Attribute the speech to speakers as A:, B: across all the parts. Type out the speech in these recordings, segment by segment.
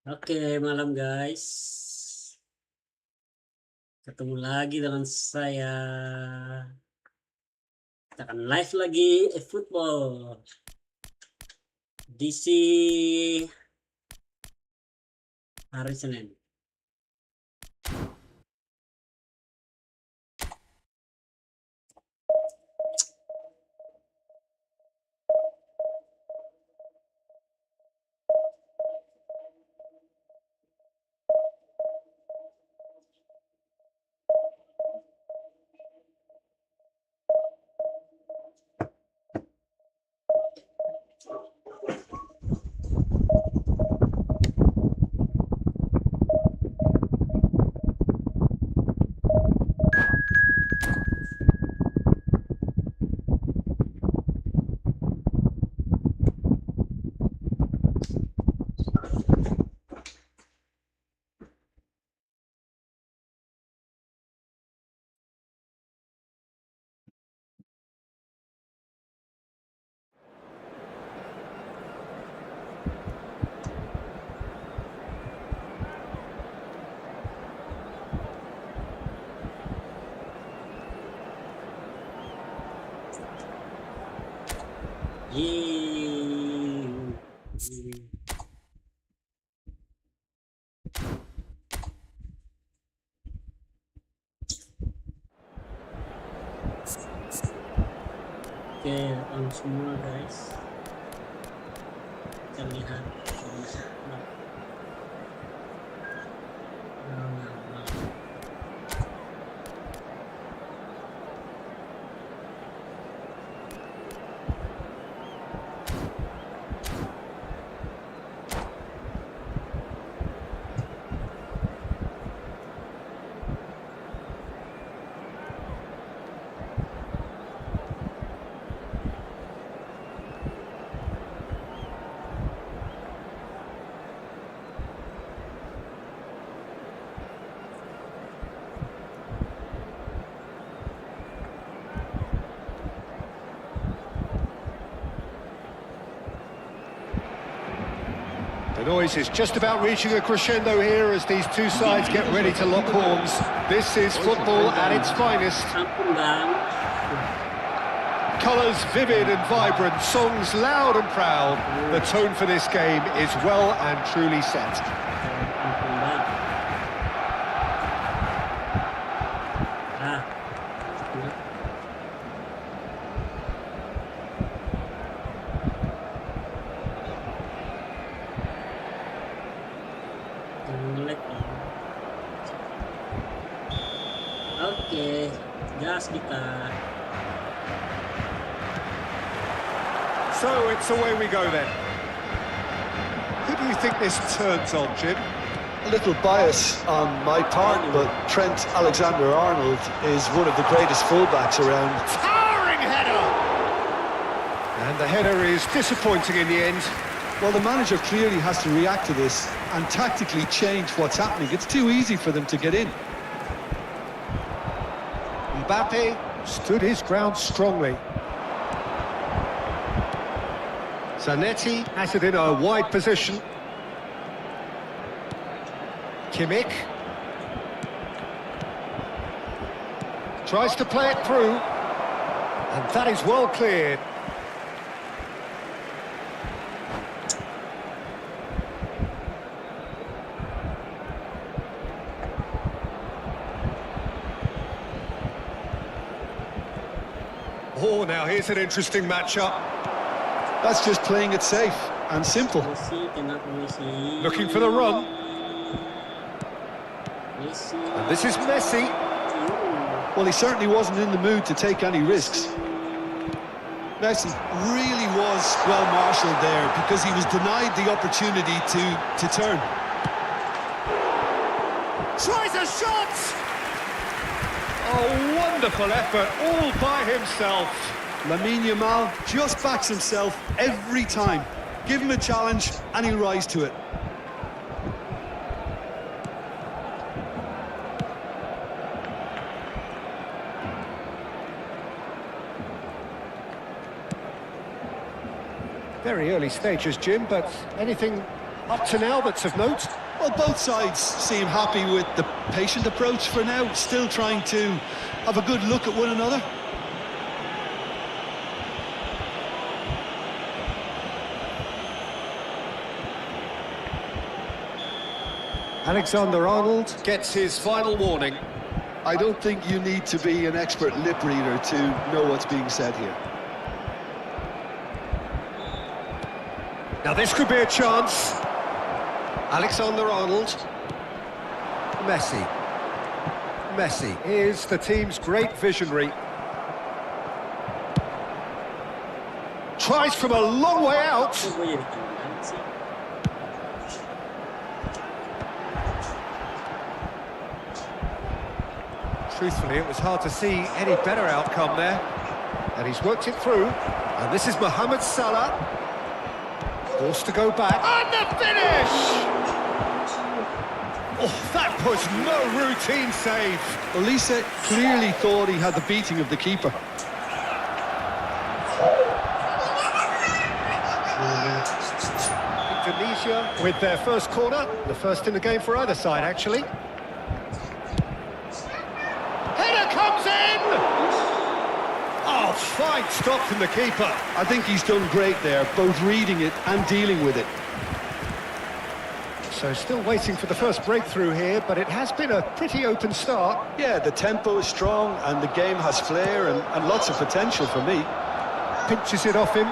A: Oke, malam guys. Ketemu lagi dengan saya. Kita akan live lagi efootball. DC hari Senin. Yeay. Oke, on semua guys. Kita lihat.
B: The noise is just about reaching a crescendo here as these two sides get ready to lock horns. This is football at its finest.
A: Ampun bang.
B: Colours vivid and vibrant, songs loud and proud. The tone for this game is well and truly set.
A: Ampun bang. Ah. Ngelek ya. Oke, gas kita.
B: So it's away we go then. Who do you think this turns on, Jim?
C: A little bias on my part, but Trent Alexander-Arnold is one of the greatest fullbacks around.
B: Towering header! And the header is disappointing in the end.
C: Well, the manager clearly has to react to this and tactically change what's happening. It's too easy for them to get in.
B: Mbappe stood his ground strongly. Zanetti has it in a wide position. Kimmich tries to play it through, and that is well cleared. Oh, now here's an interesting matchup.
C: That's just playing it safe and simple.
A: Messi, cannot Messi.
B: Looking for the run.
A: Messi.
B: And this is Messi.
C: Well, he certainly wasn't in the mood to take any risks. Messi really was well marshalled there because he was denied the opportunity to turn.
B: Tries a shot! Oh, wonderful effort, all by himself.
C: Lamine Yamal just backs himself every time. Give him a challenge and he'll rise to it.
B: Very early stages, Jim, but anything up to now that's of note?
C: Well, both sides seem happy with the patient approach for now, still trying to have a good look at one another.
B: Alexander-Arnold gets his final warning.
C: I don't think you need to be an expert lip reader to know what's being said here.
B: Now this could be a chance. Alexander-Arnold. Messi. Messi is the team's great visionary. Tries from a long way out.
A: Kok gue jadi kandang sih?
B: Truthfully, it was hard to see any better outcome there. And he's worked it through. And this is Mohamed Salah. Forced to go back. And the finish! Oh, that was no routine save.
C: Olise clearly thought he had the beating of the keeper.
B: Indonesia with their first corner. The first in the game for either side, actually. Header comes in! Oh, fine stop from the keeper.
C: I think he's done great there, both reading it and dealing with it.
B: So still waiting for the first breakthrough here, but it has been a pretty open start.
C: Yeah, the tempo is strong and the game has flair and lots of potential for me.
B: Pinches it off him.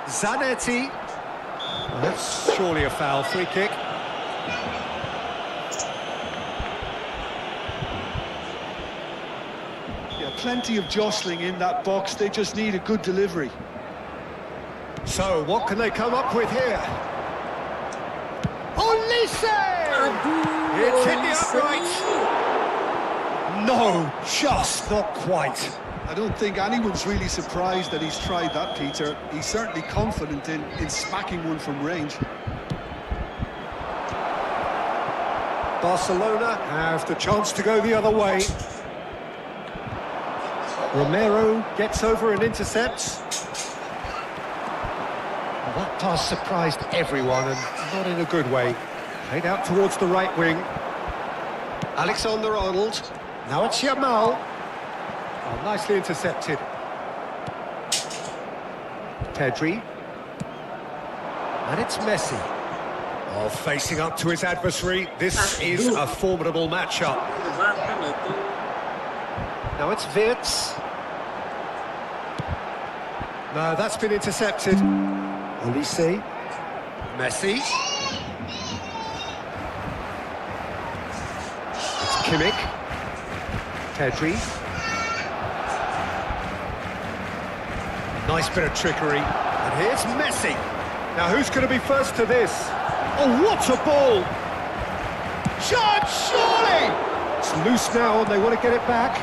B: Zanetti. Well, that's surely a foul. Free kick.
C: Yeah, plenty of jostling in that box. They just need a good delivery.
B: So, what can they come up with here? Olise! It's hit the upright. No, just not quite.
C: I don't think anyone's really surprised that he's tried that, Peter. He's certainly confident in smacking one from range.
B: Barcelona have the chance to go the other way. Romero gets over and intercepts. Well, that pass surprised everyone, and not in a good way. Played out towards the right wing. Alexander-Arnold. Now it's Yamal. Oh, nicely intercepted. Pedri. And it's Messi. Oh, facing up to his adversary. This is a formidable matchup.
A: Tebakan itu.
B: Now it's Wirtz. No, that's been intercepted. Olise. Messi. It's Kimmich. Pedri. Nice bit of trickery. And here's Messi. Now who's going to be first to this? Oh, what a ball! Shot, surely! It's loose now and they want to get it back.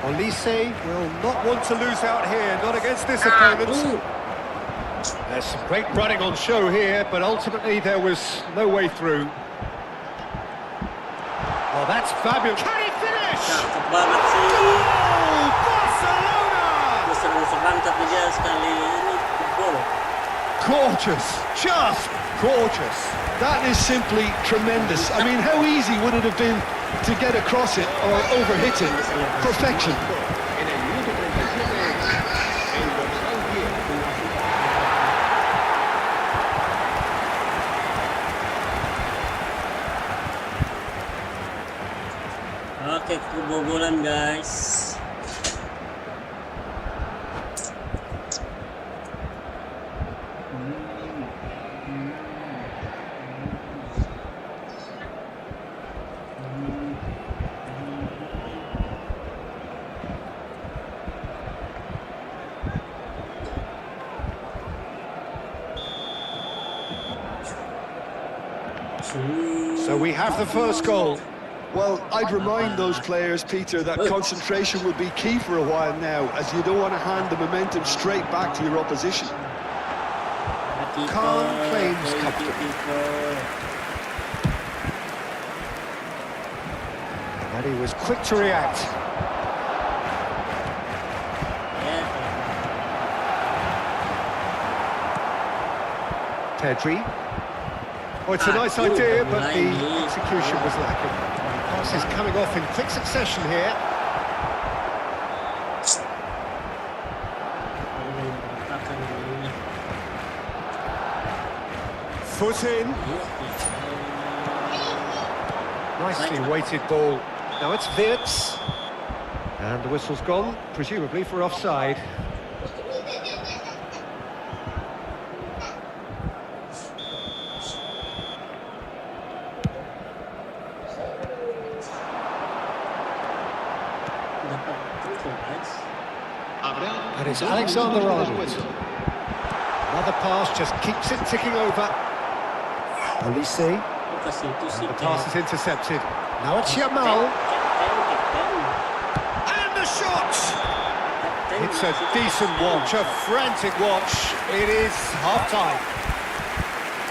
B: Olise will not want to lose out here, not against this opponent. There's some great running on show here, but ultimately there was no way through. Oh, that's fabulous. Can he finish?
A: Cakep banget sih.
B: Oh, Barcelona!
A: Gue seru-seran tapi dia sekali ini gol.
B: Gorgeous, just gorgeous.
C: That is simply tremendous. I mean, how easy would it have been to get across it or overhit it? Perfection.
A: Oke, kebobolan guys.
B: So we have the first goal.
C: Well, I'd remind those players, Peter, that concentration will be key for a while now, as you don't want to hand the momentum straight back to your opposition.
B: Calm claims comfortably. And he was quick to react. Pedri. Oh, it's a nice idea, but the execution was lacking. Passes coming off in quick succession here. Foot in. Nicely weighted ball. Now it's Wirtz. And the whistle's gone, presumably for offside. And it's Alexander-Arnold. Another pass just keeps it ticking over. Olise. And the pass is intercepted. Now it's Yamal. And the shot! It's a decent watch, a frantic watch. It is half-time.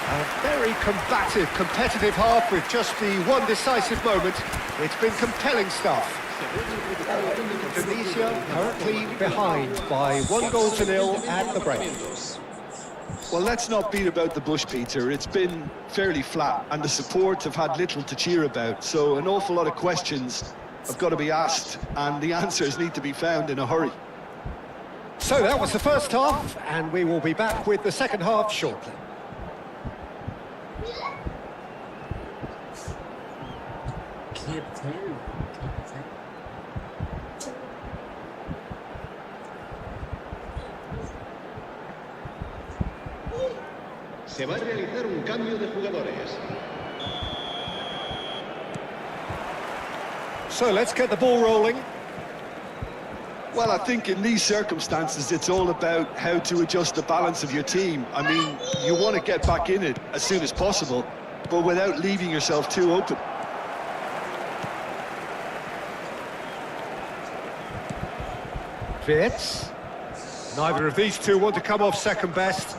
B: A very combative, competitive half with just the one decisive moment. It's been compelling stuff. Tunisia currently behind by 1-0 at the break.
C: Well, let's not beat about the bush, Peter. It's been fairly flat, and the support have had little to cheer about. So an awful lot of questions have got to be asked, and the answers need to be found in a hurry.
B: So that was the first half, and we will be back with the second half shortly.
D: Se va a realizar un cambio de jugadores.
B: So let's get the ball rolling.
C: Well, I think in these circumstances, it's all about how to adjust the balance of your team. I mean, you want to get back in it as soon as possible, but without leaving yourself too open.
B: Wirtz. Neither of these two want to come off second best.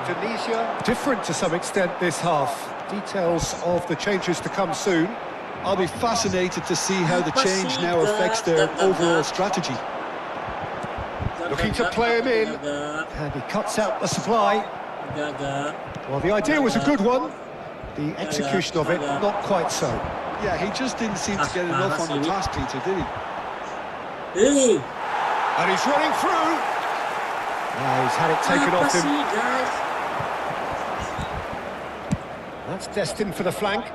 B: Tunisia, different to some extent this half. Details of the changes to come soon.
C: I'll be fascinated to see how the change now affects their overall strategy.
B: Looking to play him in, and he cuts out the supply. Well, the idea was a good one. The execution of it, not quite so.
C: Yeah, he just didn't seem to get enough on the pass, Peter, did he?
B: And he's running through. He's had it taken off him. That's destined for the flank.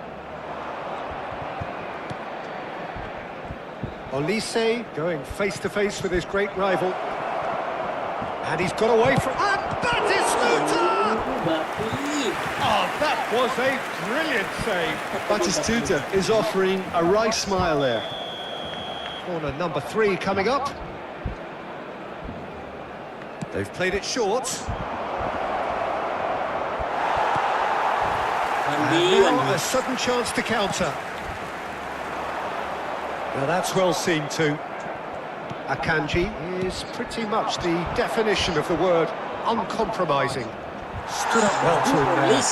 B: Olise going face-to-face with his great rival. And he's got away from... And Batistuta! Oh, that was a brilliant save.
C: Batistuta is offering a wry smile there.
B: Corner number 3 coming up. They've played it short. And now a sudden chance to counter. Now that's well seen too. Akanji is pretty much the definition of the word uncompromising. Stood up well to him there.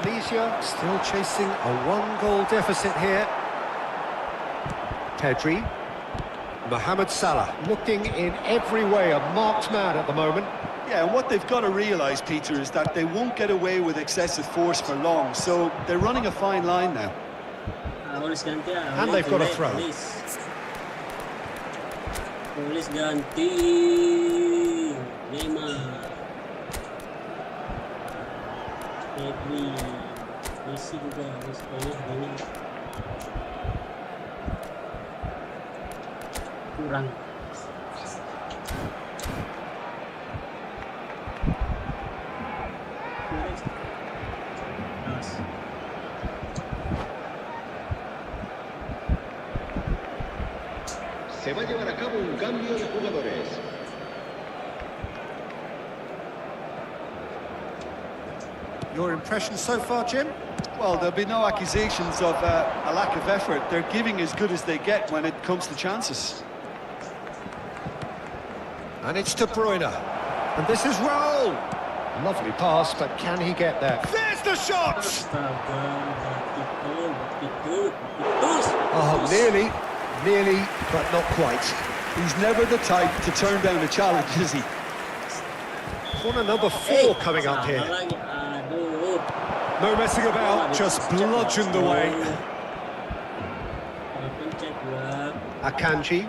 B: Tunisia still chasing a 1-goal deficit here. Pedri. Mohamed Salah looking in every way a marked man at the moment.
C: Yeah, and what they've got to realise, Peter, is that they won't get away with excessive force for long, so they're running a fine line now.
B: And they've got a throw.
A: Polis ganti Neymar. Pedri. Messi juga harus ini. Kurang.
D: Se va a llevar a cabo un cambio de jugadores.
B: Your impression so far, Jim?
C: Well, there'll be no accusations of a lack of effort. They're giving as good as they get when it comes to chances.
B: And it's De Bruyne. And this is Raul. Lovely pass, but can he get there? There's the shot! Oh, nearly, but not quite.
C: He's never the type to turn down a challenge, is he?
B: Corner number 4 coming up
A: salah
B: here.
A: lagi. Aduh.
B: No messing about, just bludgeoned away.
A: Pencet gua.
B: Akanji.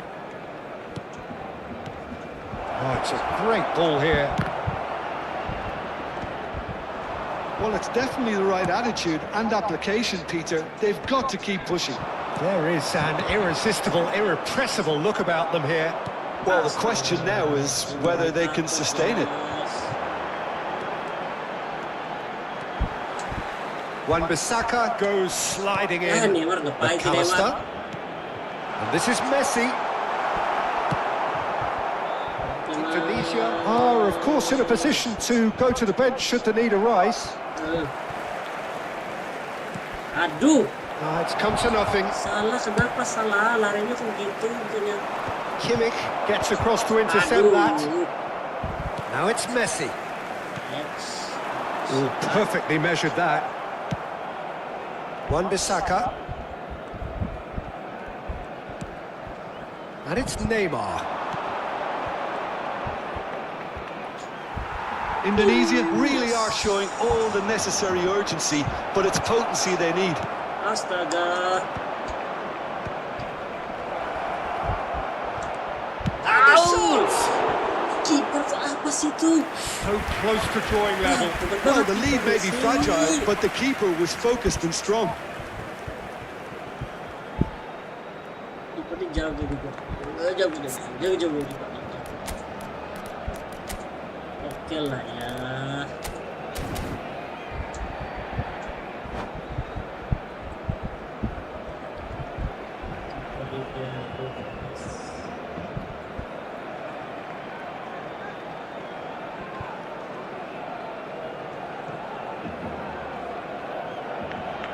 B: Oh, it's a great ball here.
C: Well, it's definitely the right attitude and application, Peter. They've got to keep pushing.
B: There is an irresistible, irrepressible look about them here.
C: Well, the question now is whether they can sustain it.
B: Wan-Bissaka goes sliding
A: Ah,
B: in.
A: Neymar ngapain sih,
B: McAllister.
A: Neymar?
B: And this is Messi. Tunisia are, of course, in a position to go to the bench should the need arise.
A: Aduh,
B: It's come to nothing.
A: salah seberapa salah, larinya tuh gitu gitunya.
B: Kimmich gets across to intercept that.
A: Aduh.
B: Now it's Messi.
A: Yes.
B: Ooh, perfectly measured that. Wan-Bissaka. And it's Neymar.
C: Indonesia really are showing all the necessary urgency, but it's potency they need.
A: Astaga.
B: And the shot!
A: Kiper tuh apa sih tuh?
B: So close to drawing level.
C: Well, the lead may be fragile, but the keeper was focused and strong.
A: Kipernya jauh gitu. Jauh. Oke lah ya.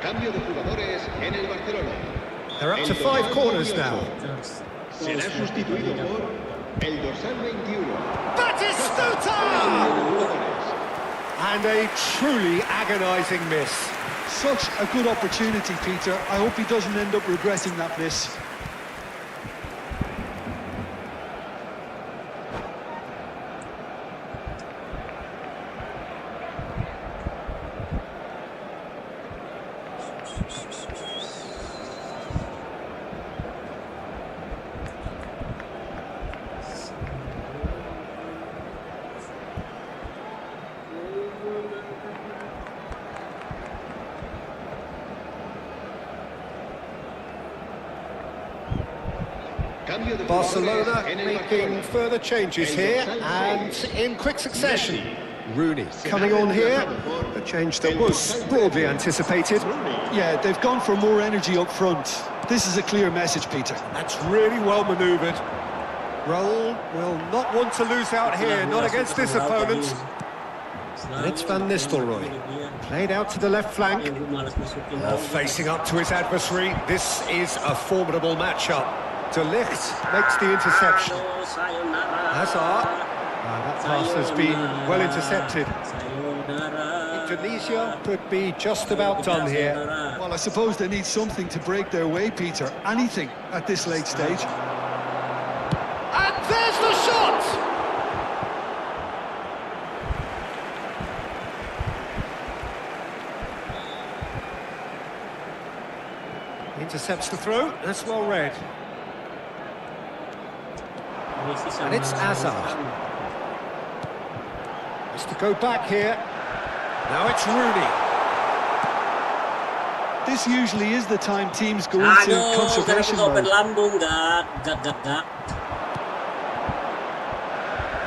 D: Cambio de jugadores en el Barcelona.
B: They're up to 5 corners now.
D: Será sustituido por el dorsal 21.
B: Batistuta! And a truly agonising miss.
C: Such a good opportunity, Peter. I hope he doesn't end up regretting that miss.
D: Cambio de
B: Barcelona
D: jugadores en el
B: making
D: Barcelona.
B: further changes here, and in quick succession. Rooney coming on here, a change that was broadly anticipated.
C: Yeah, they've gone for more energy up front. This is a clear message, Peter.
B: That's really well manoeuvred. Raul will not want to lose out here, not against this opponent. And it's Van Nistelrooy, played out to the left flank. Facing up to his adversary, this is a formidable matchup. De Ligt makes the interception. Hazard. That pass has been well intercepted. Indonesia could be just about done here.
C: Well, I suppose they need something to break their way, Peter. Anything at this late stage.
B: And there's the shot! Intercepts the throw, that's well read. And it's Hazard. Has to go back here. Now it's Rooney.
C: This usually is the time teams go into conservation mode.
A: Lambung, gak.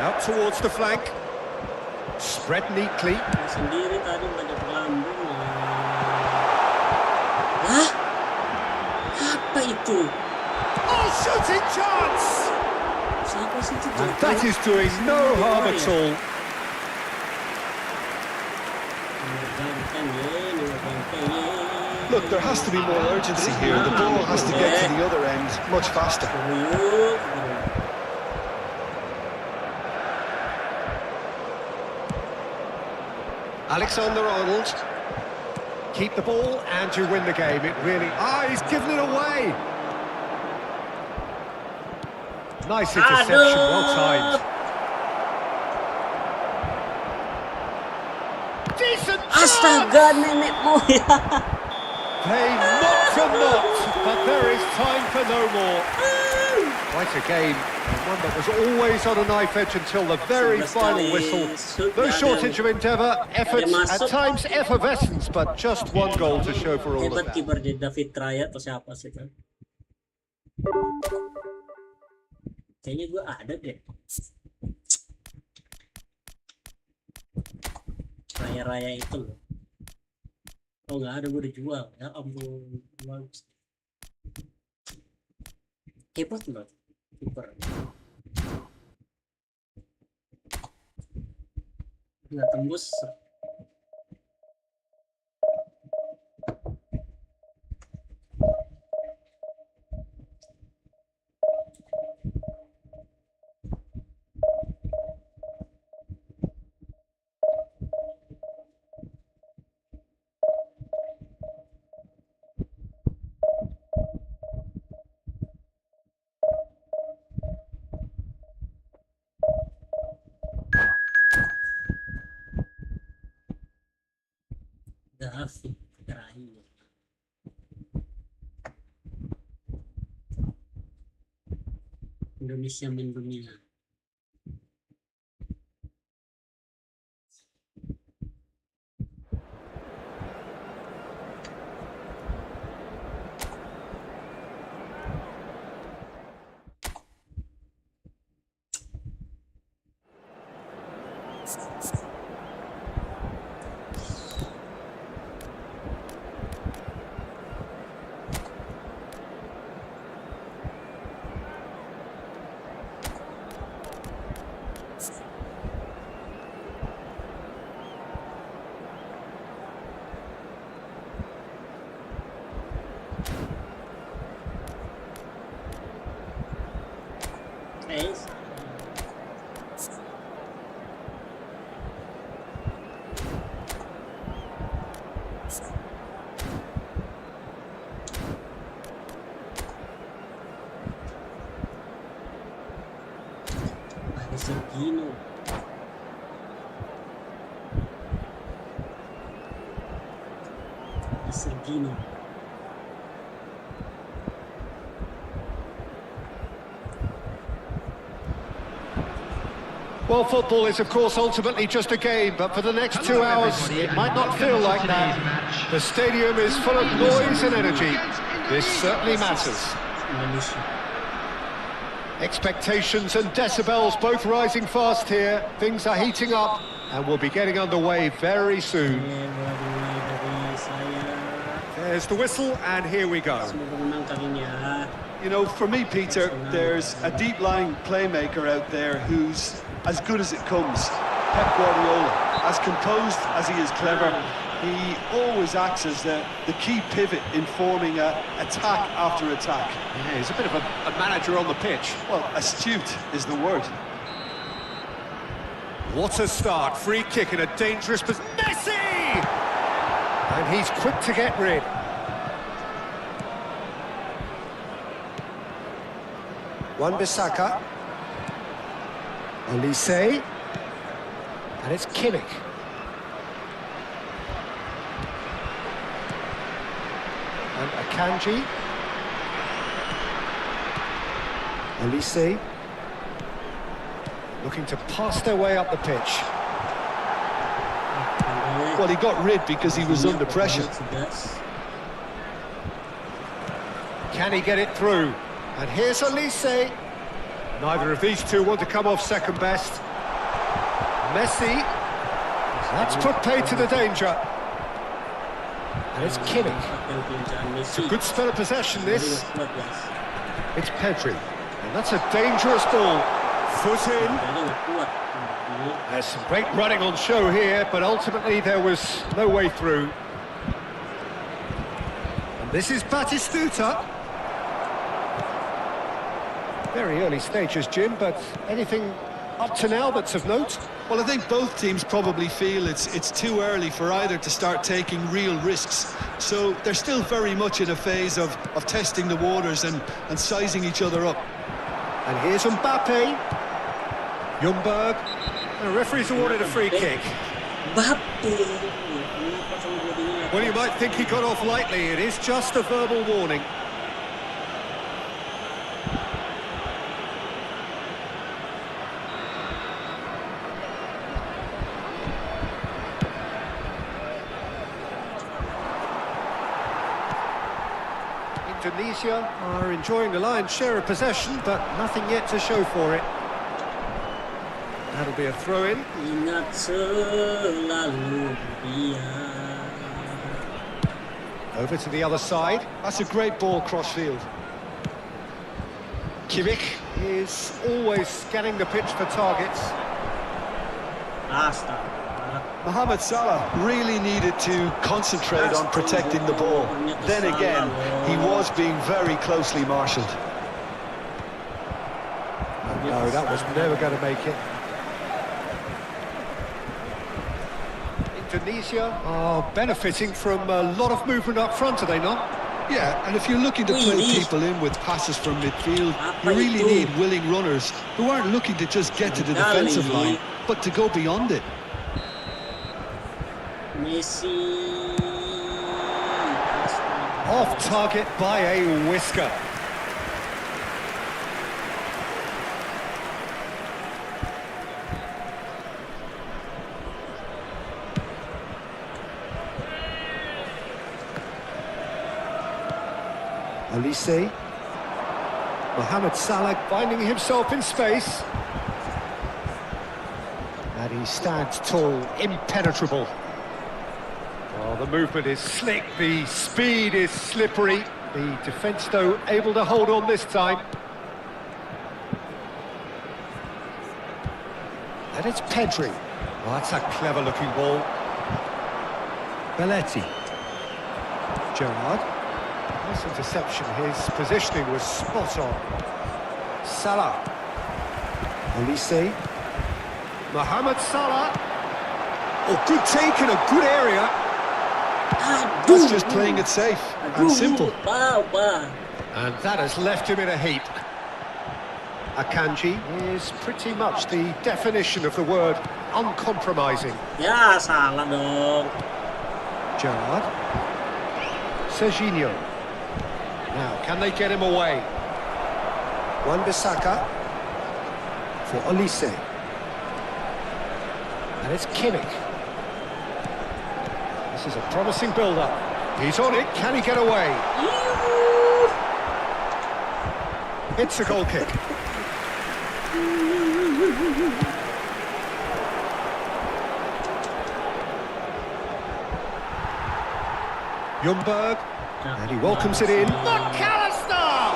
B: Out towards the flank. Spread neatly.
A: Sendiri tadi banyak lambung. Hah? Apa itu?
B: Oh, shooting chance!
A: Siapa sih itu?
B: And that is doing no harm at all.
C: Look, there has to be more urgency here. The ball has to get to the other end much faster.
B: Alexander-Arnold. Keep the ball and you win the game. It really... he's given it away! Nice interception, well timed.
A: Astaga, nenek moyang.
B: They knocked and knocked, but there is time for no more. Quite a game, and one that was always on a knife edge until the very final whistle. No shortage of endeavour, effort, at times effervescence, but just one goal to show for all of
A: Hebat
B: that.
A: kiper di David Raya atau siapa sih kan? Kayaknya gue ada deh. Raya-raya itu loh. Oh nggak ada, gue dijual. Ya ampun. Hebat loh kiper. Nggak tembus. David Raya. Indonesia mendunia. Ace. Sergino. Sergino.
B: Well, football is, of course, ultimately just a game, but for the next 2 hours, it might not feel like that. The stadium is full of noise and energy. This certainly matters. Expectations and decibels both rising fast here. Things are heating up, and we'll be getting underway very soon. There's the whistle, and here we go.
C: You know, for me, Peter, there's a deep-lying playmaker out there who's as good as it comes. Pep Guardiola. As composed as he is clever, he always acts as the key pivot in forming attack after attack.
B: Yeah, he's a bit of a manager on the pitch.
C: Well, astute is the word.
B: What a start. Free kick in a dangerous position. Messi! And he's quick to get rid. Wan-Bissaka. Elise. And it's Kimmich. And Akanji. Elise. Looking to pass their way up the pitch.
C: Well, he got rid because he was under pressure.
B: Can he get it through? And here's Elise. Neither of these two want to come off second best. Messi. That's put paid to the danger. And it's Kimmich. It's a good spell of possession, this. It's Pedri. And that's a dangerous ball. Foot in. There's some great running on show here, but ultimately there was no way through. And this is Batistuta. Very early stages, Jim, but anything up to now that's of note?
C: Well, I think both teams probably feel it's too early for either to start taking real risks. So they're still very much in a phase of testing the waters and sizing each other up.
B: And here's Mbappe. Ljungberg. The referee's awarded a free kick.
A: Bape. Kosong dua dengan.
B: Well, you might think he got off lightly. It is just a verbal warning. Indonesia are enjoying the lion's share of possession, but nothing yet to show for it. That'll be a throw-in.
A: Ingat selalu dia.
B: Over to the other side.
C: That's a great ball cross-field.
B: Kimmich is always scanning the pitch for targets.
A: Astaga.
C: Mohamed Salah really needed to concentrate on protecting the ball. Then again, he was being very closely marshalled.
B: No, that was never going to make it. Indonesia are benefiting from a lot of movement up front, are they not?
C: Yeah, and if you're looking to play people in with passes from midfield, you really need willing runners who aren't looking to just get to the defensive line, but to go beyond it.
A: Messi.
B: Off target by a whisker. Olise. Mohamed Salah finding himself in space. And he stands tall, impenetrable. Oh, the movement is slick, the speed is slippery. The defence, though, able to hold on this time. And it's Pedri. Oh, that's a clever-looking ball. Belletti. Gerrard. Nice interception. His positioning was spot on. Salah. Olise. Mohamed Salah. Oh, good take in a good area.
C: That's just playing it safe and simple.
B: And that has left him in a heap. Akanji is pretty much the definition of the word uncompromising.
A: Ya, salah dong.
B: Gerrard. Serginho. Now, can they get him away? Wan-Bissaka for Olise. And it's Kimmich. This is a promising build-up. He's on it. Can he get away? It's a goal kick. Ljungberg. And he welcomes it in. McAllister!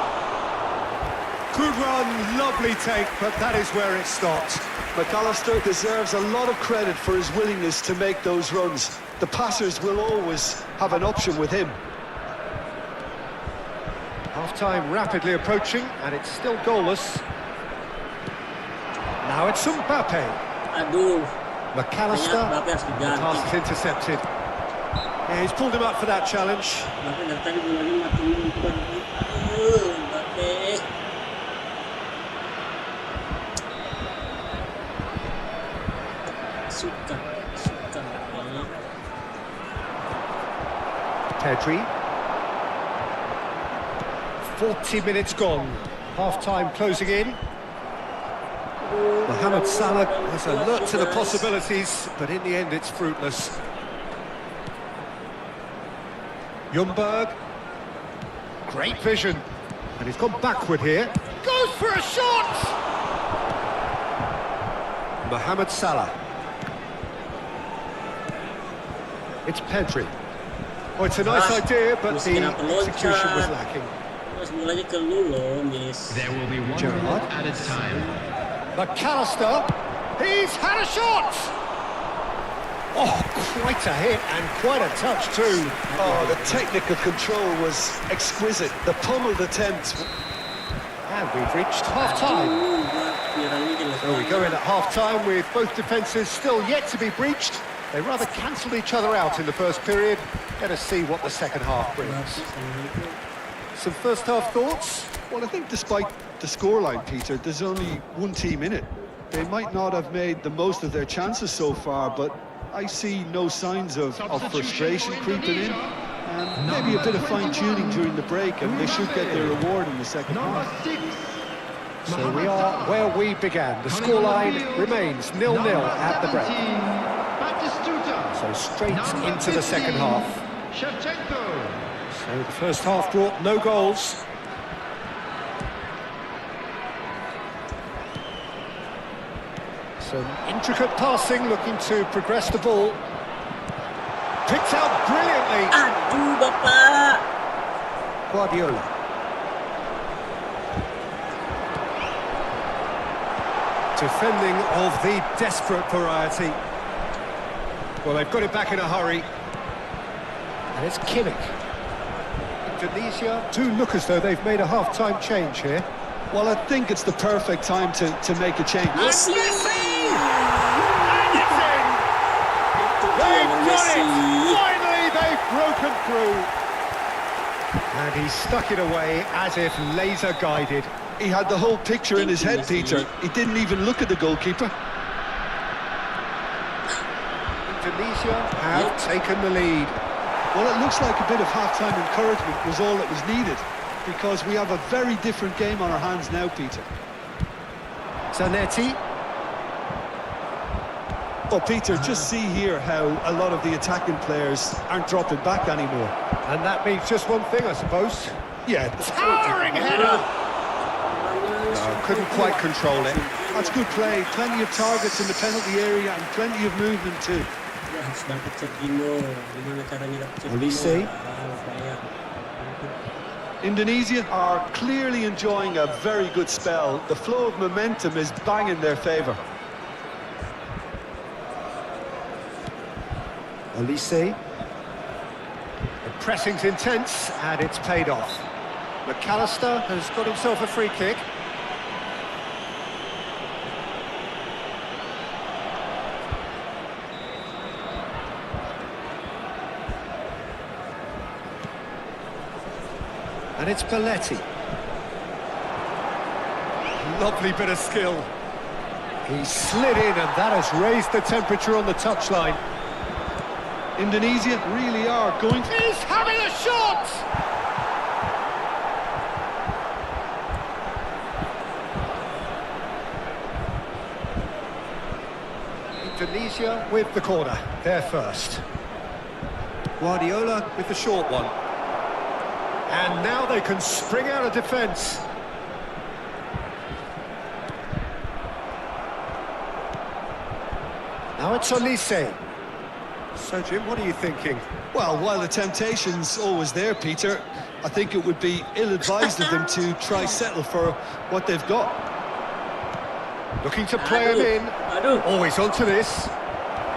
B: Good run, lovely take, but that is where it stopped.
C: McAllister deserves a lot of credit for his willingness to make those runs. The passers will always have an option with him.
B: Half-time rapidly approaching, and it's still goalless. Now it's Mbappe.
A: Aduh.
B: McAllister.
A: Mbappe harus
B: The
A: diganti.
B: pass is intercepted. Yeah, he's pulled him up for that challenge.
A: Mbappe dari tadi bolanya mati bukan. Mbappe. Suka.
B: Pedri. 40 minutes gone. Half-time closing in. Mohamed Salah is alert to the possibilities, but in the end it's fruitless. Ljungberg. Great vision. And he's gone backward here. Goes for a shot! Mohamed Salah. It's Pedri. Oh, it's a nice idea, but the execution was lacking.
A: Mulanya ke lu loh, Miss.
D: There will be 1
B: Gerrard.
D: minute added time.
B: McAllister, he's had a shot! Oh, quite a hit and quite a touch too.
C: Oh, the technical control was exquisite. The pummeled attempt.
B: And we've reached half-time. So we go in at half-time with both defences still yet to be breached. They rather cancelled each other out in the first period. Let us see what the second half brings. Some first-half thoughts?
C: Well, I think despite the scoreline, Peter, there's only one team in it. They might not have made the most of their chances so far, but I see no signs of frustration creeping in. And maybe a bit of fine-tuning during the break, and they should get their reward in the second half.
B: So we are where we began. The scoreline remains 0-0 at the break. So straight into the second half. So the first half brought no goals. Some intricate passing, looking to progress the ball. Picked out brilliantly.
A: Aduh, Bapak.
B: Guardiola. Defending of the desperate variety. Well, they've got it back in a hurry. And it's Kimmich. Indonesia do look as though they've made a half-time change here.
C: Well, I think it's the perfect time to make a change.
A: Messi.
B: And it's in! They've done it! Finally, they've broken through. And he stuck it away as if laser-guided.
C: He had the whole picture in his head, Peter. He didn't even look at the goalkeeper.
B: Indonesia have taken the lead.
C: Well, it looks like a bit of half-time encouragement was all that was needed, because we have a very different game on our hands now, Peter.
B: Zanetti.
C: Well, Peter, just see here how a lot of the attacking players aren't dropping back anymore.
B: And that means just one thing, I suppose.
C: Yeah.
B: Towering header! No, couldn't quite control it.
C: That's good play. Plenty of targets in the penalty area and plenty of movement too.
A: Harus dapat Cedino. Gimana caranya dapat Cedino?
B: Olise.
C: Indonesia are clearly enjoying a very good spell. The flow of momentum is bang in their favour.
B: Olise. The pressing's intense and it's paid off. McAllister has got himself a free kick. And it's Belletti. Lovely bit of skill. He slid in and that has raised the temperature on the touchline.
C: Indonesia really are going...
B: He's having a shot! Indonesia with the corner, they're first. Guardiola with the short one. And now they can spring out of defence. Now it's Olise. So, Jim, what are you thinking?
C: Well, while the temptation's always there, Peter, I think it would be ill-advised of them to try settle for what they've got.
B: Looking to play him in. Always onto this.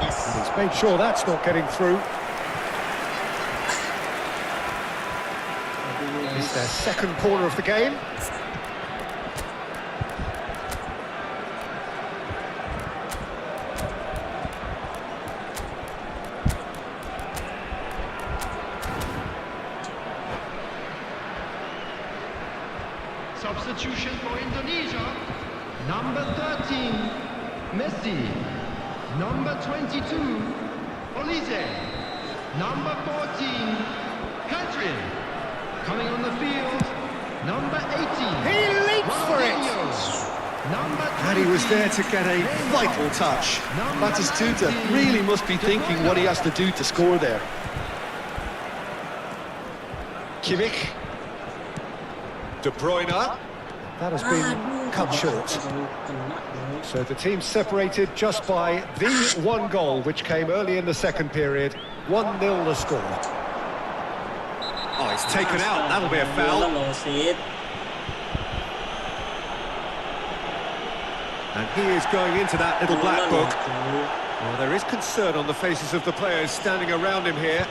A: Yes.
B: And he's made sure that's not getting through. It's their second corner of the game.
D: Substitution for Indonesia. Number 13, Messi. Number 22, Olise. Number 14, Catherine. Coming on the field, number 18.
B: He leaps for it! And he was there to get a vital touch.
C: Batistuta really must be thinking what he has to do to score there.
B: Kimmich. De Bruyne. That has been cut short. So the team separated just by the one goal, which came early in the second period. 1-0 the score. Oh, it's taken out. That'll be a foul. And he is going into that little black book. Well, there is concern on the faces of the players standing around him here.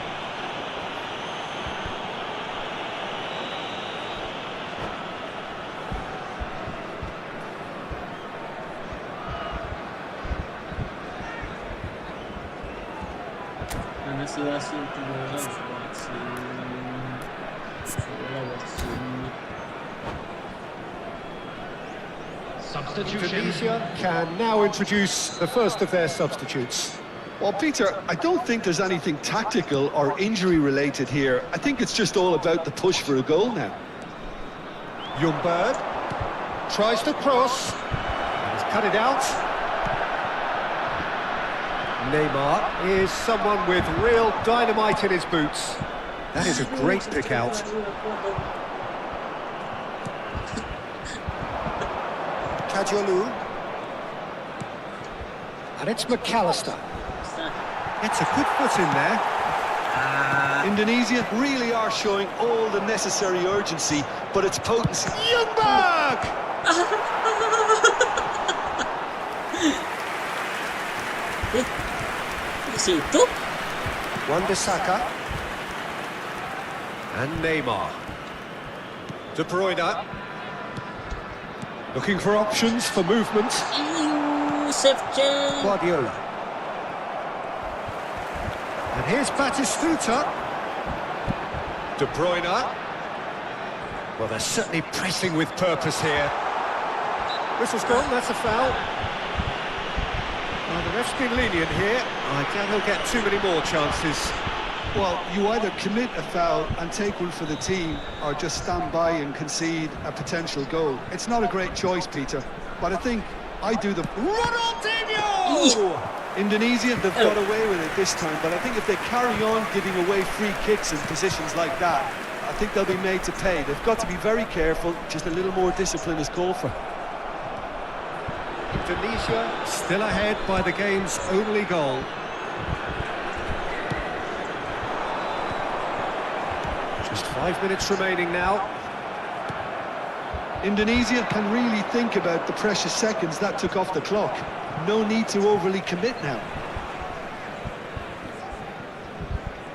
D: Substitution.
B: Indonesia can now introduce the first of their substitutes.
C: Well, Peter, I don't think there's anything tactical or injury related here. I think it's just all about the push for a goal now.
B: Ljungberg tries to cross. He's cut it out. Neymar is someone with real dynamite in his boots. That is a great pick out. Kajolu. And it's McAllister. It's a good foot in there.
C: Indonesia really are showing all the necessary urgency, but it's potency.
B: Ljungberg!
A: Di situ.
B: Wan-Bissaka. And Neymar. De Bruyne. Looking for options for movement.
A: Safe change.
B: Guardiola. And here's Batistuta. De Bruyne. Well, they're certainly pressing with purpose here. Whistle's gone, that's a foul. Well, the ref's been lenient here. I doubt he'll get too many more chances.
C: Well, you either commit a foul and take one for the team, or just stand by and concede a potential goal. It's not a great choice, Peter, but I think I do the...
B: Ronaldinho!
C: Indonesia, they've got away with it this time, but I think if they carry on giving away free kicks in positions like that, I think they'll be made to pay. They've got to be very careful, just a little more discipline is called for.
B: Indonesia still ahead by the game's only goal. Just 5 minutes remaining now.
C: Indonesia can really think about the precious seconds that took off the clock. No need to overly commit now.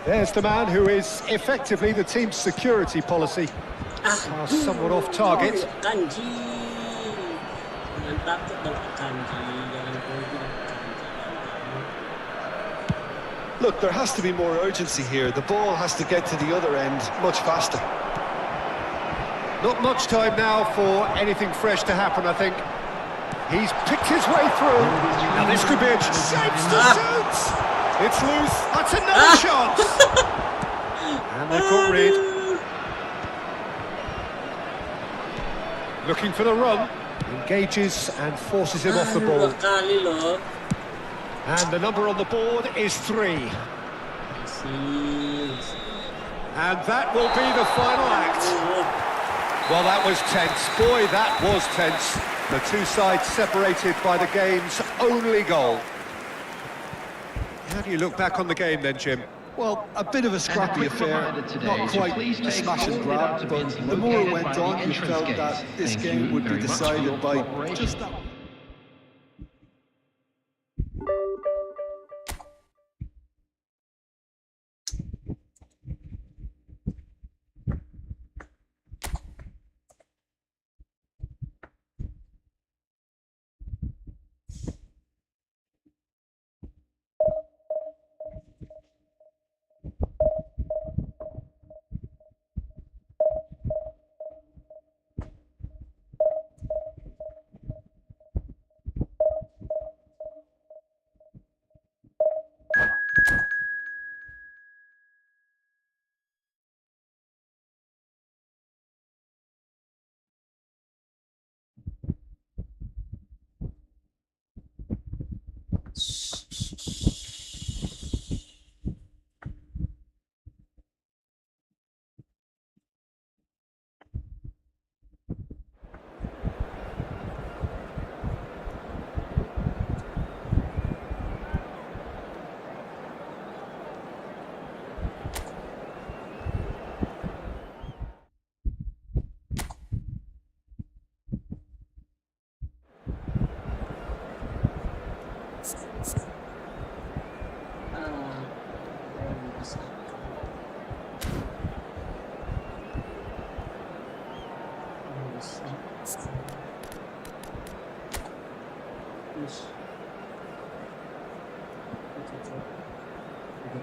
B: There's the man who is effectively the team's security policy. Somewhat off target.
A: Kanji. Jangan takut dong Kanji. Jangan pergi Kanji.
C: Look, there has to be more urgency here. The ball has to get to the other end much faster.
B: Not much time now for anything fresh to happen, I think. He's picked his way through. Now this could be a shapes to shoot. It's loose. That's another shot. And they can't read. Looking for the run. Engages and forces him off the ball.
A: Dua kali loh.
B: And the number on the board is 3. And that will be the final act. Well, that was tense. Boy, that was tense. The two sides separated by the game's only goal. How do you look back on the game then, Jim?
C: Well, a bit of a scrappy affair, not quite a smash and grab, but the more it went on, you felt that this game would be decided by just that.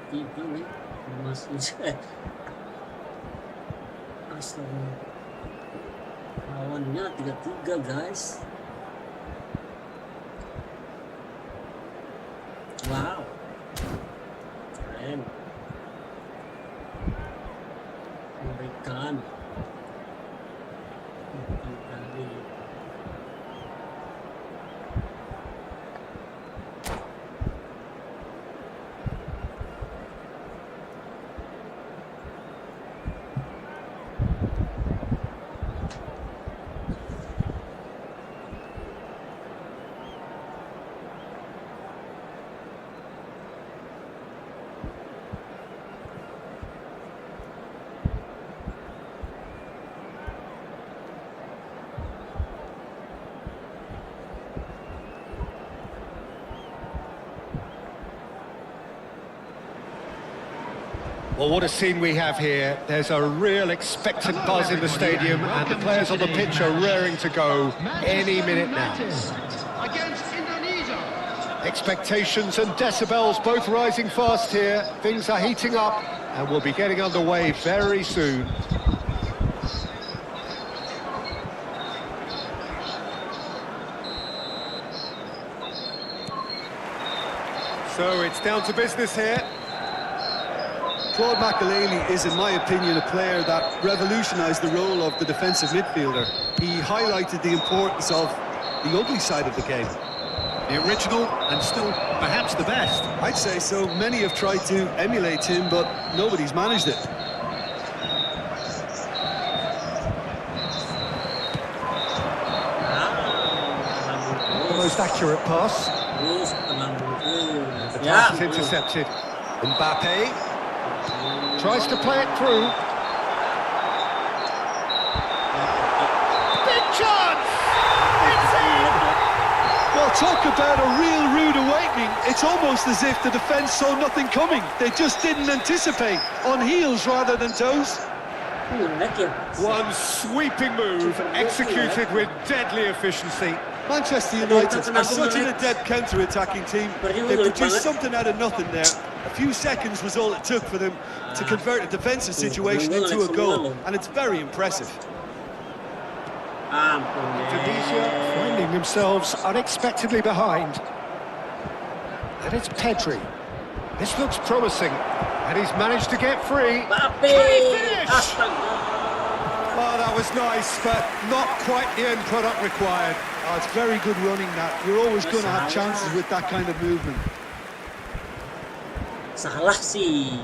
A: Tiga nih masih astaga lawannya 3-3 guys. Wow.
B: Well, what a scene we have here. There's a real expectant buzz in the stadium, and the players on the pitch are raring to go any minute now.
D: Against Indonesia.
B: Expectations and decibels both rising fast here. Things are heating up, and we'll be getting underway very soon. So it's down to business here.
C: Claude Makelele is, in my opinion, a player that revolutionised the role of the defensive midfielder. He highlighted the importance of the ugly side of the game.
B: The original and still perhaps the best.
C: I'd say so. Many have tried to emulate him, but nobody's managed it.
B: The most accurate pass. The pass is intercepted. Mbappe tries to play it through. Big chance! It's in!
C: Well, talk about a real rude awakening. It's almost as if the defence saw nothing coming. They just didn't anticipate. On heels rather than toes.
B: One sweeping move, executed with deadly efficiency.
C: Manchester United are such an adept counter-attacking team. They produced something out of nothing there. A few seconds was all it took for them to convert a defensive situation into a goal, and it's very impressive.
B: Indonesia finding themselves unexpectedly behind. And it's Pedri. This looks promising, and he's managed to get free. Can he finish? Well, that was nice, but not quite the end product required.
C: Oh, it's very good running, that. You're always going to have chances with that kind of movement.
A: Salah sih.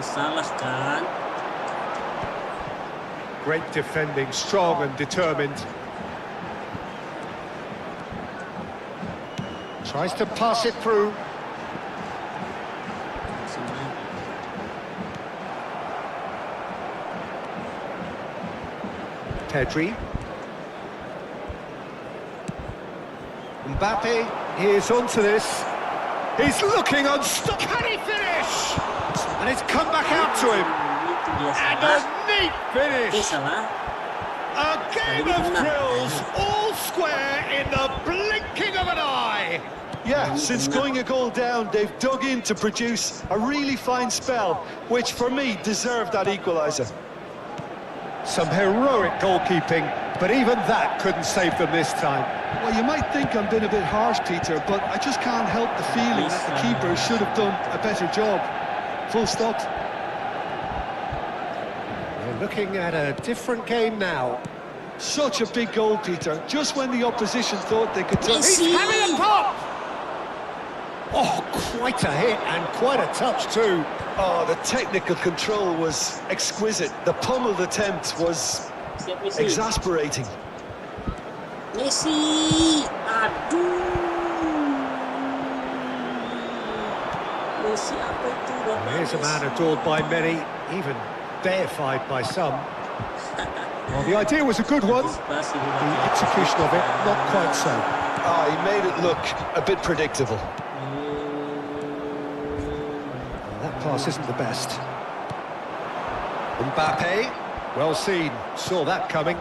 A: Salah kan.
B: Great defending, strong and determined. Tries to pass it through. Pedri. Mbappe is onto this. He's looking unstuck. Can he finish? And it's come back out to him. And a neat finish. A game of thrills, all square in the blinking of an eye.
C: Yeah, since going a goal down, they've dug in to produce a really fine spell, which for me deserved that equaliser.
B: Some heroic goalkeeping, but even that couldn't save them this time.
C: Well, you might think I'm being a bit harsh, Peter, but I just can't help the feeling that the keeper should have done a better job. Full stop.
B: We're looking at a different game now.
C: Such a big goal, Peter, just when the opposition thought they could turn...
B: He's having a pop! Oh, quite a hit and quite a touch too.
C: Oh, the technical control was exquisite. The pummeled attempt was exasperating.
A: Messi, aduh. Messi apa itu?
B: Here's a man adored by many, even deified by some. Well, the idea was a good one. The execution of it, not quite so.
C: Oh, he made it look a bit predictable.
B: That pass isn't the best. Mbappe, well seen, saw that coming.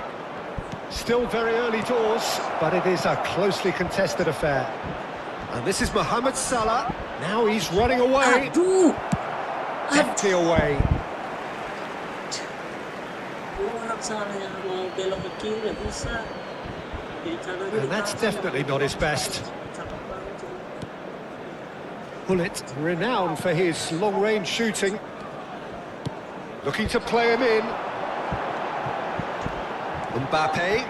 B: Still very early doors, but it is a closely contested affair. And this is Mohamed Salah. Now he's running away. Deftly away. And that's definitely not his best. Bullet, renowned for his long-range shooting. Looking to play him in. Mbappe.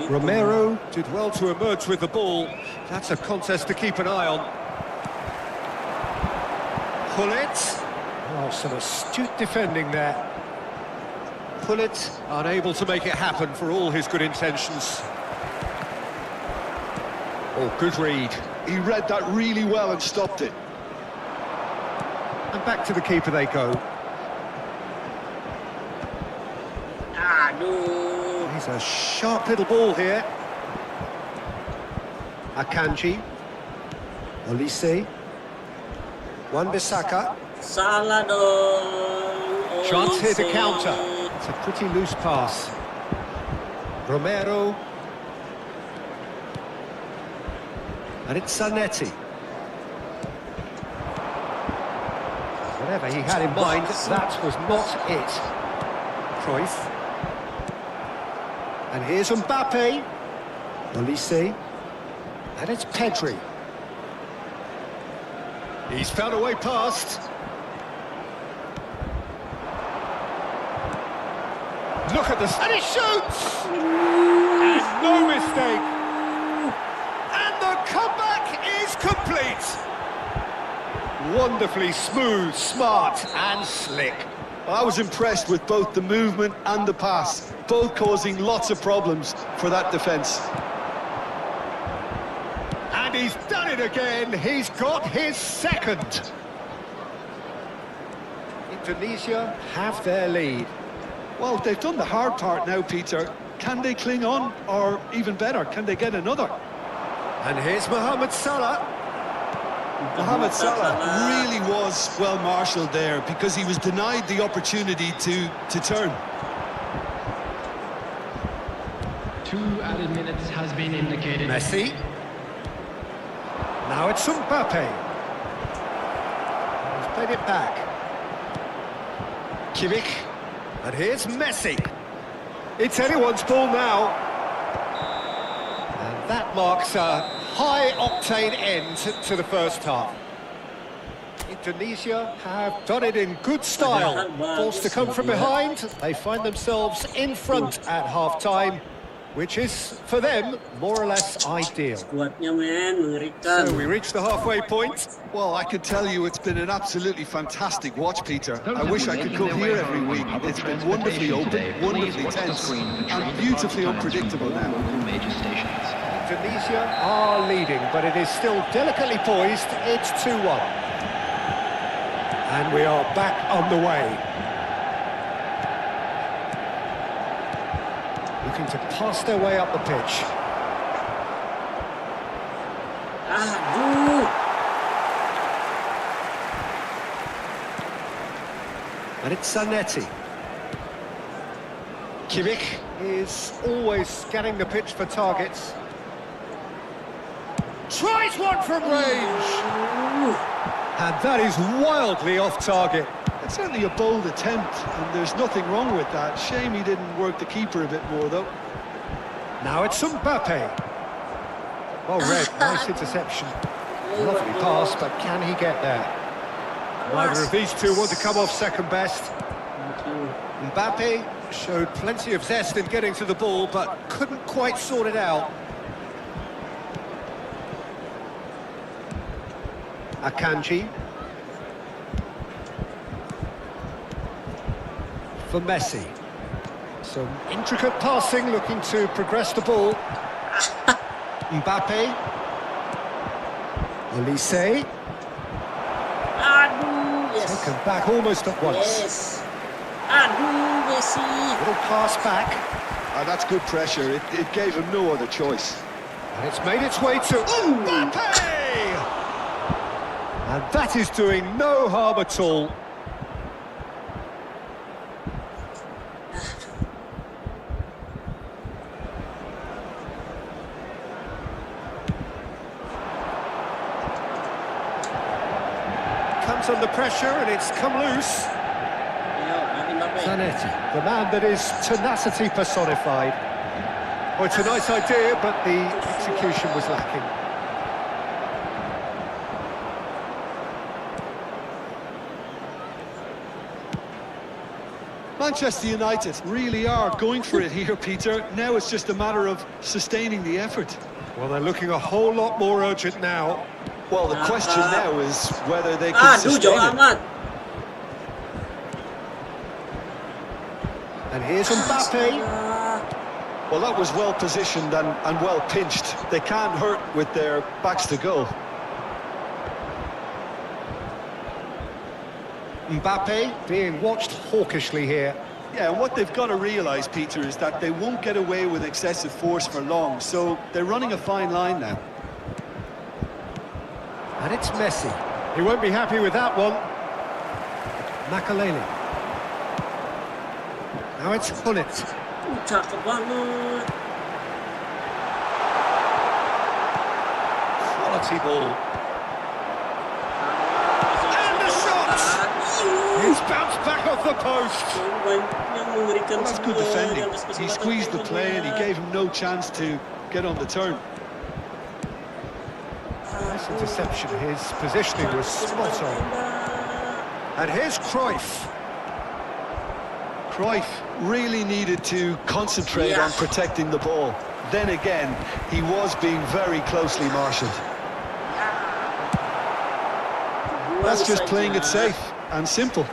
B: Romero did well to emerge with the ball. That's a contest to keep an eye on. Bullet. Oh, some astute defending there. Bullet unable to make it happen for all his good intentions. Oh, good read.
C: He read that really well and stopped it.
B: And back to the keeper they go. He's a sharp little ball here. Akanji. Olise. Wan-Bissaka.
A: Salah dong.
B: Chance here to
A: Olise.
B: counter. It's a pretty loose pass. Romero. And it's Zanetti. Whatever he had in mind, that was not it. Cruyff. And here's Mbappe. Olise. And it's Pedri. He's found a way past. Look at this. And he shoots! And no mistake. And the comeback is complete. Wonderfully smooth, smart and slick.
C: Well, I was impressed with both the movement and the pass, both causing lots of problems for that defence.
B: And he's done it again. He's got his second. Indonesia have their lead.
C: Well, they've done the hard part now, Peter. Can they cling on, or even better, can they get another?
B: And here's Mohamed Salah.
C: Mohamed Salah really was well marshalled there because he was denied the opportunity to turn.
E: 2 added minutes has been indicated.
B: Messi. Now it's Mbappe. He's played it back. Kimmich. And here's Messi. It's anyone's ball now. And that marks a high-octane end to the first half. Indonesia have done it in good style. Forced to come from behind, they find themselves in front at half-time, which is, for them, more or less ideal.
A: Kuatnya men, mengerikan.
B: So we reach the halfway point.
C: Well, I can tell you it's been an absolutely fantastic watch, Peter. I wish I could come here every week. It's been wonderfully open, wonderfully tense, and beautifully unpredictable now.
B: Indonesia are leading, but it is still delicately poised. It's 2-1. And we are back on the way. Looking to pass their way up the pitch.
A: Aduh.
B: And it's Zanetti. Kimmich is always scanning the pitch for targets. Tries one from range! And that is wildly off target.
C: It's certainly a bold attempt, and there's nothing wrong with that. Shame he didn't work the keeper a bit more, though.
B: Now it's Mbappe. Well read, nice interception. Lovely pass, but can he get there? Neither of these two want to come off second best. Mbappe showed plenty of zest in getting to the ball, but couldn't quite sort it out. Akanji. For Messi. Some intricate passing, looking to progress the ball. Mbappe. Olise.
A: Aduh, yes.
B: Taken back almost at once.
A: Yes. Aduh, Messi.
B: Little pass back.
C: That's good pressure. It gave him no other choice.
B: And it's made its way to Mbappe! And that is doing no harm at all. Comes under pressure and it's come loose. Zanetti, the man that is tenacity personified. Well, it's a nice idea, but the execution was lacking.
C: Manchester United really are going for it here, Peter. Now it's just a matter of sustaining the effort.
B: Well, they're looking a whole lot more urgent now.
C: Well, the question now is whether they can
A: Aduh,
C: sustain
A: jauh
C: it.
A: amat.
B: And here's Mbappe.
C: Well, that was well positioned and well pinched. They can't hurt with their backs to goal.
B: Mbappe being watched hawkishly here.
C: Yeah, and what they've got to realise, Peter, is that they won't get away with excessive force for long, so they're running a fine line now.
B: And it's Messi. He won't be happy with that one. Makaleli. Now it's Hullet.
A: Cakep banget.
B: Quality ball. And the shot! It's bounced back off the post.
C: Well, that's good defending. He squeezed the play and he gave him no chance to get on the turn.
B: Nice interception. His positioning was spot on. And here's Cruyff.
C: Cruyff really needed to concentrate on protecting the ball. Then again, he was being very closely marshalled. That's just playing it safe and simple.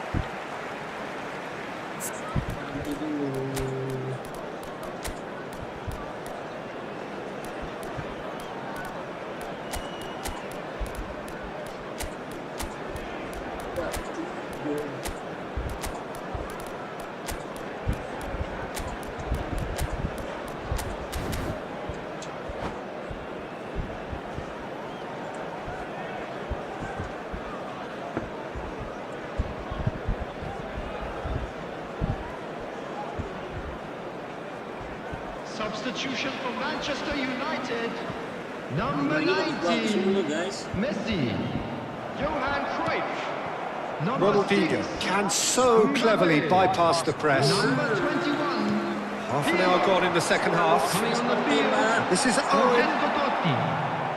E: Substitution for Manchester United. Number
A: Bagus
E: 19,
A: dulu guys.
E: Messi. Johan Cruyff. Number
B: Ronaldinho
E: 6,
B: can so cleverly bypass the press.
E: Number 21,
B: Half an hour gone in the second half.
E: coming on the field.
B: This is Owen.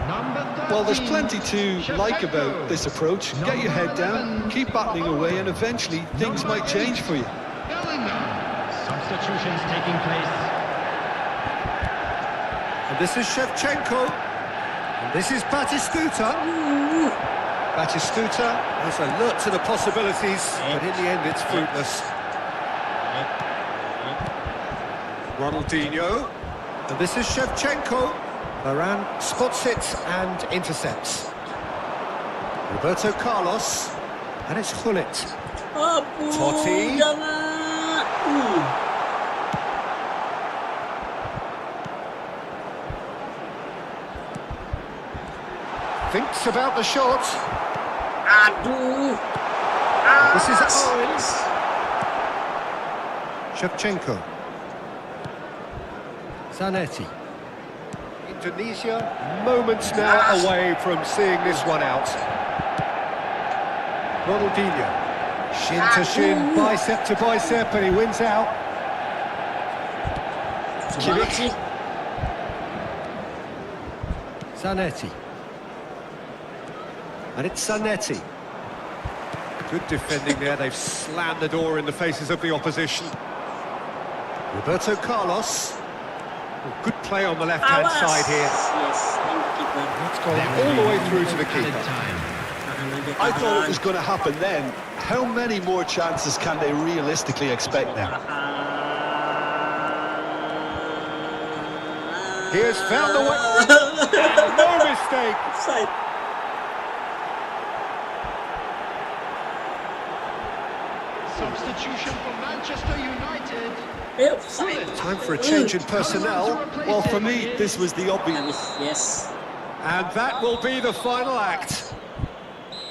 E: Number 13,
C: Well, there's plenty to like about this approach. Get your head down, keep battling away, and eventually things might change for you.
E: Bellingham. Substitutions taking place.
B: And this is Shevchenko. And this is Batistuta. Batistuta has alert to the possibilities, but in the end it's fruitless. Ronaldinho. And this is Shevchenko. Varane spots it and intercepts. Roberto Carlos. And it's Hullet. Totti.
A: Jangan.
B: Thinks about the shot.
A: Aduh.
B: This is Owens. Shevchenko. Zanetti. Indonesia, moments now away from seeing this one out. Ronaldinho. Shin to shin, bicep to bicep, and he wins out.
A: Banget sih.
B: Zanetti. And it's Zanetti. Good defending there, they've slammed the door in the faces of the opposition. Roberto Carlos. Oh, good play on the left-hand
A: Awas.
B: side here.
A: Yes, thank you, keeper.
B: It's gone all the way through to the keeper.
C: I thought it was going to happen then. How many more chances can they realistically expect now?
B: He has found the way. And no mistake.
A: Offside.
E: Substitution for Manchester United.
A: Offside.
B: Time for a change in personnel.
C: Well, for me, this was the obvious.
A: Yes.
B: And that will be the final act.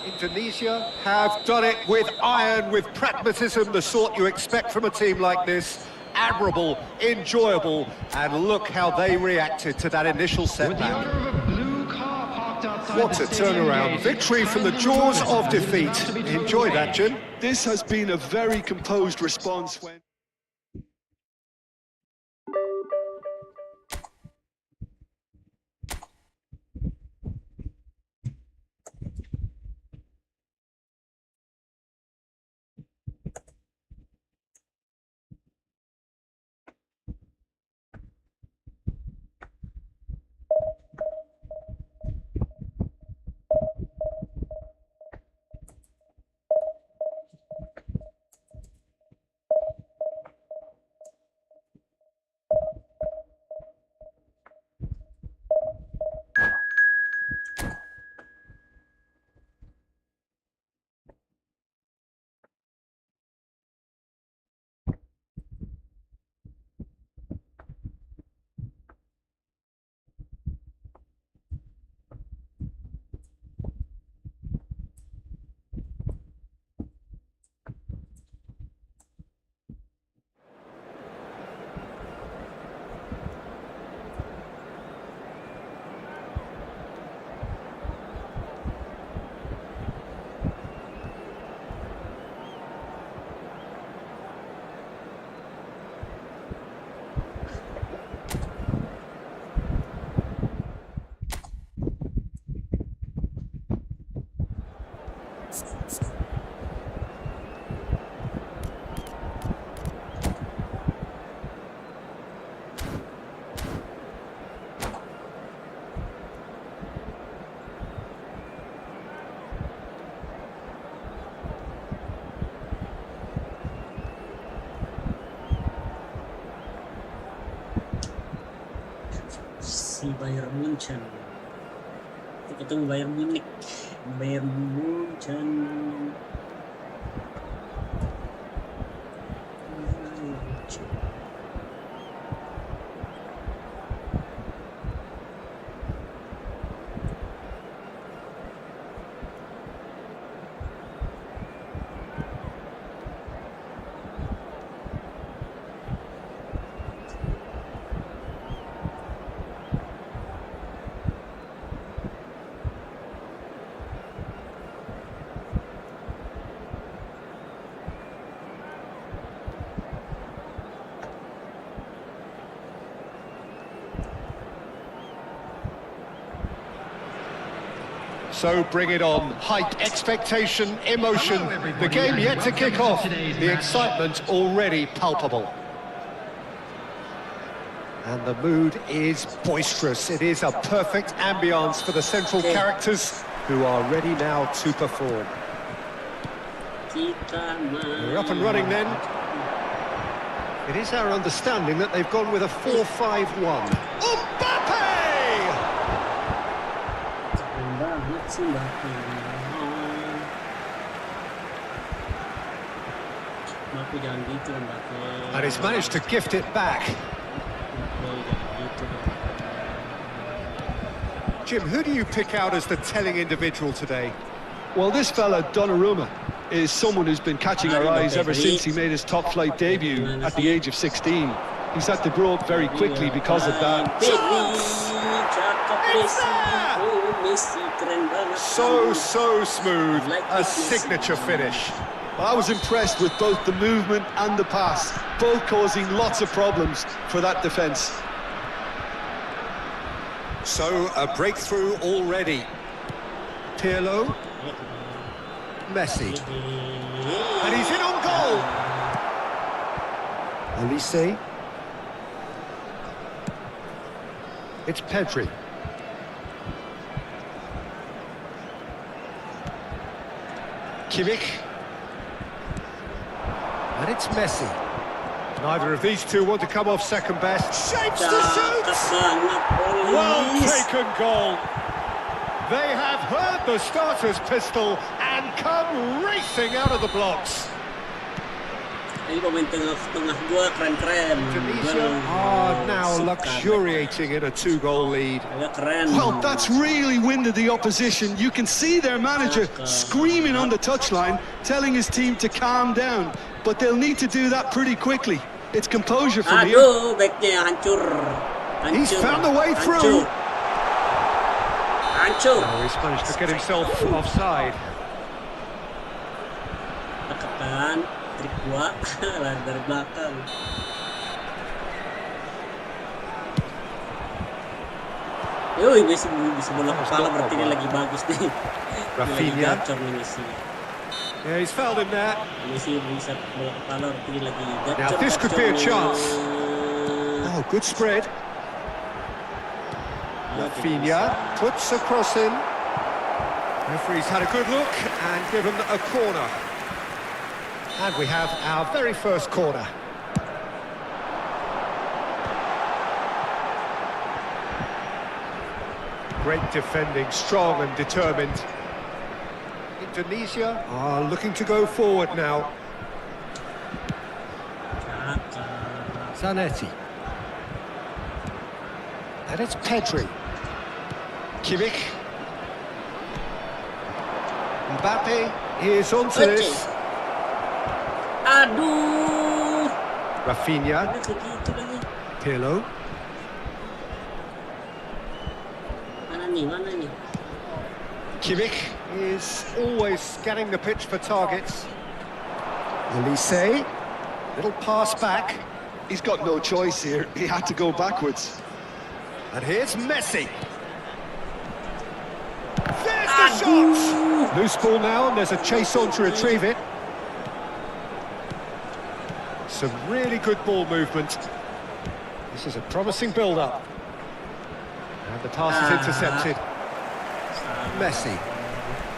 B: Indonesia have done it with iron, with pragmatism, the sort you expect from a team like this. Admirable, enjoyable, and look how they reacted to that initial
E: With the
B: setback.
E: owner of a blue car parked outside
B: What
E: the
B: a
E: stadium
B: turnaround.
E: gate.
B: Victory from the jaws of defeat. Enjoy that, Jim.
C: This has been a very composed response when...
A: Si Bayern Munchen. Itu ketemu Bayern Munich. Bayern Munchen.
B: So bring it on. Hype, expectation, emotion. The game yet to kick off. The excitement already palpable. And the mood is boisterous. It is a perfect ambience for the central characters who are ready now to perform. We're up and running then. It is our understanding that they've gone with a 4-5-1. Mbappe! And he's managed to gift it back. Jim, who do you pick out as the telling individual today?
C: Well, this fella, Donnarumma, is someone who's been catching our eyes ever since he made his top-flight debut at the age of 16. He's had to grow up very quickly because of that.
B: So smooth, a signature finish.
C: Well, I was impressed with both the movement and the pass, both causing lots of problems for that defence.
B: So, a breakthrough already. Pirlo. Messi. And he's in on goal. Elise. It's Pedri. Kimmich. And it's Messi. Neither of these two want to come off second best. Shapes to shoot! Well taken goal. They have heard the starter's pistol and come racing out of the blocks. Tunisia are now luxuriating in a 2-goal lead.
C: Well, that's really winded the opposition. You can see their manager screaming on the touchline, telling his team to calm down. But they'll need to do that pretty quickly. It's composure from here.
B: He's found a way through. Oh, he's managed to get himself offside.
A: Trik gua lari dari belakang. Yoi, bisa bola kepala berarti dia lagi bagus nih.
B: Rafinha.
A: Gacor nih Messi.
B: Yeah, he's fouled him there.
A: Messi bisa bola kepala berarti dia lagi gacor.
B: Now this could be a chance. Oh, good spread. Rafinha puts a cross in. Referee's had a good look and given a corner. And we have our very first corner. Great defending, strong and determined. Indonesia are looking to go forward now. Zanetti. And it's Pedri. Kimmich. Mbappe is onto this.
A: Aduh.
B: Rafinha. Pirlo.
A: Mana nih?
B: Kimmich is always scanning the pitch for targets. Elise. Little pass back.
C: He's got no choice here. He had to go backwards.
B: And here's Messi. This the shot! Loose ball now, and there's a chase on to retrieve it. Some really good ball movement. This is a promising build-up. And the pass is intercepted. Messi.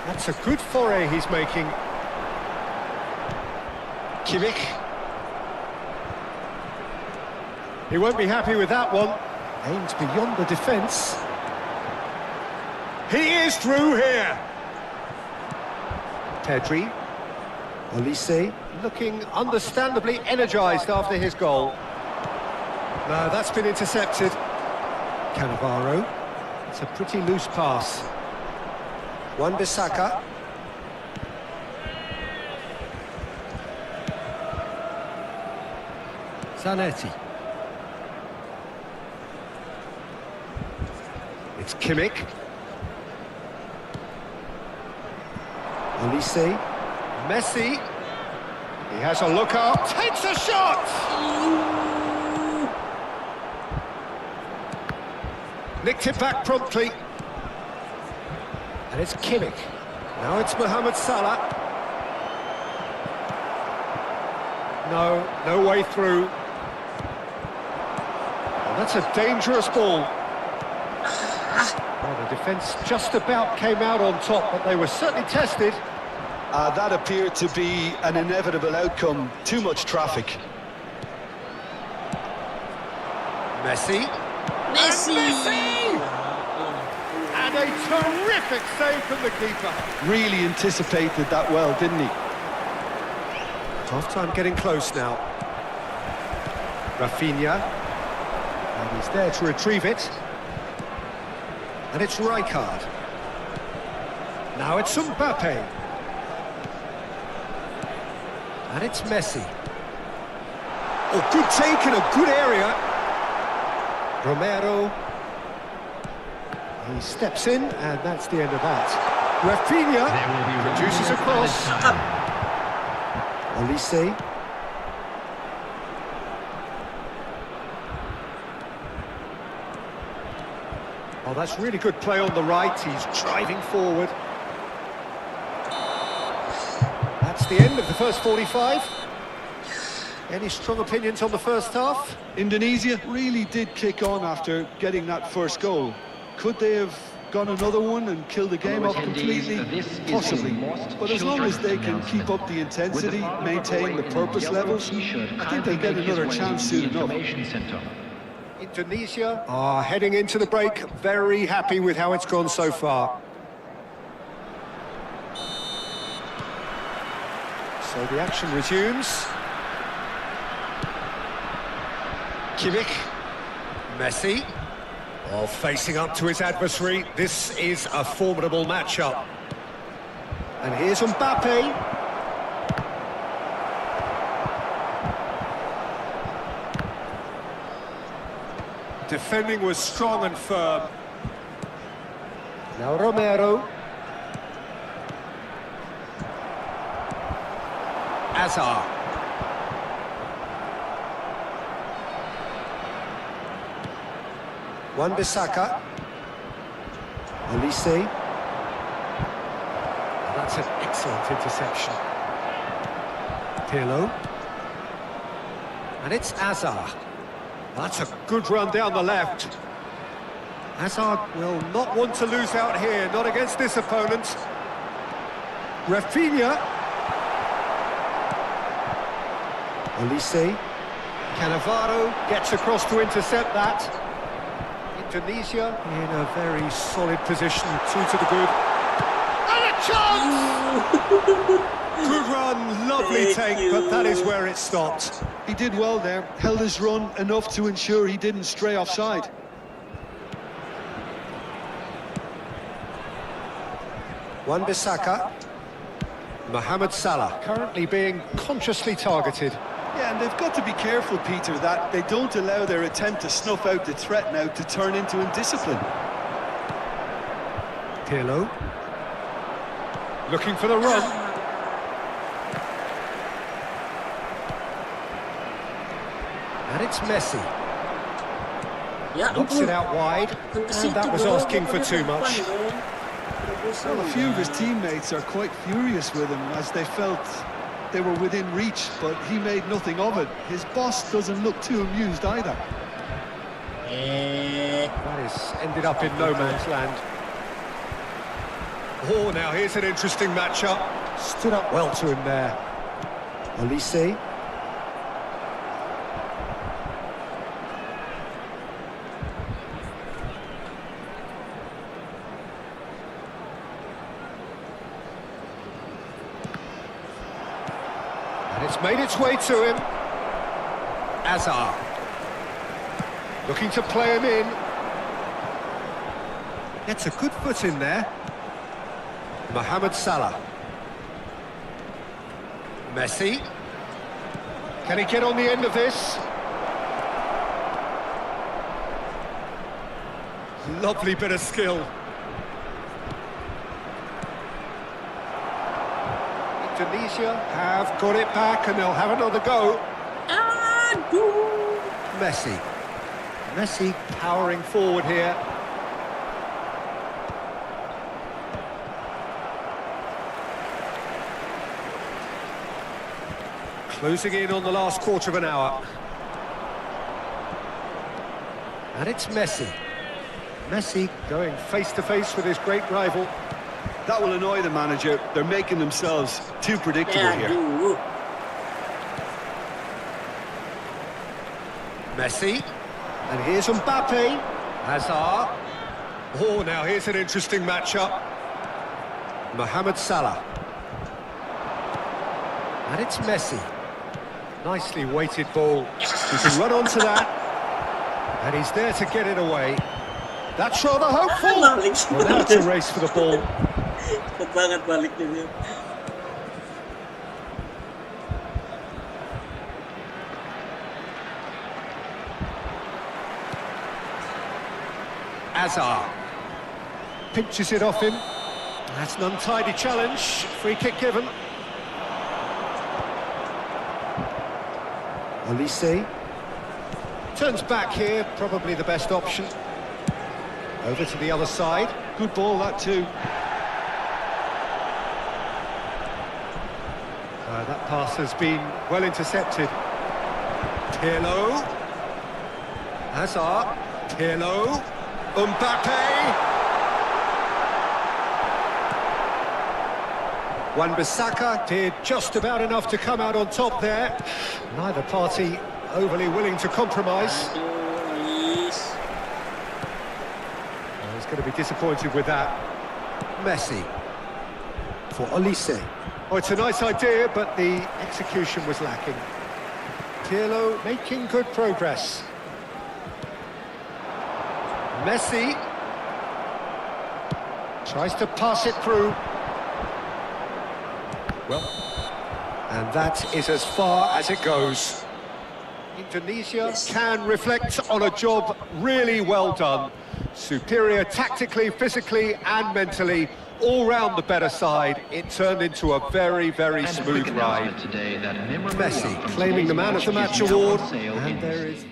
B: That's a good foray he's making. Kimmich. He won't be happy with that one. Aims beyond the defence. He is through here. Pedri. Olise looking understandably energised after his goal. No, that's been intercepted. Cannavaro. It's a pretty loose pass. Wan-Bissaka. Zanetti. It's Kimmich. Olise. Messi. He has a look up. Takes a shot! Nicked it back promptly. And it's Kimmich. Now it's Mohamed Salah. No way through. Well, that's a dangerous ball. Well, the defence just about came out on top, but they were certainly tested.
C: That appeared to be an inevitable outcome. Too much traffic.
B: Messi.
A: Messi!
B: And a terrific save from the keeper.
C: Really anticipated that well, didn't he?
B: Half-time getting close now. Rafinha. And he's there to retrieve it. And it's Rijkaard. Now it's Mbappe. And it's Messi. Oh, good take in a good area. Romero. He steps in, and that's the end of that. Rafinha produces a cross. Olise. Oh, that's really good play on the right. He's driving forward. That's the end of the first 45. Any strong opinions on the first half?
C: Indonesia really did kick on after getting that first goal. Could they have gone another one and killed the game off completely? Possibly. But as long as they can keep up the intensity, maintain the purpose levels, I think they'll get another chance soon enough.
B: Indonesia are heading into the break, very happy with how it's gone so far. So the action resumes. Kimmich. Messi. Well, facing up to his adversary, this is a formidable matchup. And here's Mbappe. Defending was strong and firm. Now Romero. Azar. Wan-Bissaka. Olise. That's an excellent interception. Pirlo. And it's Azar. That's a good run down the left. Hazard will not want to lose out here, not against this opponent. Rafinha. Olise. Cannavaro gets across to intercept that. Indonesia in a very solid position, 2 to the good. And a chance! Good run, lovely take, but that is where it stopped.
C: He did well there, held his run enough to ensure he didn't stray offside.
B: Wan-Bissaka. Mohamed Salah currently being consciously targeted.
C: Yeah, and they've got to be careful, Peter, that they don't allow their attempt to snuff out the threat now to turn into indiscipline.
B: Pirlo. Looking for the run. And it's Messi.
A: Ya
B: Knocks it out wide. And that was asking for too much.
C: Well, a few of his teammates are quite furious with him as they felt they were within reach, but he made nothing of it. His boss doesn't look too amused either.
B: That is ended up in no man's land. Oh, now here's an interesting matchup. Stood up well to him there. Olise. And it's made its way to him. Azar. Looking to play him in. Gets a good foot in there. Mohamed Salah. Messi. Can he get on the end of this? Lovely bit of skill. Indonesia have got it back and they'll have another go. Messi. Messi powering forward here. Closing in on the last quarter of an hour. And it's Messi. Messi going face to face with his great rival.
C: That will annoy the manager. They're making themselves too predictable here.
B: Messi. And here's Mbappe. Hazard. Oh, now here's an interesting matchup. Mohamed Salah. And it's Messi. Nicely weighted ball. He can run onto that. And he's there to get it away. That's rather hopeful. Well, now it's a race for the ball.
A: Cepet banget baliknya dia.
B: Azar. Pinches it off him. That's an untidy challenge. Free kick given. Olise. Turns back here, probably the best option. Over to the other side.
C: Good ball, that too.
B: That pass has been well intercepted. Pirlo. Hazard. Pirlo. Mbappe. Wan-Bissaka did just about enough to come out on top there. Neither party overly willing to compromise. He's going to be disappointed with that. Messi for Olise. Oh, it's a nice idea, but the execution was lacking. Pirlo making good progress. Messi tries to pass it through. Well, and that is as far as it goes. Indonesia can reflect on a job really well done. Superior tactically, physically and mentally, all round the better side. It turned into a very, very smooth ride. Messi claiming the Man of the Match award, and there is...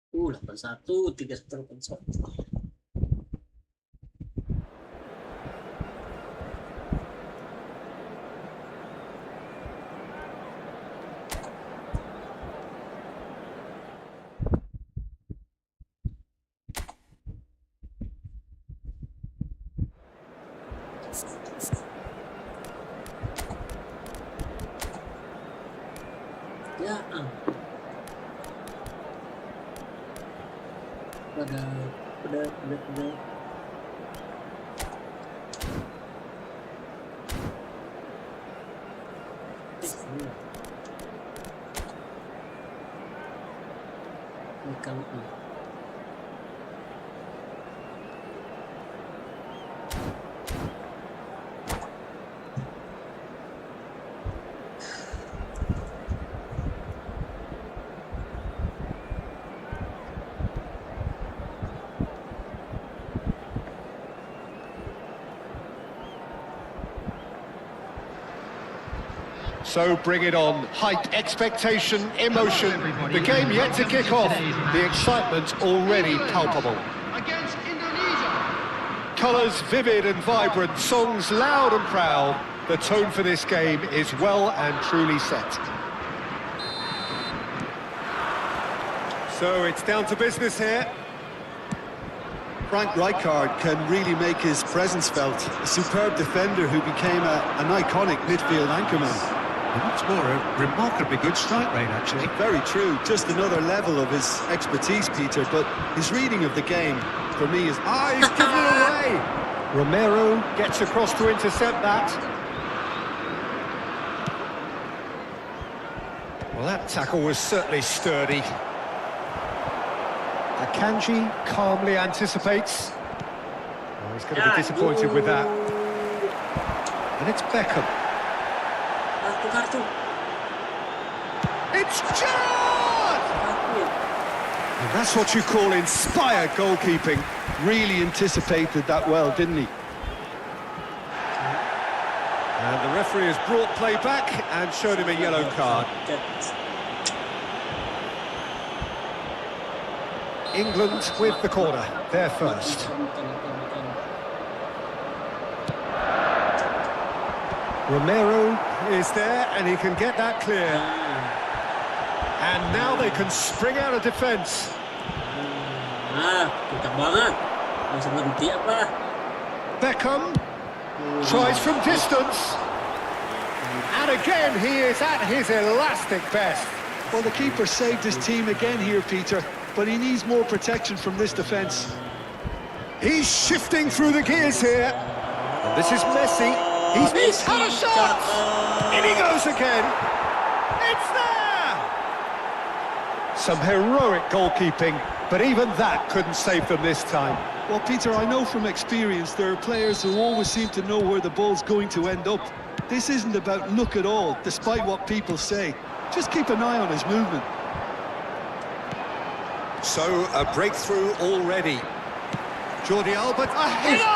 A: Lapan 1, 3-1. Ya, udah. Bukan.
B: So bring it on. Hype, expectation, emotion. The game yet to kick off. The excitement already palpable.
E: Against Indonesia.
B: Colours vivid and vibrant, songs loud and proud. The tone for this game is well and truly set. So it's down to business here.
C: Frank Rijkaard can really make his presence felt. A superb defender who became an iconic midfield anchorman.
B: What's more, a remarkably good strike rate, actually.
C: Very true. Just another level of his expertise, Peter. But his reading of the game, for me, is...
B: Ah, he's given it away! Romero gets across to intercept that. Well, that tackle was certainly sturdy. Akanji calmly anticipates. Oh, he's going to be disappointed with that. And it's Beckham. It's Gerrard!
C: And that's what you call inspired goalkeeping. Really anticipated that well, didn't he?
B: And the referee has brought play back and showed him a yellow card. England with the corner, they're first. Romero is there and he can get that clear. And now they can spring out of defence.
A: Pintar banget. Langsung berhenti apa?
B: Beckham tries from distance. And again he is at his elastic best.
C: Well, the keeper saved his team again here, Peter, but he needs more protection from this defence.
B: He's shifting through the gears here. And this is Messi. He's had a shot! In he goes again. It's there! Some heroic goalkeeping, but even that couldn't save them this time.
C: Well, Peter, I know from experience there are players who always seem to know where the ball's going to end up. This isn't about luck at all, despite what people say. Just keep an eye on his movement.
B: So, a breakthrough already. Jordi Alba, a header!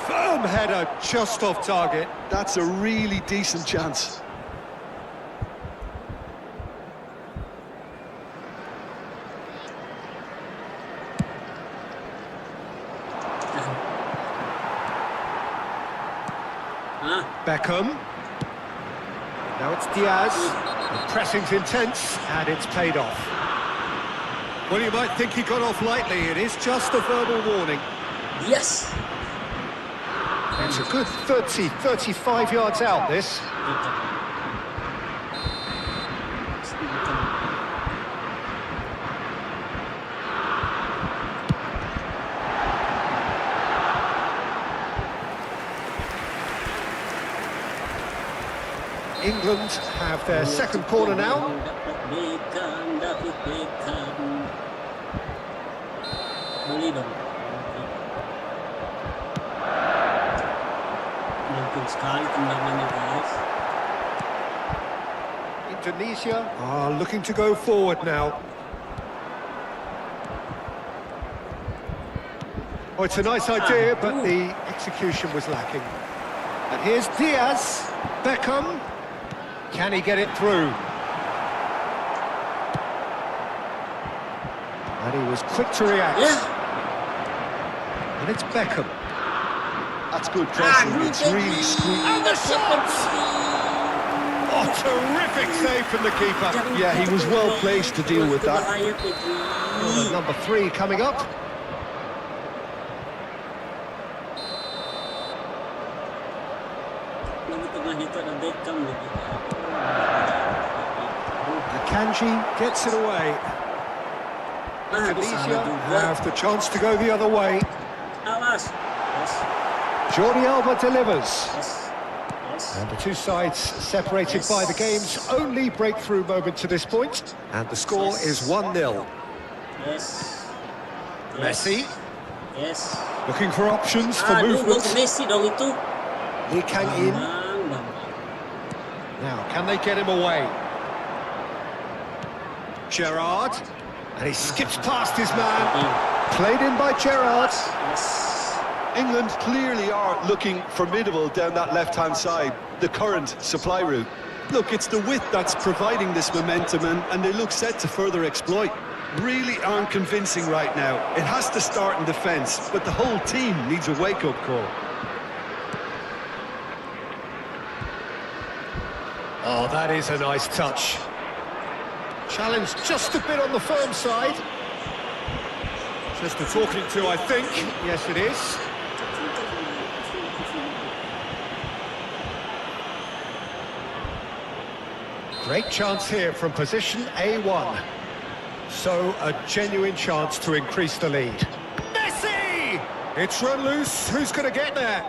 B: Firm header, just off target.
C: That's a really decent chance.
B: Beckham. Now it's Diaz. The pressing's intense, and it's paid off. Well, you might think he got off lightly. It is just a verbal warning.
A: Yes.
B: It's a good 30, 35 yards out, this. England have their second corner now. Indonesia are looking to go forward now. Oh, it's a nice idea, but the execution was lacking. And here's Diaz. Beckham. Can he get it through? And he was quick to react. And it's Beckham.
C: That's good pressing. It's really screwed.
B: And the shot! Oh, terrific save from the keeper.
C: Yeah, he was well placed to deal with that.
B: Oh, number 3 coming up. Kanji gets it away.
A: Bisa
B: Tunisia
A: juga.
B: have the chance to go the other way.
A: Awas. Yes.
B: Jordi Alba delivers.
A: Yes. Yes.
B: And the two sides separated by the game's only breakthrough moment to this point. And the score is 1-0.
A: Yes.
B: Messi
A: Yes.
B: looking for options for
A: Aduh, gol
B: movement.
A: ke Messi dong itu.
B: Lee Kang-in.
A: Bang.
B: Now, can they get him away? Gerrard. And he skips past his man. Played in by Gerrard.
A: Yes.
C: England clearly are looking formidable down that left-hand side, the current supply route. Look, it's the width that's providing this momentum, and they look set to further exploit. Really aren't convincing right now. It has to start in defence, but the whole team needs a wake-up call.
B: Oh, that is a nice touch. Challenge just a bit on the firm side. Just a talking to, I think. Yes, it is. Great chance here from position A1. So, a genuine chance to increase the lead. Messi! It's run loose. Who's going to get there?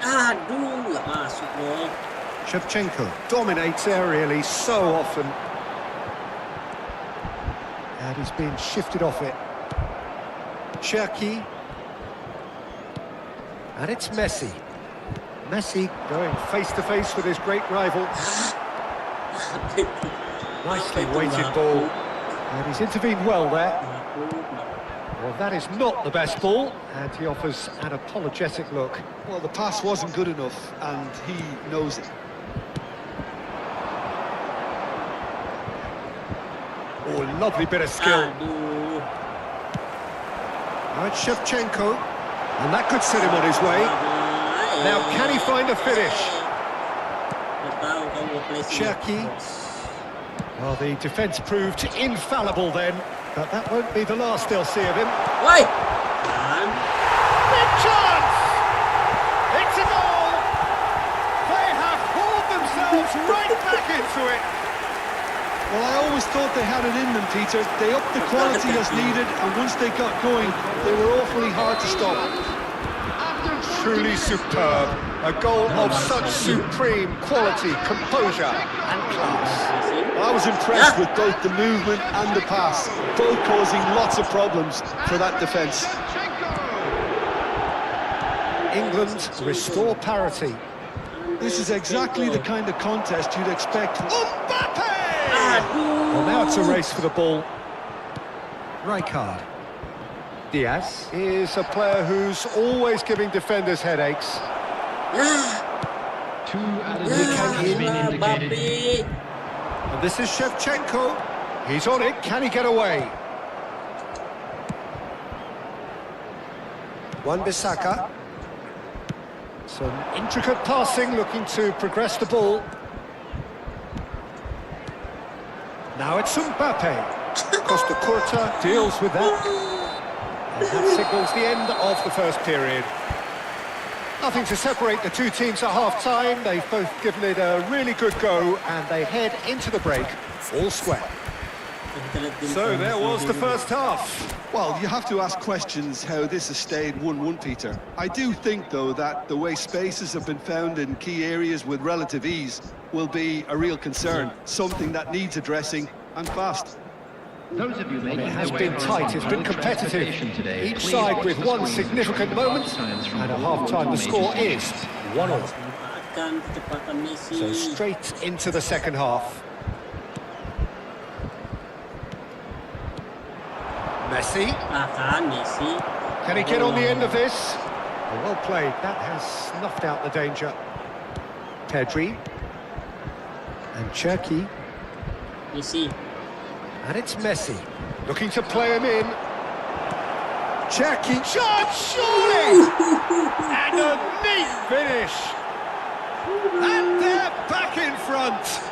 A: Aduh, nggak masuk loh.
B: Shevchenko dominates aerially so often. And he's been shifted off it. Cherki. And it's Messi. Messi going face-to-face with his great rival. Nicely weighted ball. And he's intervened well there. Well, that is not the best ball. And he offers an apologetic look.
C: Well, the pass wasn't good enough, and he knows it.
B: Oh, lovely bit of skill.
A: Aduh.
B: Now it's Shevchenko. And that could set him on his way. Now, can he find a finish? Cherki. Well, the defence proved infallible then, but that won't be the last they'll see of him.
A: Woi.
B: Big chance! It's a goal! They have hauled themselves right back into it.
C: Well, I always thought they had it in them, Peter. They upped the quality as needed, and once they got going, they were awfully hard to stop.
B: Truly superb. A goal of such supreme quality, composure and class.
C: I was impressed with both the movement and the pass, both causing lots of problems for that defence.
B: England restore parity.
C: This is exactly the kind of contest you'd expect.
B: Mbappe!
A: Aduh.
B: Well, now it's a race for the ball. Rijkaard. Diaz is a player who's always giving defenders headaches.
E: Two added minutes has been indicated.
A: Mbappe.
B: And this is Shevchenko. He's on it. Can he get away? Wan-Bissaka. Some intricate passing, looking to progress the ball. Now it's Mbappe. Costa Curta deals with that. And that signals the end of the first period. Nothing to separate the two teams at half-time. They've both given it a really good go, and they head into the break all square. So there was the first half.
C: Well, you have to ask questions how this has stayed 1-1, Peter. I do think, though, that the way spaces have been found in key areas with relative ease will be a real concern, something that needs addressing, and fast.
E: Those of you making
B: It has
E: their way
B: been
E: around
B: tight, it's been
E: public
B: competitive.
E: transportation today,
B: Each
E: please
B: side
E: watch
B: with
E: the
B: one
E: screen
B: significant
E: for
B: moment,
E: signs from
B: and at
E: all
B: half-time the
E: major
B: score is
E: stations.
B: 1-1.
A: Manfaatkan kecepatan Messi.
B: So straight into the second half. Messi,
A: Kan Messi.
B: can he get on the end of this? Oh, well played, that has snuffed out the danger. Pedri. And Cherki.
A: Messi.
B: And it's Messi, looking to play him in. Cherki, shot, surely! And a neat finish! And they're back in front!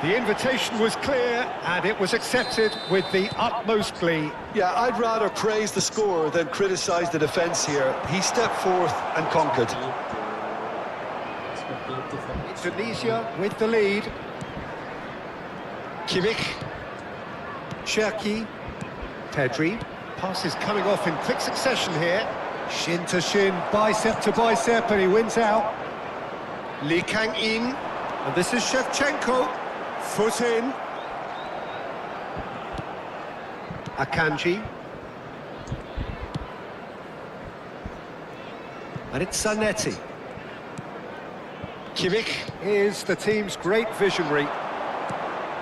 B: The invitation was clear, and it was accepted with the utmost glee.
C: Yeah, I'd rather praise the scorer than criticise the defence here. He stepped forth and conquered.
A: Seperti itu.
B: Tunisia with the lead. Kimmich. Cherki. Pedri. Passes coming off in quick succession here. Shin to shin, bicep to bicep, and he wins out. Lee Kang-in. And this is Shevchenko. Foot in. Akanji. And it's Zanetti. Kimmich is the team's great visionary.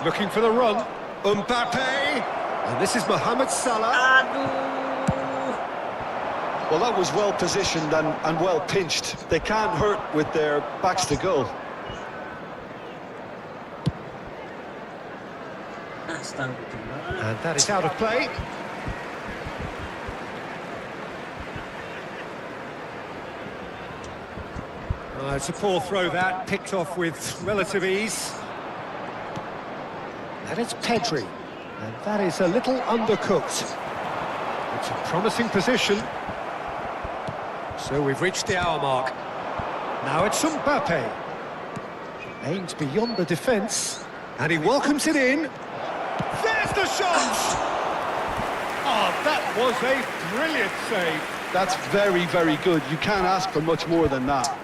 B: Looking for the run. Mbappe. And this is Mohamed Salah.
C: Well, that was well positioned and well pinched. They can't hurt with their backs to goal.
B: And that is out of play. It's a poor throw that, picked off with relative ease. And it's Pedri. And that is a little undercooked. It's a promising position. So we've reached the hour mark. Now it's Mbappe. Aims beyond the defence. And he welcomes it in. There's the shot! Oh, that was a brilliant save.
C: That's very, very good. You can't ask for much more than that.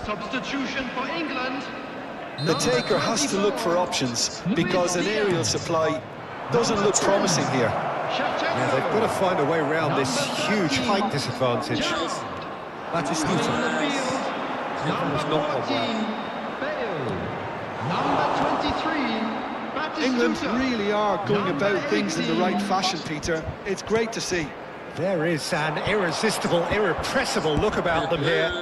E: Substitution for England.
C: The taker has to look for options because an aerial supply doesn't look promising here.
B: Yeah, they've got to find a way around this huge height disadvantage. That is Newton. Has not gone well.
E: Number 23.
C: England really are going about things in the right fashion, Peter. It's great to see.
B: There is an irresistible, irrepressible look about them here.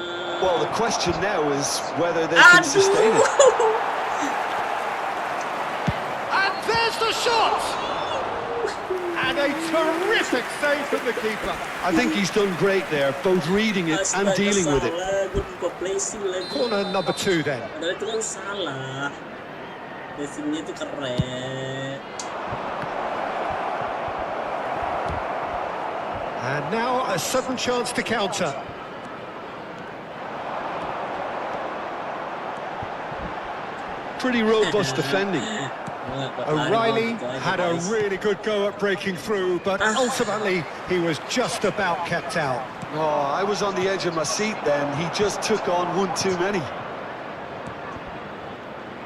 C: Well, the question now is whether they can sustain it.
B: And there's the shot! And a terrific save from the keeper.
C: I think he's done great there, both reading it and dealing with it.
B: Corner number 2 then.
A: Itu kan salah. Passingnya itu keren.
B: And now a sudden chance to counter.
C: Pretty robust defending.
B: O'Reilly had a really good go at breaking through, but ultimately he was just about kept out.
C: Oh, I was on the edge of my seat then. He just took on one too many.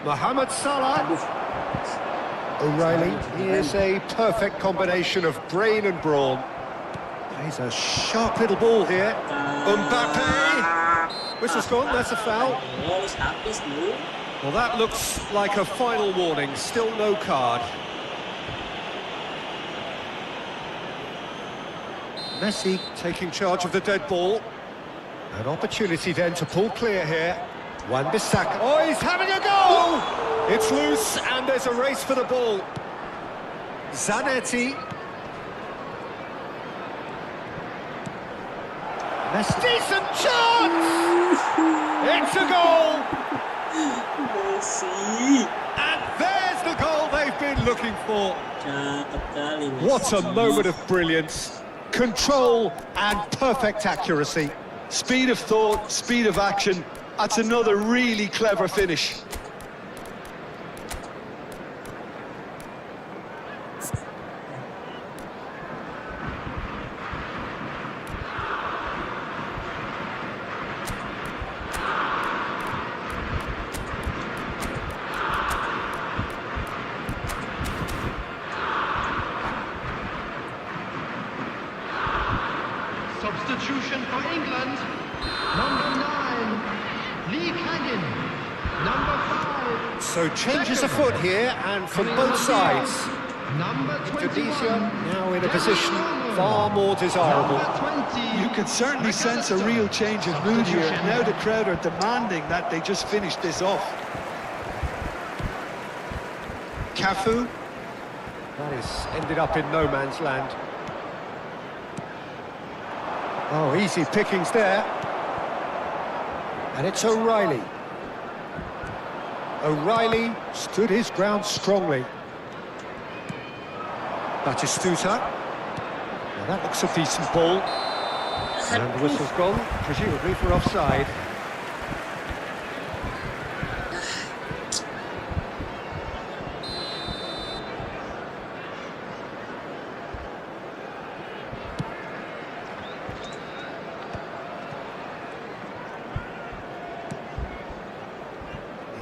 B: Mohamed Salah. O'Reilly is a perfect combination of brain and brawn. He's a sharp little ball here. Mbappe. Whistle's gone, that's a foul. Well, that looks like a final warning, still no card. Messi taking charge of the dead ball. An opportunity then to pull clear here. Wan-Bissaka. Oh, he's having a go! It's loose and there's a race for the ball. Zanetti. Messi. Decent chance! It's a goal! And there's the goal they've been looking for. What a moment of brilliance. Control and perfect accuracy.
C: Speed of thought, speed of action. That's another really clever finish.
E: Substitution for England. Number 9, Lee Kang-in. Number 5.
B: So changes afoot here, and from both sides.
E: Number 21.
B: Tunisia now in a position far more desirable.
E: Number 20.
C: You can certainly sense a real change of mood here. Now the crowd are demanding that they just finish this off.
B: Cafu. That is ended up in no man's land. Oh, easy pickings there. And it's O'Reilly. O'Reilly stood his ground strongly. Batistuta. Now that looks a decent ball. And the whistle's gone, presumably for offside.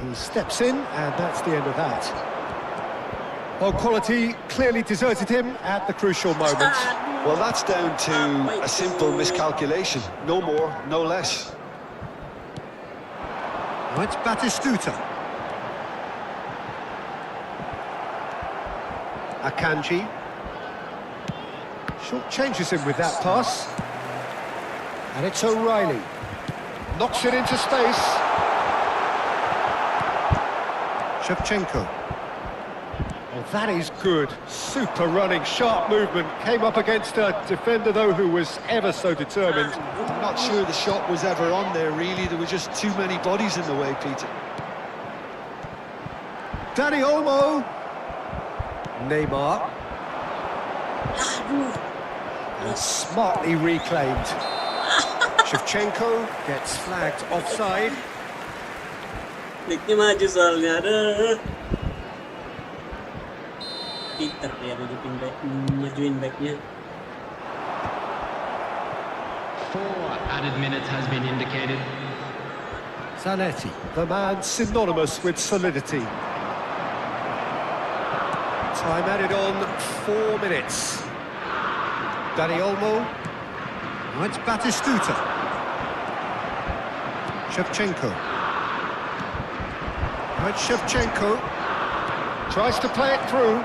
B: He steps in, and that's the end of that. Well, quality clearly deserted him at the crucial moment.
C: Well, that's down to a simple miscalculation. No more, no less.
B: Now it's Batistuta. Akanji. Short changes him with that pass. And it's O'Reilly. Knocks it into space. Shevchenko. Oh, that is good. Super running, sharp movement. Came up against a defender, though, who was ever so determined.
C: I'm not sure the shot was ever on there, really. There were just too many bodies in the way, Peter.
B: Dani Olmo. Neymar. And smartly reclaimed. Shevchenko gets flagged offside.
A: Backnya maju soalnya, ada. Peter dia majuin backnya.
E: 4 added minutes has been indicated.
B: Zanetti, the man synonymous with solidity. Time added on 4 minutes. Dani Olmo. Now it's Batistuta. Shevchenko. Now it's Shevchenko. Tries to play it through.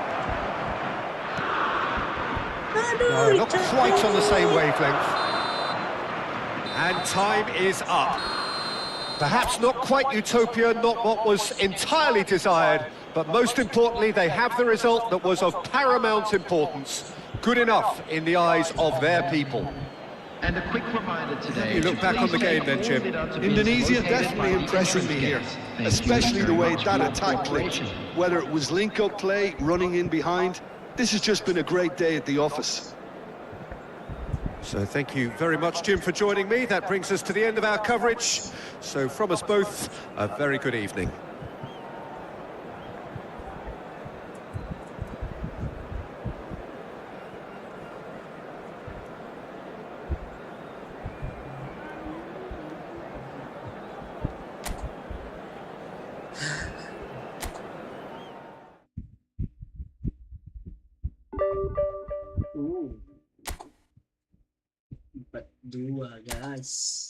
B: No, not quite on the same wavelength. And time is up. Perhaps not quite utopia, not what was entirely desired, but most importantly, they have the result that was of paramount importance. Good enough in the eyes of their people.
E: And a quick reminder today.
B: You look back on the game then, Jim.
C: Indonesia definitely impressing me here, especially the way that attack clicked. Whether it was link-up play, running in behind, this has just been a great day at the office.
B: So thank you very much, Jim, for joining me. That brings us to the end of our coverage. So from us both, a very good evening.
A: Uh. 4-2, guys.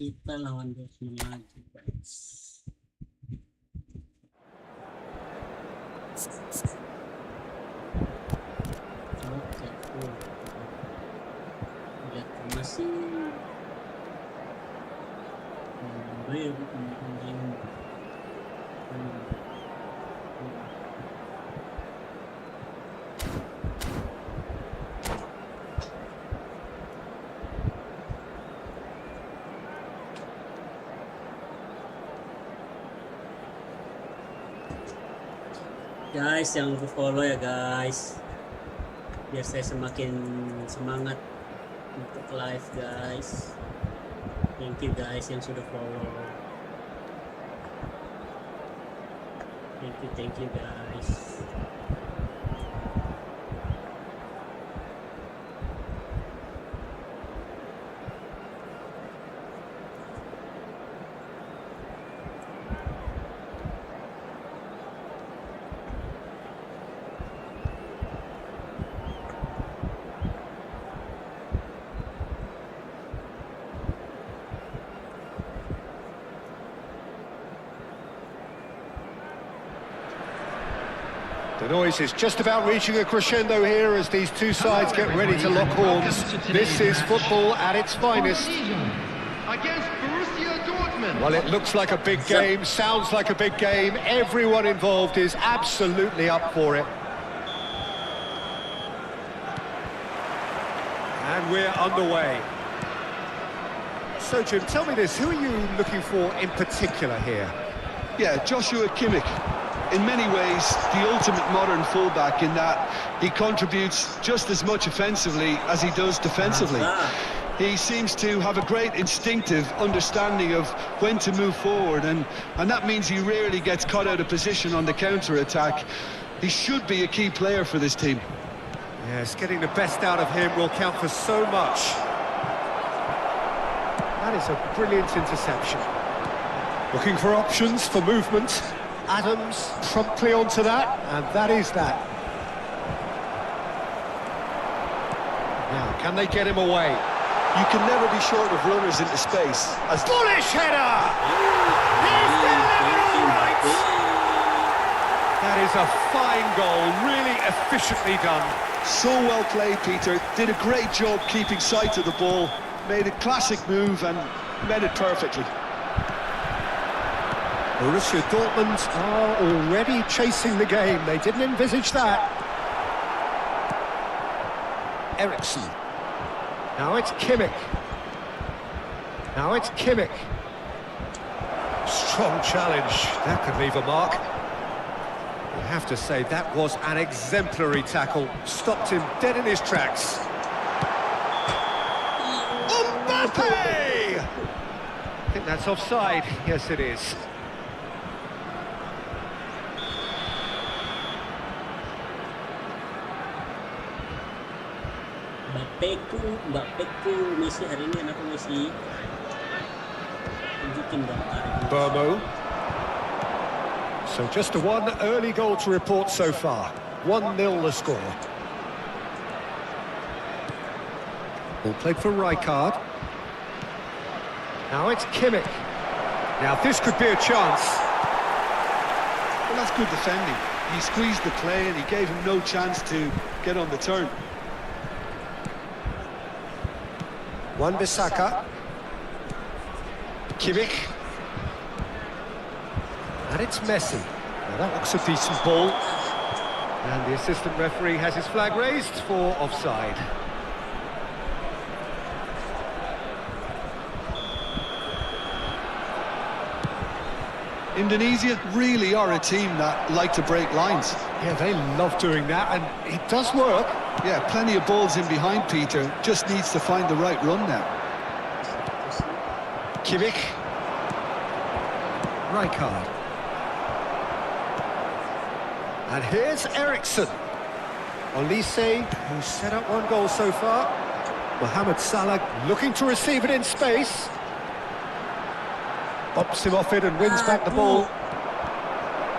A: Kita lawan Bosnia lagi, guys. เฮ้ยยิง Guys, yang follow ya guys, biar saya semakin semangat untuk live guys. Thank you guys yang sudah follow. Thank you guys.
B: The noise is just about reaching a crescendo here as these two sides get ready to lock horns. This is football at its finest.
E: Against Borussia Dortmund.
B: Well, it looks like a big game, sounds like a big game. Everyone involved is absolutely up for it. And we're underway. So, Jim, tell me this, who are you looking for in particular here?
C: Yeah, Joshua Kimmich. In many ways, the ultimate modern fullback in that he contributes just as much offensively as he does defensively. He seems to have a great instinctive understanding of when to move forward, and that means he rarely gets caught out of position on the counter-attack. He should be a key player for this team.
B: Yes, getting the best out of him will count for so much. That is a brilliant interception. Looking for options for movement. Adams promptly onto that, and that is that. Now, can they get him away?
C: You can never be short of runners into space. As
B: Bullish header! He's delivered all right! That is a fine goal, really efficiently done.
C: so well played, Peter. Did a great job keeping sight of the ball. Made a classic move and made it perfectly.
B: Borussia Dortmund are already chasing the game. They didn't envisage that. Eriksson. Now it's Kimmich. Now it's Kimmich. Strong challenge. That could leave a mark. You have to say that was an exemplary tackle. Stopped him dead in his tracks. Mbappe! I think that's offside. Yes, it is.
A: Mbakpeku Messi hari ini anakku Messi. Tunjukin dong hari ini.
B: Burmo. So just one early goal to report so far. 1-0 the score. Ball played for Rijkaard. Now it's Kimmich. Now this could be a chance.
C: Well, that's good defending. He squeezed the play and he gave him no chance to get on the turn.
B: Wan-Bissaka. Kimmich. And it's Messi. Now that looks a decent ball. And the assistant referee has his flag raised for offside.
C: Indonesia really are a team that like to break lines.
B: Yeah, they love doing that, and it does work.
C: Yeah, plenty of balls in behind Peter. Just needs to find the right run now.
B: Kimmich. Rijkaard. And here's Eriksson. Olise, who's set up one goal so far. Mohamed Salah looking to receive it in space. Bops him off it and wins back the ball.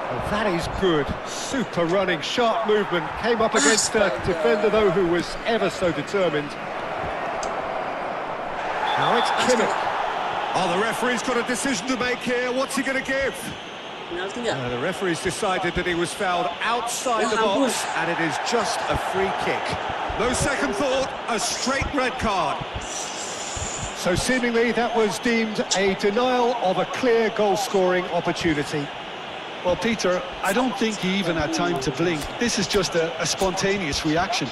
B: Well, that is good. Super running, sharp movement. Came up against a defender, though, who was ever so determined. Now it's Kimmich. Oh, the referee's got a decision to make here. What's he going to give? The referee's decided that he was fouled outside the box, and it is just a free kick. No second thought, a straight red card. So seemingly that was deemed a denial of a clear goal-scoring opportunity.
C: Well, Peter, I don't think he even had time to blink. This is just a spontaneous reaction.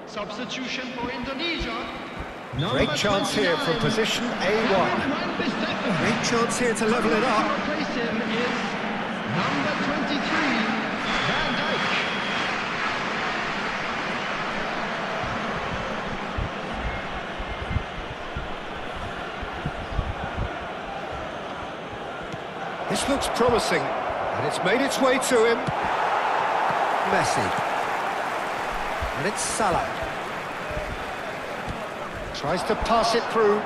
E: Substitution for Indonesia.
B: Great chance here from position A1. Great chance here to level it up.
E: Replace him is number 23, Van Dijk.
B: This looks promising, and it's made its way to him. Messi. And it's Salah. Tries to pass it through.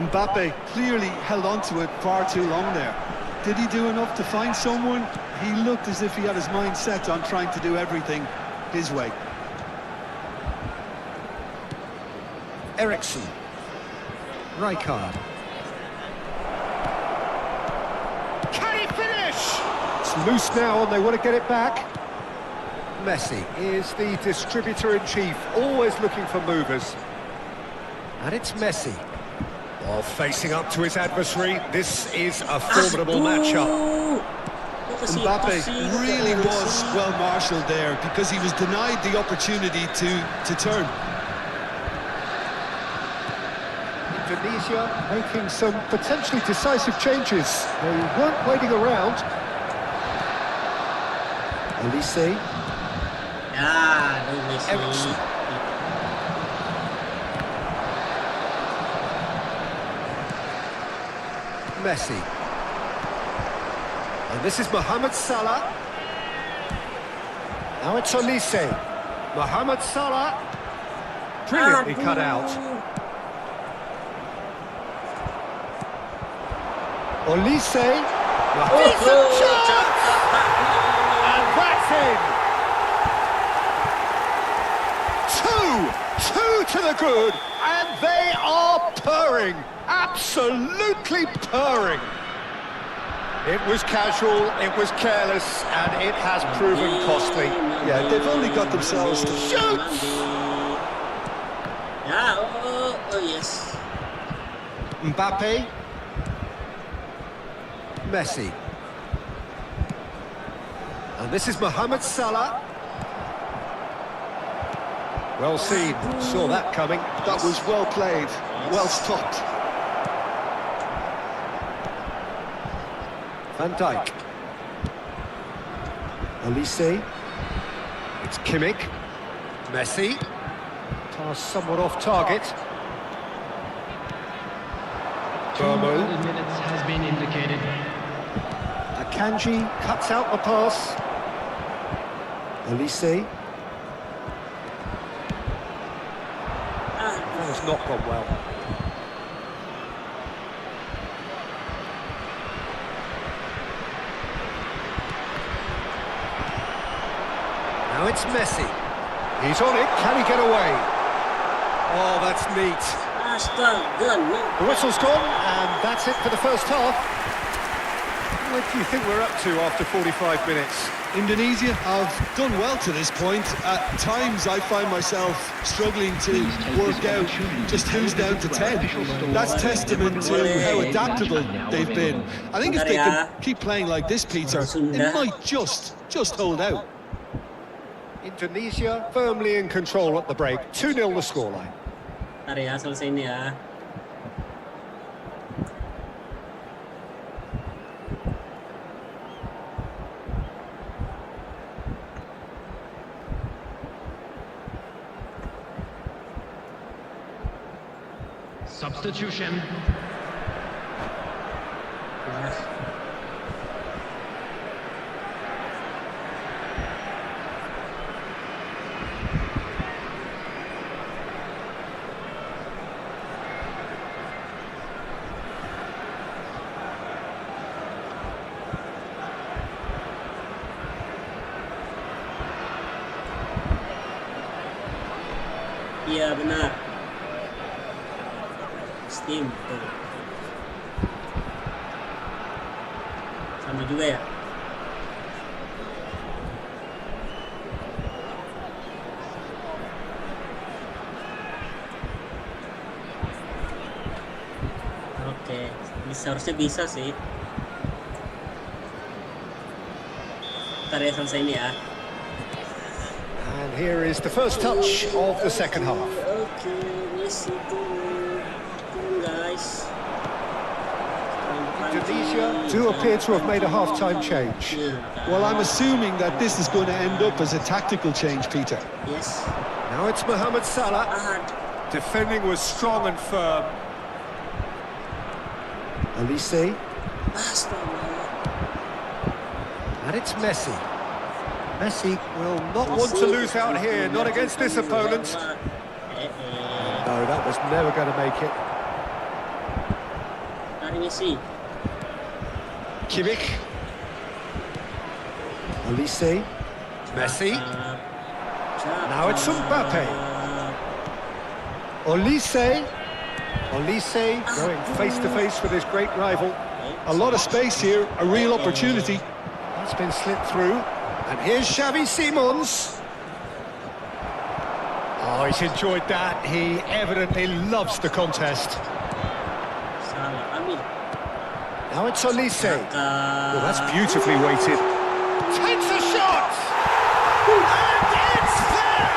C: Mbappe clearly held on to it far too long there. Did he do enough to find someone? He looked as if he had his mind set on trying to do everything his way.
B: Ericsson. Rijkaard. Can he finish? It's loose now and they want to get it back. Messi is the distributor-in-chief, always looking for movers. And it's Messi. While facing up to his adversary, this is a formidable matchup.
C: Mbappe really was well marshalled there because he was denied the opportunity to turn.
B: Indonesia making some potentially decisive changes. They weren't waiting around. Olise. Ericsson. Messi. And this is Mohamed Salah. Now it's Olise. Mohamed Salah. Brilliantly cut out. Olise. Decent chance! And that's in! Two to the good, and they are purring. Absolutely purring. It was casual, it was careless, and it has proven costly.
C: Yeah, they've only got themselves to
B: Shoot!
A: Oh yes.
B: Mbappe. Messi. And this is Mohamed Salah. Well seen, saw that coming.
C: That was well played, well stopped.
B: Van Dijk. Olise. It's Kimmich. Messi. Pass somewhat off target.
E: 2 added minutes has been indicated.
B: Akanji cuts out the pass. Olise. That has not gone well. Now it's Messi. He's on it. Can he get away? Oh, that's neat. The whistle's gone, and that's it for the first half. What do you think we're up to after 45 minutes?
C: Indonesia have done well to this point. At times I find myself struggling to work out just who's down to 10. That's testament to how adaptable they've been. I think if they can keep playing like this, Peter, it might just hold out.
B: Indonesia firmly in control at the break. 2-0 the scoreline.
A: Ntar ya, selesai ini ya.
E: Substitution.
A: Iya benar. Steam tuh. Sama juga ya. Oke, seharusnya bisa sih. Ntar ya selesai ini ya.
B: And here is the first touch of the second half.
A: Oke, Messi turun guys.
B: Indonesia do appear to have made a half-time change.
C: Well, I'm assuming that this is going to end up as a tactical change, Peter.
A: Yes.
B: Now it's Mohamed Salah.
A: Ahad.
B: Defending was strong and firm. Olise.
A: Astaga.
B: And it's Messi. Messi will not want to lose out here, not against this opponent. No, that was never going to make it.
A: Dari Messi.
C: Kimmich.
B: Olise. Messi. Now it's Mbappe. Olise. Olise going face-to-face with his great rival.
C: A lot of space here, a real opportunity.
B: That's been slipped through. And here's Xavi Simons. Oh, he's enjoyed that. He evidently loves the contest.
A: Salah. Amin.
B: Now it's Olise. Oh, that's
A: Ka.
B: beautifully weighted. Takes a shot! And it's there!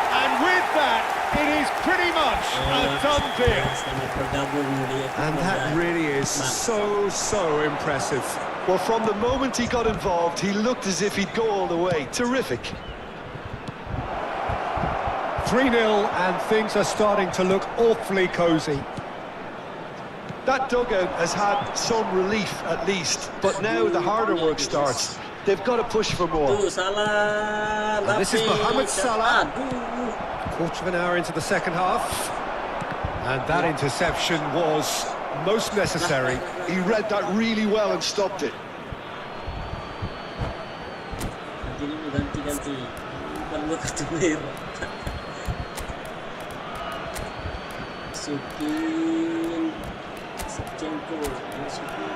B: And with that, it is pretty much a done deal.
A: Selamat bergabung di
B: And that really is so impressive.
C: Well, from the moment he got involved, he looked as if he'd go all the way. Terrific.
B: 3-0 and things are starting to look awfully cosy.
C: That dugout has had some relief at least, but now the harder work starts. They've got to push for more.
A: Tuh, Salah.
B: And this is Mohamed Salah.
A: Aduh.
B: Quarter of an hour into the second half. And that interception was most necessary.
C: He read that really well and stopped it.
A: Nanti dulu ganti. Bukan gua kartu merah. Masukin Shevchenko, masukin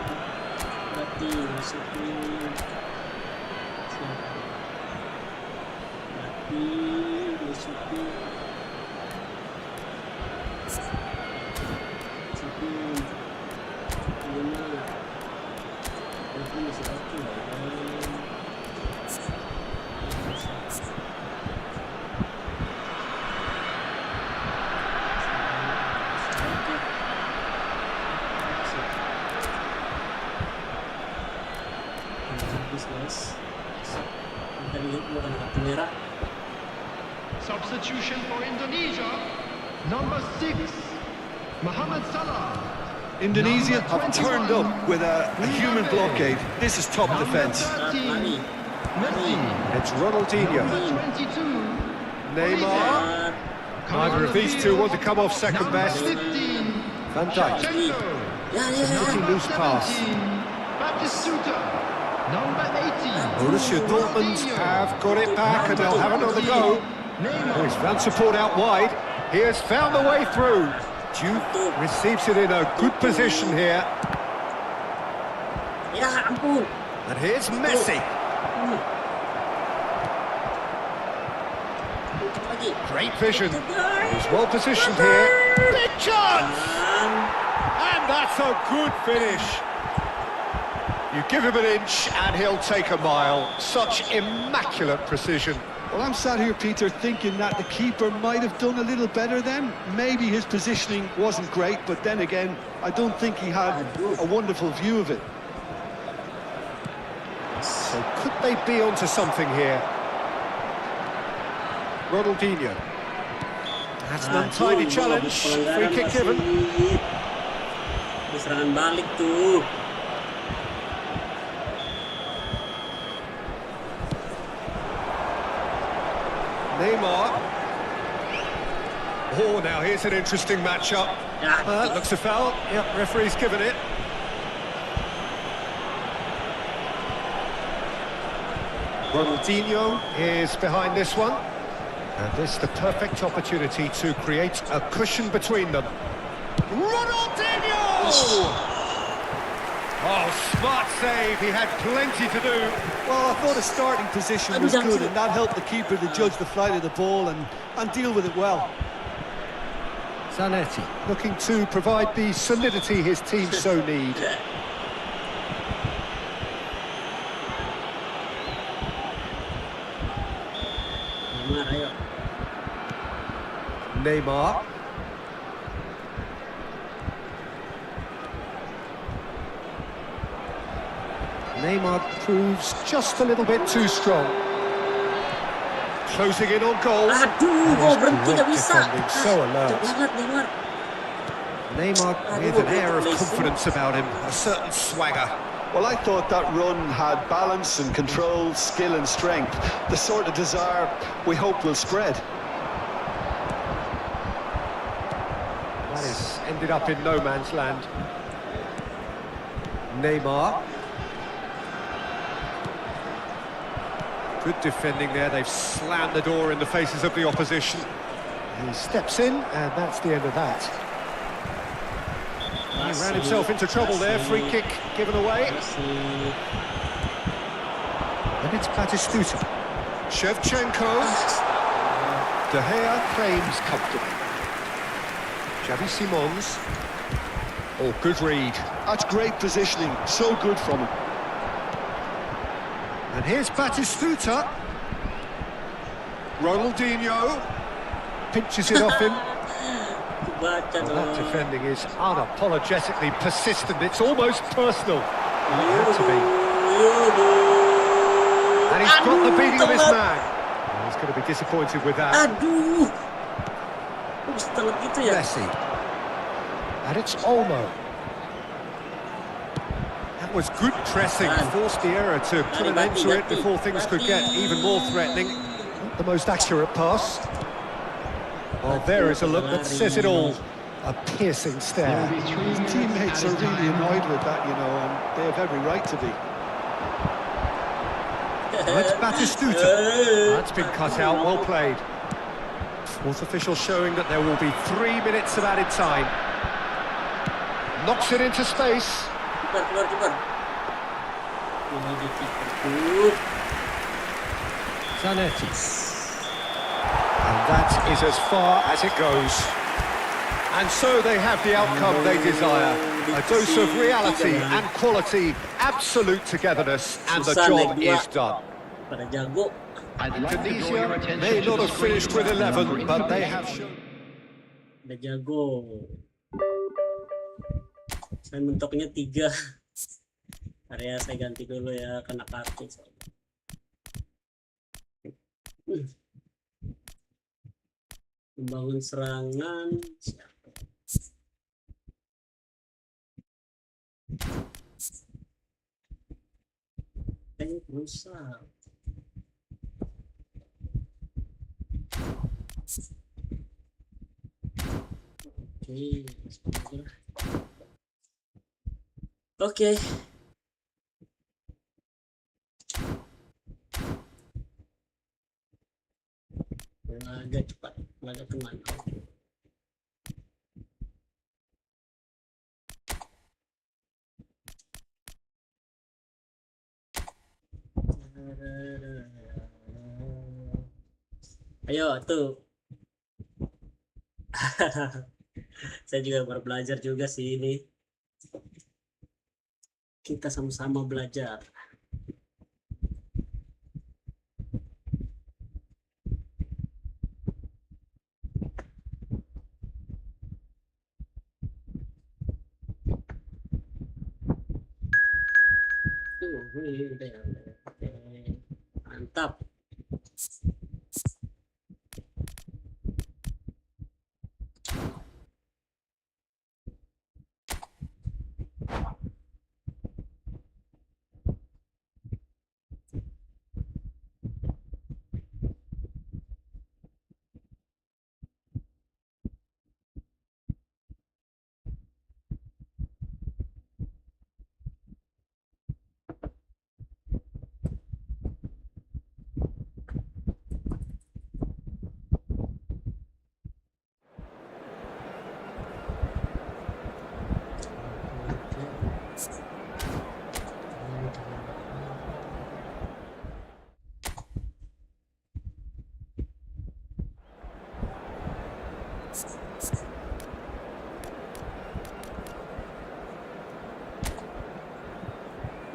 A: Mati, masukin Mati, masukin Gimana? Ini masih aku lah.
E: Substitution for Indonesia. Number 6, Mohamed Salah.
C: Indonesia have turned up with a human blockade. This is top defence.
E: Number 13, Messi.
B: It's Ronaldinho.
E: Number 22,
B: Neymar. Neither of these two want to come off second
E: Number
B: best.
E: 15,
B: Van Dijk.
E: Shevchenko.
B: Pretty loose pass.
E: 17, Batistuta. Number 18,
B: Borussia Dortmund have got it back and they'll have another go. Oh, he's found support out wide. He has found the way through. Juve receives it in a good position here.
A: Ya ampun.
B: And here's Messi.
A: Lagi.
B: Great vision. He's well positioned here. Big chance! And that's a good finish. You give him an inch and he'll take a mile. Such immaculate precision.
C: Well, I'm sat here, Peter, thinking that the keeper might have done a little better then. Maybe his positioning wasn't great, but then again, I don't think he had a wonderful view of it.
B: So could they be onto something here? Ronaldinho. That's an untidy challenge. Free kick given.
A: Serangan balik tuh.
B: Neymar. Oh, now here's an interesting matchup. Looks a foul. Yep, referee's given it. Ronaldinho is behind this one. And this the perfect opportunity to create a cushion between them. Ronaldinho! Oh, smart save. He had plenty to do.
C: Well, I thought his starting position was good, and that helped the keeper to judge the flight of the ball and deal with it well.
B: Zanetti looking to provide the solidity his team so need.
A: Neymar, ayo.
B: Neymar. Neymar proves just a little bit too strong. Closing in on goal.
A: Aduh, kok berhenti gak bisa.
B: Defending, so alert.
A: Cepet banget Neymar.
B: Neymar with an air of confidence about him, a certain swagger.
C: Well, I thought that run had balance and control, skill and strength, the sort of desire we hope will spread.
B: That has ended up in no man's land. Neymar. Good defending there, they've slammed the door in the faces of the opposition. He steps in, and that's the end of that. He ran himself into trouble there, free kick given away. And it's Batistuta. Shevchenko. De Gea claims comfortably. Xavi Simons. Oh, good read.
C: That's great positioning, so good from him.
B: And here's Batistuta. Ronaldinho pinches it off him.
A: Baca
B: Well, that
A: dong.
B: defending is unapologetically persistent. It's almost personal. Well, it had to be. And he's got the beating of his man. Well, he's going to be disappointed with that.
A: Aduh. Kok bisa telat gitu ya?
B: Messi. And it's Olmo. That was good pressing. Forced the error to put an end to it before things could get even more threatening. Not the most accurate pass. Well, there is a look that says it all. A piercing stare.
C: His teammates are really annoyed with that, you know, and they have every right to be.
B: That's Batistuta. That's been cut out, well played. Fourth official showing that there will be 3 minutes of added time. Knocks it into space.
A: Keluar. Ini di kiper.
B: Zanetti. And that is as far as it goes. And so they have the outcome they desire. A dose of reality and quality, absolute togetherness, and the job is done.
A: Pada jago.
E: I'd like to draw your
B: Tunisia
E: attention
B: may
E: to
B: not
E: the
B: have finished with
E: screen.
B: 11, but they have shown...
A: Pada jago. Saya mentoknya 3. Area saya ganti dulu ya karena kartu. Membangun serangan. Rusak. Oke. Agak cepat, agak kemana? Ayo tuh. Saya juga baru belajar juga sih ini. Kita sama-sama belajar. Udah ya. Oke. Mantap.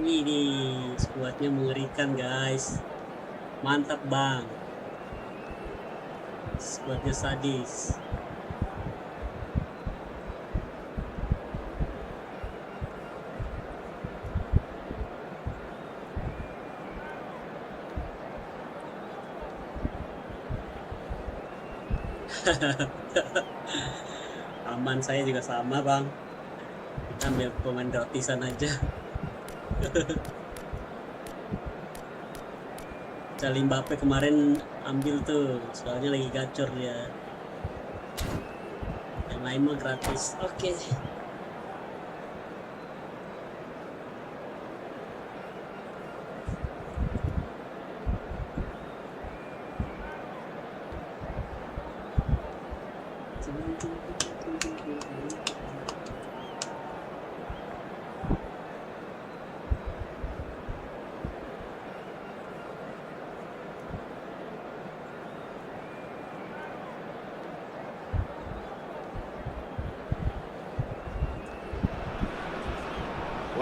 A: Ini skuadnya mengerikan guys. Mantap bang. Skuadnya sadis. Aman, saya juga sama bang. Kita ambil pemain gratisan aja. Cali Mbappe kemarin ambil tuh, soalnya lagi gacor dia. Yang lain mah gratis. Oke.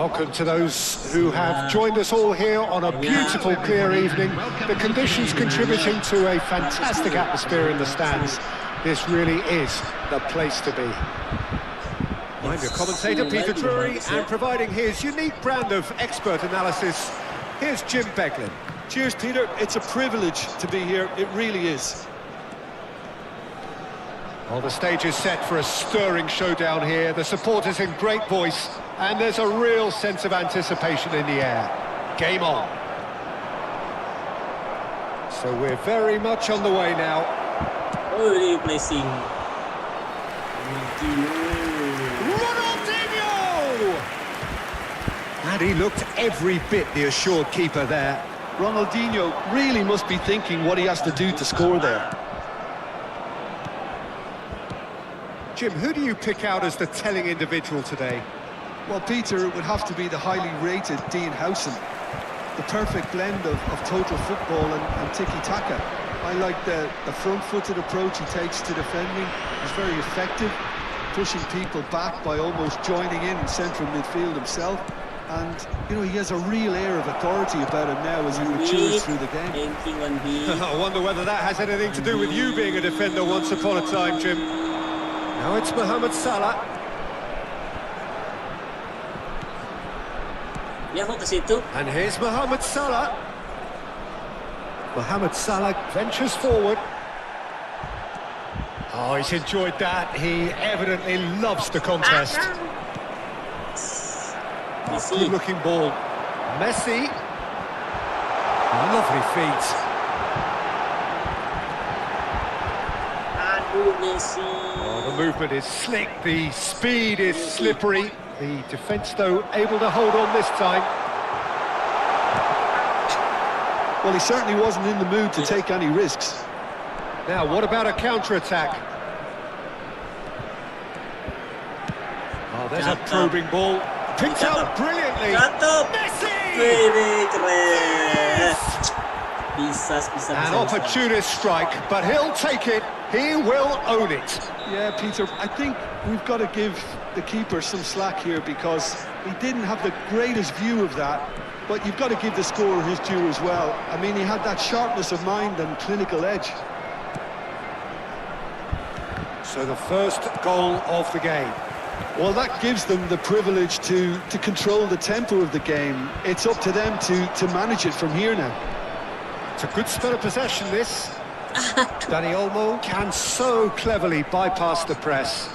B: Welcome to those who have joined us all here on a beautiful, clear evening. The conditions contributing to a fantastic atmosphere in the stands. This really is the place to be. I'm your commentator, Peter Drury, and providing his unique brand of expert analysis, here's Jim Beglin.
C: Cheers, Peter. It's a privilege to be here. It really is.
B: Well, the stage is set for a stirring showdown here. The supporters in great voice, and there's a real sense of anticipation in the air. Game on. So we're very much on the way now.
A: Oh, placing.
B: Ronaldinho! And he looked every bit the assured keeper there.
C: Ronaldinho really must be thinking what he has to do to score there.
B: Jim, who do you pick out as the telling individual today?
C: Well, Peter, it would have to be the highly rated Dean Howson. The perfect blend of total football and tiki-taka. I like the front-footed approach he takes to defending. He's very effective, pushing people back by almost joining in central midfield himself. And, you know, he has a real air of authority about him now as he matures through the game.
B: I wonder whether that has anything to do with you being a defender once upon a time, Jim. Now it's Mohamed Salah.
A: Ya kok ke situ?
B: And here's Mohamed Salah. Mohamed Salah ventures forward. Oh, he's enjoyed that. He evidently loves the contest. Good-looking ball. Messi. Lovely feet.
A: Messi.
B: Oh, the movement is slick, the speed is slippery. The defence, though, able to hold on this time.
C: Well, he certainly wasn't in the mood to take any risks.
B: Now, what about a counter-attack? Oh, there's a probing ball. Picked up brilliantly. Messi! An opportunist strike, but he'll take it. He will own it.
C: Yeah, Peter, I think we've got to give the keeper some slack here because he didn't have the greatest view of that, but you've got to give the scorer his due as well. I mean, he had that sharpness of mind and clinical edge.
B: So the first goal of the game.
C: Well, that gives them the privilege to control the tempo of the game. It's up to them to manage it from here now.
B: It's a good spell of possession, this. Dani Olmo can so cleverly bypass the press.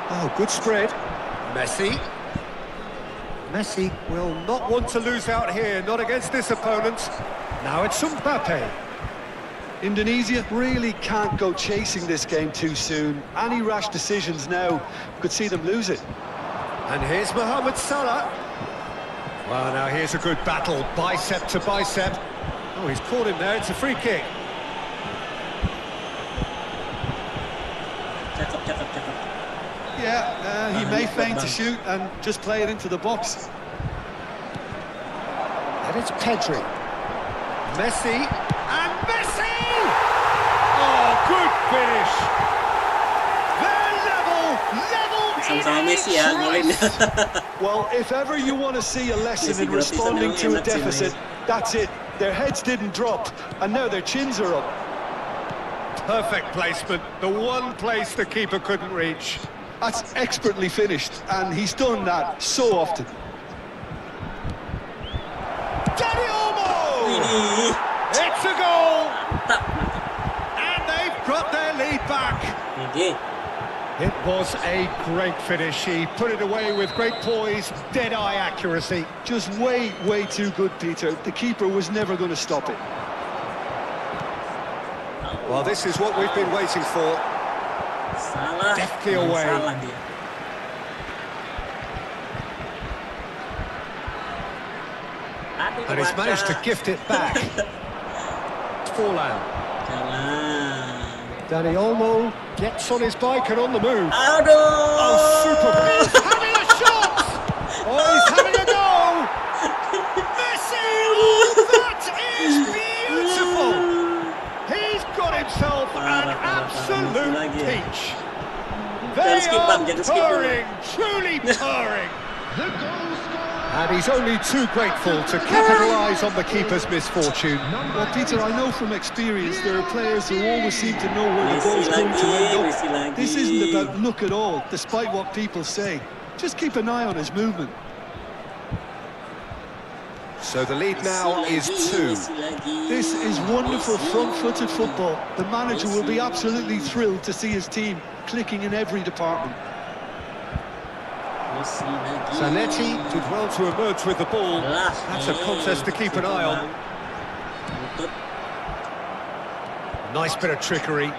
B: Oh, good spread. Messi. Messi will not want to lose out here, not against this opponent. Now it's Mbappe.
C: Indonesia really can't go chasing this game too soon. Any rash decisions now could see them lose it.
B: And here's Mohamed Salah. Well, now here's a good battle, bicep to bicep. Oh, he's caught him there, it's a free kick.
C: Yeah, he may feign to shoot and just play it into the box.
B: And it's Pedri. Messi. And Messi! Oh, good finish!
A: sama Messi ya, golin.
C: Well, if ever you want to see a lesson
A: Messi
C: in
A: gratis
C: responding
A: memang
C: to a
A: enak sih
C: deficit, that's it. Their heads didn't drop, and now their chins are up.
B: Perfect placement, the one place the keeper couldn't reach.
C: That's expertly finished, and he's done that so often.
B: Dani Olmo!
A: Widih,
B: It's a goal!
A: mantap.
B: And they've got their lead back.
A: GG.
B: It was a great finish. He put it away with great poise, dead-eye accuracy.
C: Just way, way too good, Peter. The keeper was never going to stop it.
B: Well, this is what we've been waiting for.
A: Salah.
B: Deftly away.
A: Salah dia. Aduh,
B: And he's managed to
A: kebaca.
B: gift it back. Forlan.
A: Jangan.
B: Dani Olmo gets on his bike and on the move.
A: Aduh.
B: Oh, super! He's having a shot! Oh, he's having a go! Messi! Oh, that is beautiful! He's got himself an absolute peach. They
A: skip
B: are
A: bang, jangan skip dulu.
B: purring, truly purring.
E: The goal scorer.
B: And he's only too grateful to capitalise on the keeper's misfortune.
C: Well, Peter, I know from experience there are players who always seem to know where the
A: Messi
C: ball's going to
A: lagi,
C: end
A: Messi
C: up.
A: lagi.
C: This isn't about luck at all, despite what people say. Just keep an eye on his movement.
B: So the lead
A: Messi
B: now
A: lagi,
B: is 2.
A: Messi lagi.
C: This is wonderful
A: Messi.
C: front-footed football. The manager will be absolutely thrilled to see his team clicking in every department.
A: Messi lagi.
B: Zanetti did well to emerge with the ball.
A: Lah,
B: That's a contest to keep an eye on.
A: Lutut.
B: Nice bit of trickery.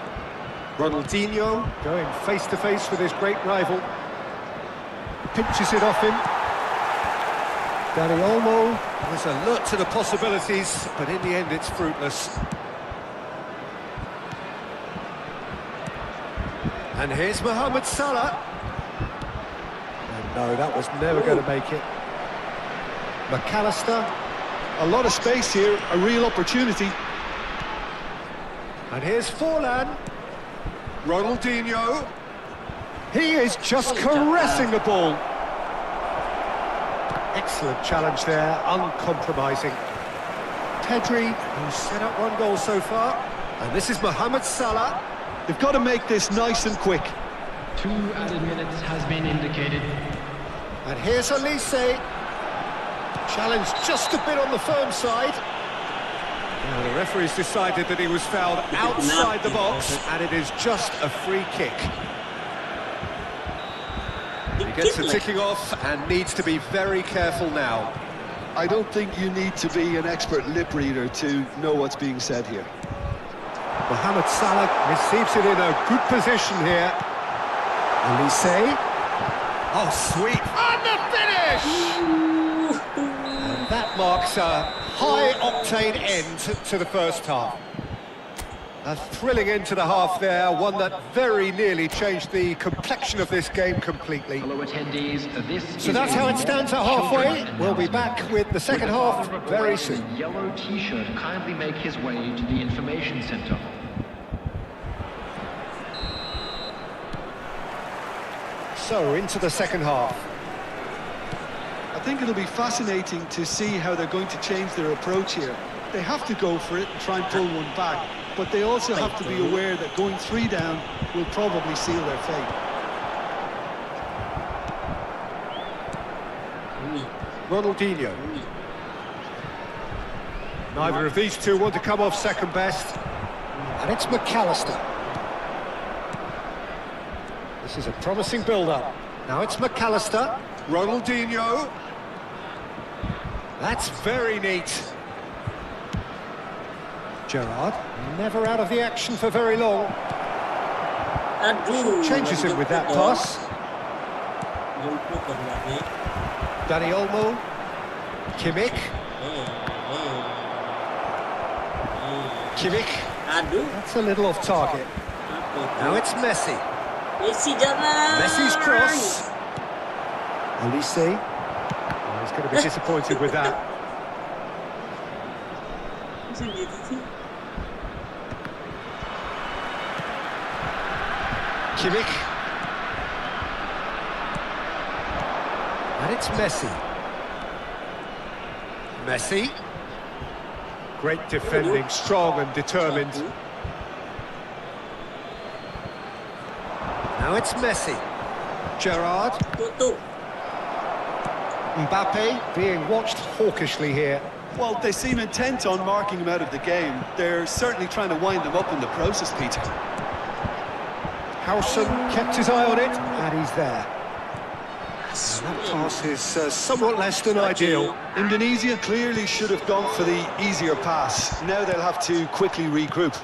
B: Ronaldinho going face-to-face with his great rival. Pinches it off him. Dani Olmo is alert to the possibilities, but in the end it's fruitless. And here's Mohamed Salah. And no, that was never going to make it. McAllister.
C: A lot of space here, a real opportunity.
B: And here's Forlan. Ronaldinho. He is just caressing the ball. Excellent challenge there, uncompromising. Pedri, who's set up 1 goal so far. And this is Mohamed Salah.
C: They've got to make this nice and quick.
E: 2 added minutes has been indicated.
B: And here's Elise. Challenge just a bit on the firm side. Now the referee's decided that he was fouled outside the box, and it is just a free kick. He gets the ticking off and needs to be very careful now.
C: I don't think you need to be an expert lip reader to know what's being said here.
B: Mohamed Salah receives it in a good position here. Elise. Oh, sweet. And the finish! And that marks a high-octane end to the first half. A thrilling end to the half there, one that very nearly changed the complexion of this game completely.
E: Fellow attendees, this
B: So that's how it stands at halfway. We'll be back with the second half very soon.
E: The yellow T-shirt kindly make his way to the information center.
B: So, into the second half.
C: I think it'll be fascinating to see how they're going to change their approach here. They have to go for it and try and pull one back, but they also have to be aware that going 3 down will probably seal their fate.
B: Ronaldinho. Neither of these two want to come off second best. And it's McAllister. This is a promising build-up. Now it's McAllister. Ronaldinho. That's very neat. Gerrard, never out of the action for very long.
A: Aduh.
B: Changes him with that pass. Dani Olmo. Kimmich. Kimmich.
A: Aduh.
B: That's a little off target. Now it's Messi.
A: Messi jangan.
B: Messi's cross. Elise. Oh, he's going to be disappointed with that.
A: Macam gitu sih.
B: Kimmich. And it's Messi. Messi. Great defending, strong and determined. Now it's Messi. Gerrard.
A: Tutu.
B: Mbappe being watched hawkishly here.
C: Well, they seem intent on marking him out of the game. They're certainly trying to wind him up in the process, Peter.
B: Howson kept his eye on it, and he's there. And that pass is somewhat less than ideal.
C: Indonesia clearly should have gone for the easier pass. Now they'll have to quickly regroup.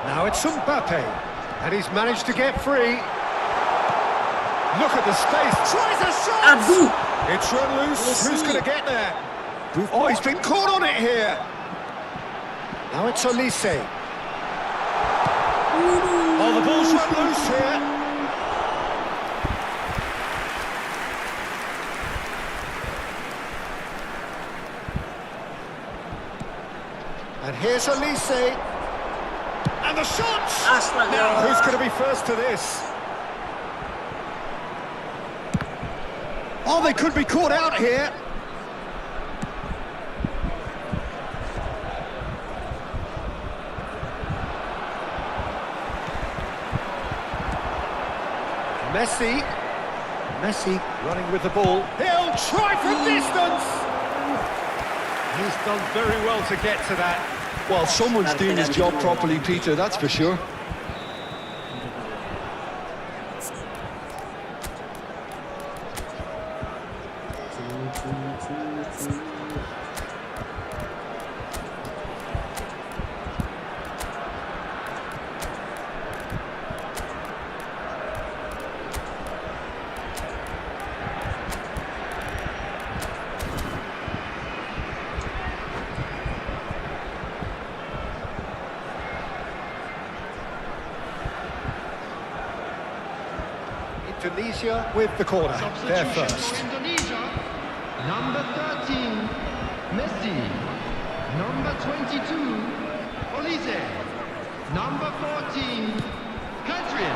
B: Now it's Mbappe, and he's managed to get free. Look at the space, tries a shot!
A: Aduh.
B: It's run loose, who's going to get there? Oh, he's been caught on it here. Now it's Olise. Oh, the ball's run loose here. And here's Olise. And the shots!
A: Astaga.
B: Now, who's going to be first to this? Oh, they could be caught out here. Messi running with the ball. He'll try from distance. He's done very well to get to that.
C: Well, someone's doing his job properly, Peter, that's for sure.
B: Indonesia with the corner. They're
E: Substitution
B: first.
E: for Indonesia. Number 13, Messi. Number 22, Olise. Number 14, Kadri.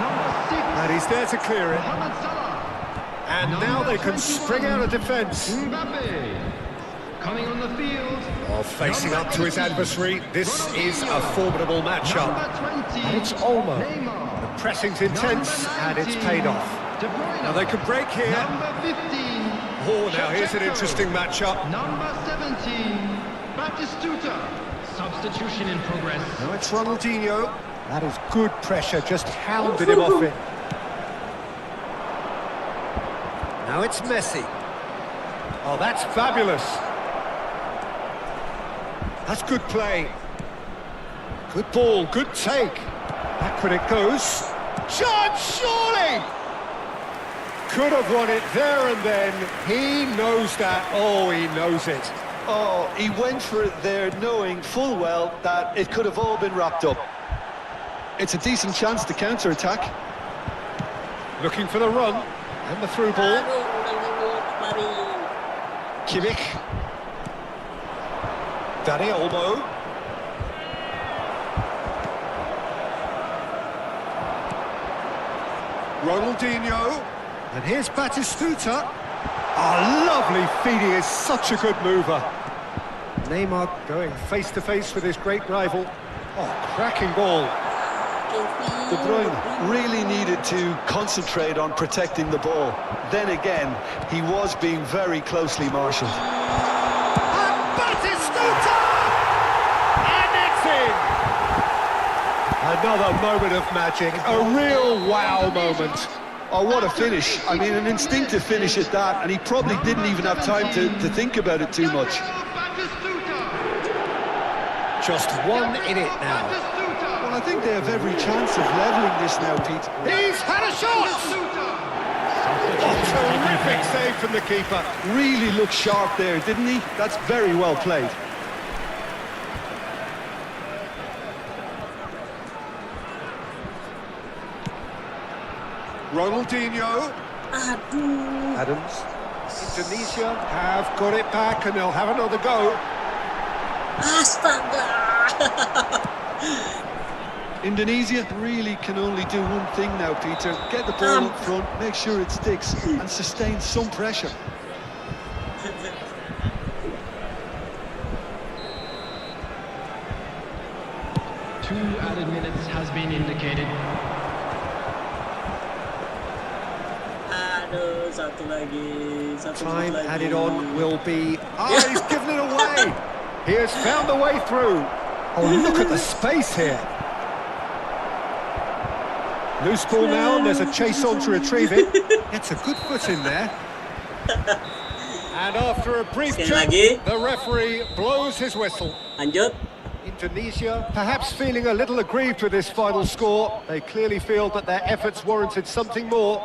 E: Number 6,
B: And he's there to clear it.
E: Mohamed Salah.
B: And now they can spring out of defence.
E: Mbappe. Coming on the field.
B: Oh, facing up to his adversary. This is a formidable matchup.
E: Number 20,
B: And it's Olmo.
E: Neymar.
B: Pressing's intense, and it's paid off.
E: De Bruyne.
B: Now they can break here.
E: Number 15.
B: Oh, now here's an
E: Shevchenko.
B: interesting matchup.
E: Number 17, Batistuta. Substitution in progress.
B: Now it's Ronaldinho. That is good pressure, just hounded him off it. Now it's Messi. Oh, that's fabulous. That's good play. Good ball, good take. Back when it goes. Chance, surely! Could have won it there and then. He knows that. Oh, he knows it.
C: Oh, he went for it there knowing full well that it could have all been wrapped up. It's a decent chance to counter-attack.
B: Looking for the run. And the through ball. Kimmich. Dani Olmo. Ronaldinho. And here's Batistuta. Oh, lovely feed. He is such a good mover. Neymar going face-to-face with his great rival. Oh, cracking ball.
C: De Bruyne really needed to concentrate on protecting the ball. Then again, he was being very closely marshalled.
B: And Batistuta! And it's in! Another moment of magic. A real wow moment.
C: Oh, what a finish. I mean, an instinctive finish at that, and he probably didn't even have time to think about it too much.
B: Just one in it now.
C: Well, I think they have every chance of levelling this now, Pete.
B: He's had a shot! Oh, terrific save from the keeper.
C: Really looked sharp there, didn't he? That's very well played.
B: Ronaldinho. Adams. Indonesia have got it back and they'll have another go.
A: Astaga.
C: Indonesia really can only do one thing now, Peter. Get the ball up front, make sure it sticks, and sustain some pressure.
E: Two added minutes has been indicated.
A: Aduh, satu lagi. Satu
B: Time
A: lagi.
B: added on will be... Oh, he's given it away! He has found the way through. Oh, look at the space here. Loose ball now, and there's a chase on to retrieve it. Gets a good foot in there. And after a brief
A: Sekali
B: check,
A: lagi.
B: the referee blows his whistle.
A: Lanjut.
B: Indonesia perhaps feeling a little aggrieved with this final score. They clearly feel that their efforts warranted something more.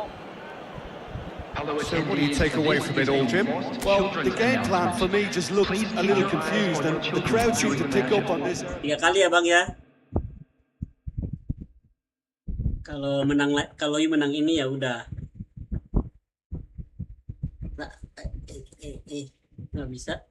B: So what do you take away from it all, Jim?
C: Well, the game plan for me just looked a little confused, and the crowd seemed to pick up on this.
A: 3 kali ya Bang ya. Kalau you menang ini ya udah. Nah, nggak bisa.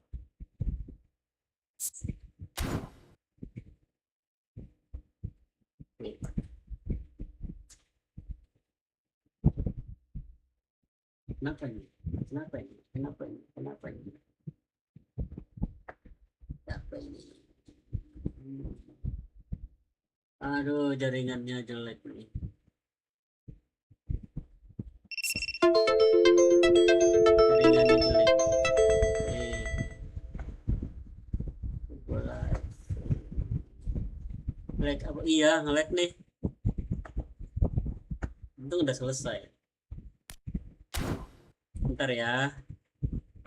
A: Kenapa ini? Kenapa ini? Kenapa ini? Kenapa ini? Kenapa ini? Aduh, jaringannya jelek nih. Jaringannya jelek. Bola. Lag apa? Iya, nge-lag nih. Untung udah selesai. Bentar ya.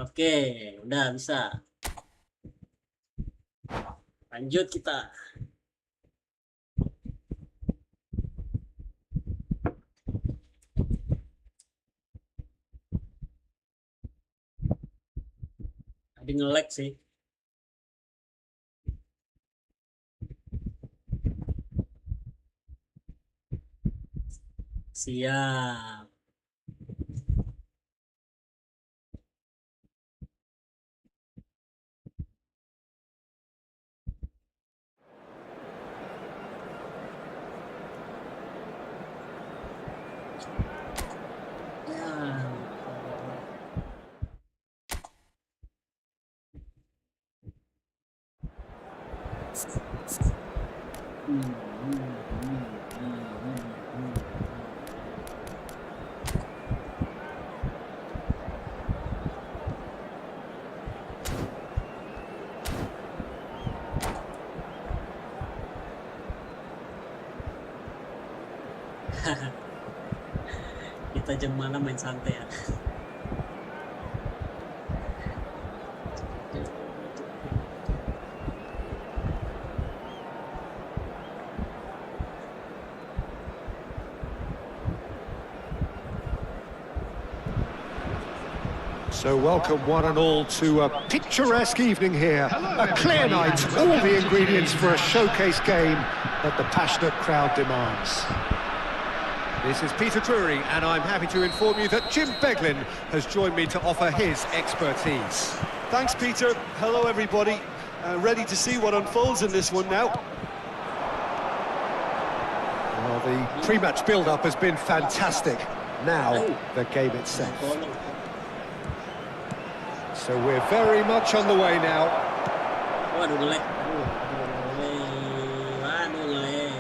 A: Oke, udah bisa. Lanjut kita. Tadi nge-lag sih. Siap. Kita jam malam main santai ya.
B: So welcome one and all to a picturesque evening here. A clear night, all the ingredients for a showcase game that the passionate crowd demands. This is Peter Drury, and I'm happy to inform you that Jim Beglin has joined me to offer his expertise.
C: Thanks, Peter. Hello, everybody. Ready to see what unfolds in this one now.
B: Well, the pre-match build-up has been fantastic. Now, the game itself. So we're very much on the way now.
A: Waduh, nge-lag. Waduh, nge-lag.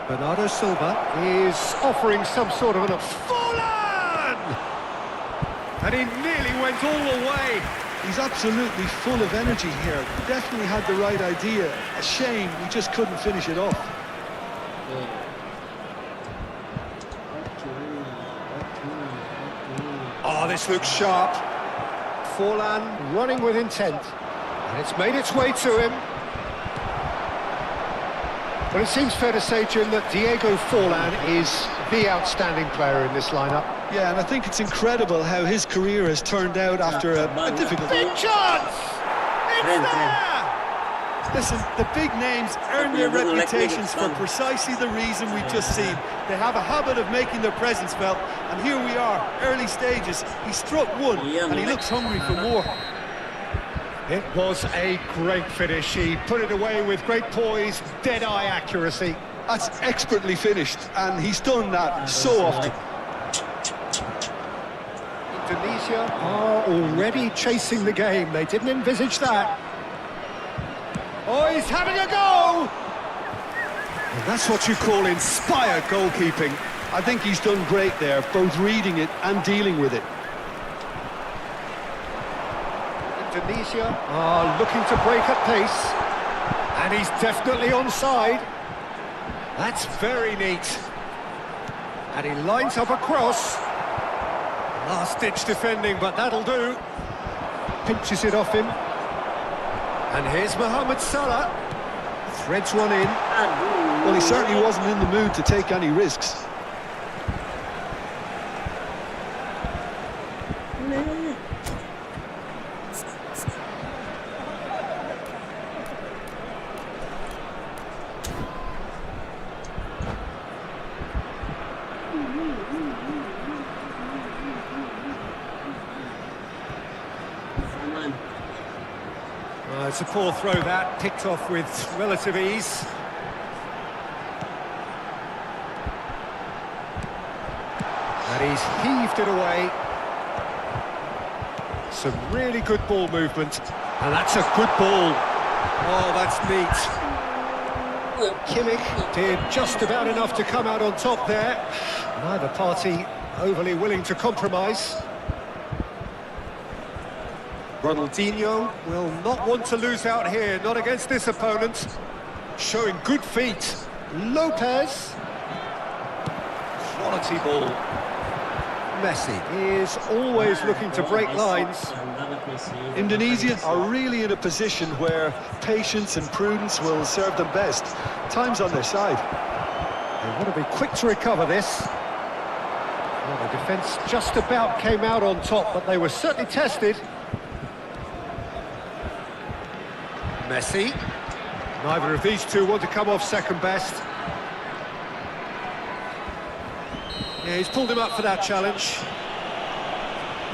B: Bernardo Silva is offering some sort of an... Fallen! And he nearly went all the way.
C: He's absolutely full of energy here. Definitely had the right idea. A shame he just couldn't finish it off.
B: Oh, this looks sharp. Forlan running with intent. And it's made its way to him. But it seems fair to say, Jim, that Diego Forlan is the outstanding player in this lineup.
C: Yeah, and I think it's incredible how his career has turned out after a difficult...
B: Big chance! It's there!
C: Listen, the big names earn their reputations for precisely the reason we've just seen. They have a habit of making their presence felt, and here we are, early stages. He struck one, and he looks hungry for more.
B: It was a great finish. He put it away with great poise, dead-eye accuracy.
C: That's expertly finished, and he's done that so often.
B: Indonesia are already chasing the game. They didn't envisage that. Oh, he's having a go!
C: And that's what you call inspired goalkeeping. I think he's done great there, both reading it and dealing with it.
B: Indonesia are looking to break at pace. And he's definitely onside. That's very neat. And he lines up a cross. Last-ditch defending, but that'll do. Pinches it off him. And here's Mohamed Salah. Threads one in.
C: Well, he certainly wasn't in the mood to take any risks.
B: It's a poor throw that, picked off with relative ease. And he's heaved it away. Some really good ball movement. And that's a good ball. Oh, that's neat. Kimmich did just about enough to come out on top there. Neither party overly willing to compromise. Ronaldinho will not want to lose out here, not against this opponent. Showing good feet. Lopez. Quality ball. Messi is always looking to break lines.
C: Indonesia are really in a position where patience and prudence will serve them best. Time's on their side.
B: They want to be quick to recover this. Well, the defence just about came out on top, but they were certainly tested. Messi. Neither of these two want to come off second best. Yeah, he's pulled him up for that challenge.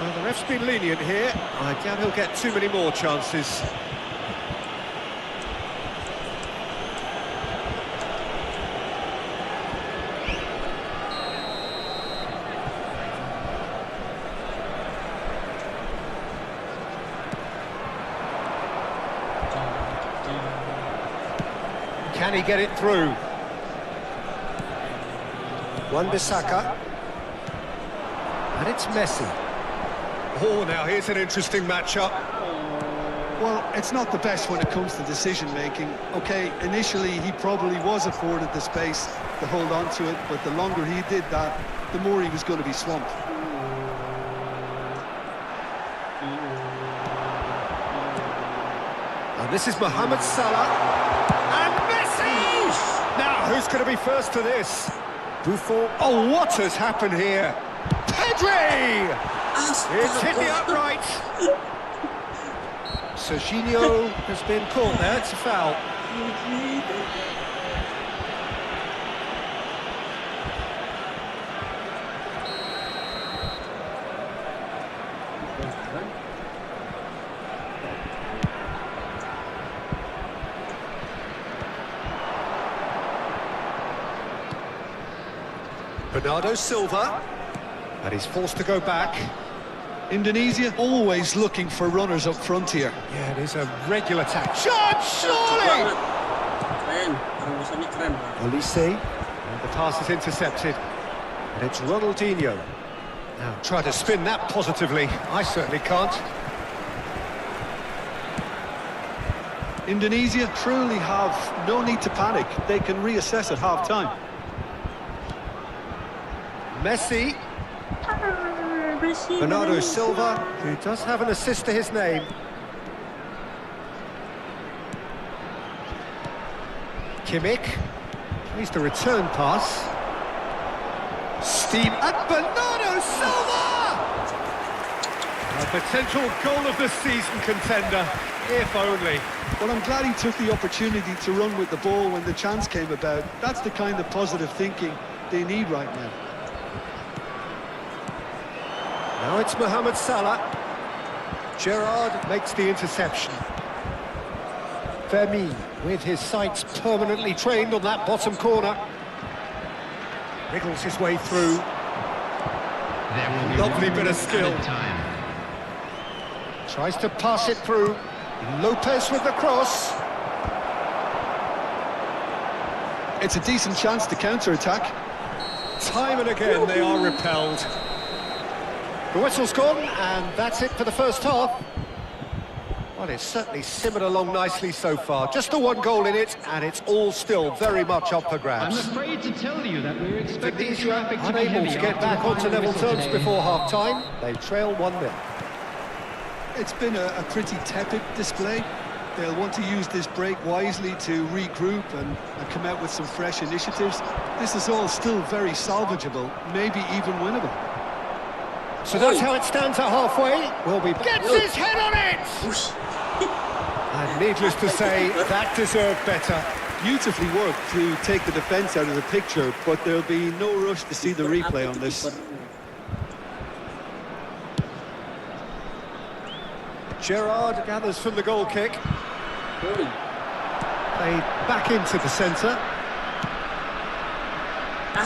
B: Well, the ref's been lenient here. I doubt he'll get too many more chances. Can he get it through? Wan-Bissaka. And it's Messi. Oh, now here's an interesting matchup.
C: Well, it's not the best when it comes to decision-making. Okay, initially he probably was afforded the space to hold on to it, but the longer he did that, the more he was going to be swamped.
B: And this is Mohamed Salah. And Messi! Now, who's going to be first to this? Buffon. Oh, what has happened here? Pedri! It's hit the upright. Serginho has been caught there. It's a foul. Bernardo Silva, and he's forced to go back.
C: Indonesia always looking for runners up front here.
B: Yeah, it is a regular attack. Shot, surely! Olise, and the pass is intercepted. And it's Ronaldinho. Now, try to spin that positively. I certainly can't.
C: Indonesia truly have no need to panic. They can reassess at half-time.
B: Messi. Bernardo Silva, who does have an assist to his name. Kimmich. Needs the return pass. Steam and Bernardo Silva! A potential goal of the season contender, if only.
C: Well, I'm glad he took the opportunity to run with the ball when the chance came about. That's the kind of positive thinking they need right now.
B: Now it's Mohamed Salah. Gerrard makes the interception. Vermi with his sights permanently trained on that bottom corner. Wriggles his way through.
E: There will be
B: Lovely
E: 1
B: bit of
E: minute
B: skill.
E: added time.
B: Tries to pass it through. Lopez with the cross.
C: It's a decent chance to counter-attack.
B: Time and again they are repelled. The whistle's gone, and that's it for the first half. Well, it's certainly simmered along nicely so far. Just the 1 goal in it, and it's all still very much up for
E: I'm
B: grabs.
E: afraid to tell you that we're expecting
B: Tunisia
E: traffic to be
B: unable
E: heavy
B: to get
E: after
B: back
E: the
B: onto
E: final
B: level
E: whistle
B: terms
E: today.
B: before half-time. They trail 1-0.
C: It's been a pretty tepid display. They'll want to use this break wisely to regroup and come out with some fresh initiatives. This is all still very salvageable, maybe even winnable.
B: So that's how it stands at halfway. Welby gets his head on it! And needless to say, that deserved better.
C: Beautifully worked to take the defence out of the picture, but there'll be no rush to see the replay on this.
B: Gerrard gathers from the goal kick. Played back into the centre.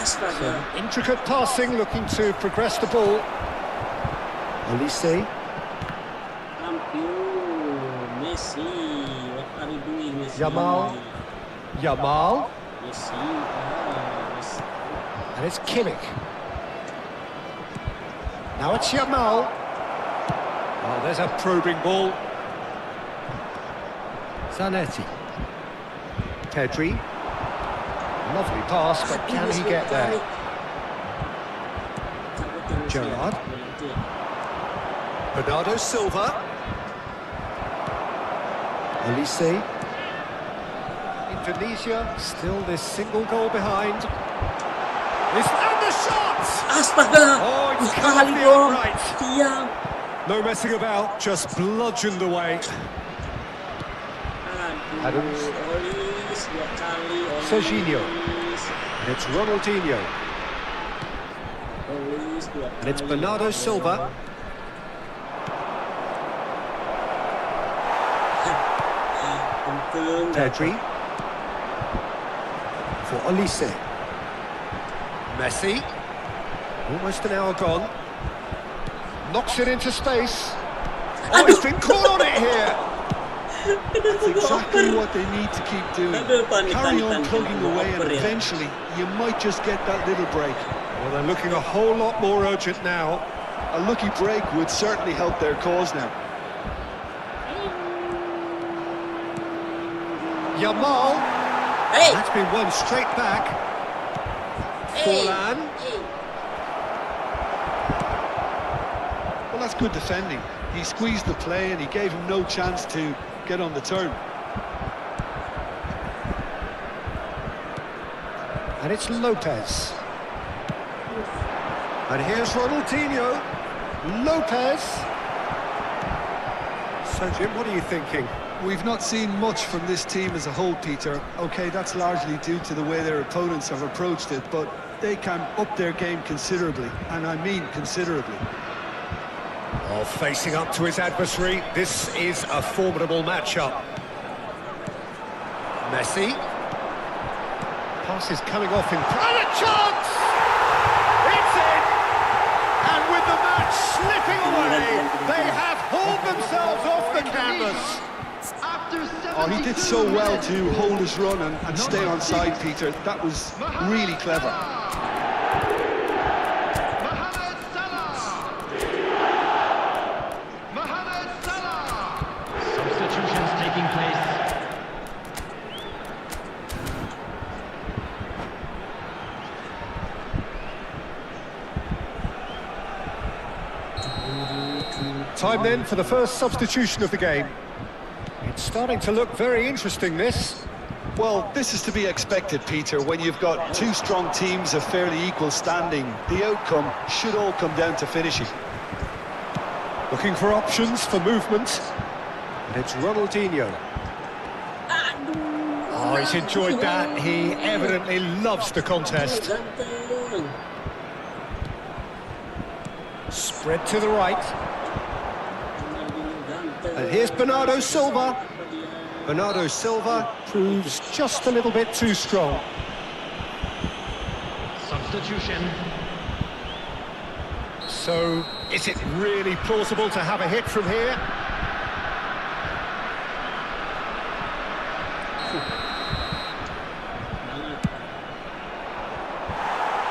B: Some intricate passing, looking to progress the ball. Olise.
A: Messi, what are you doing, Messi?
B: Yamal.
A: Messi, Messi.
B: And it's Kimmich. Now it's Yamal. Oh, there's a probing ball. Zanetti. Pedri. Lovely pass, but can he get there? Gerrard. Bernardo Silva. Olise. Indonesia still this single goal behind. And the shot!
A: Astaga!
B: Oh, it's come off the upright. No messing about, just bludgeoned away. Adams. Serginho. And it's Ronaldinho. And it's Bernardo Silva. Pedri. For Olise. Messi. Almost an hour gone. Knocks it into space. Oh, he's been caught on it here.
C: That's exactly what they need to keep doing. Carry on plugging away, and eventually you might just get that little break.
B: Well, they're looking a whole lot more urgent now.
C: A lucky break would certainly help their cause now.
B: Yamal.
A: Hey!
B: That's been won straight back. Forlan.
C: Well, that's good defending. He squeezed the play and he gave him no chance to get on the turn.
B: And it's Lopez. And here's Ronaldinho. Lopez. So, Jim, what are you thinking?
C: We've not seen much from this team as a whole, Peter. OK, that's largely due to the way their opponents have approached it, but they can up their game considerably, and I mean considerably.
B: Oh, facing up to his adversary, this is a formidable matchup. Messi. Pass is coming off in... And a chance! It's in! And with the match slipping away, they have hauled themselves off the canvas.
C: Oh, he did so well to hold his run and stay on side, Peter. That was really clever.
E: Substitutions taking place.
B: Time then for the first substitution of the game. It's starting to look very interesting, this.
C: Well, this is to be expected, Peter. When you've got two strong teams of fairly equal standing, the outcome should all come down to finishing.
B: Looking for options for movement. And it's Ronaldinho. Oh, he's enjoyed that. He evidently loves the contest. Spread to the right. And here's Bernardo Silva. Bernardo Silva proves just a little bit too strong.
E: substitution.
B: So, is it really plausible to have a hit from here?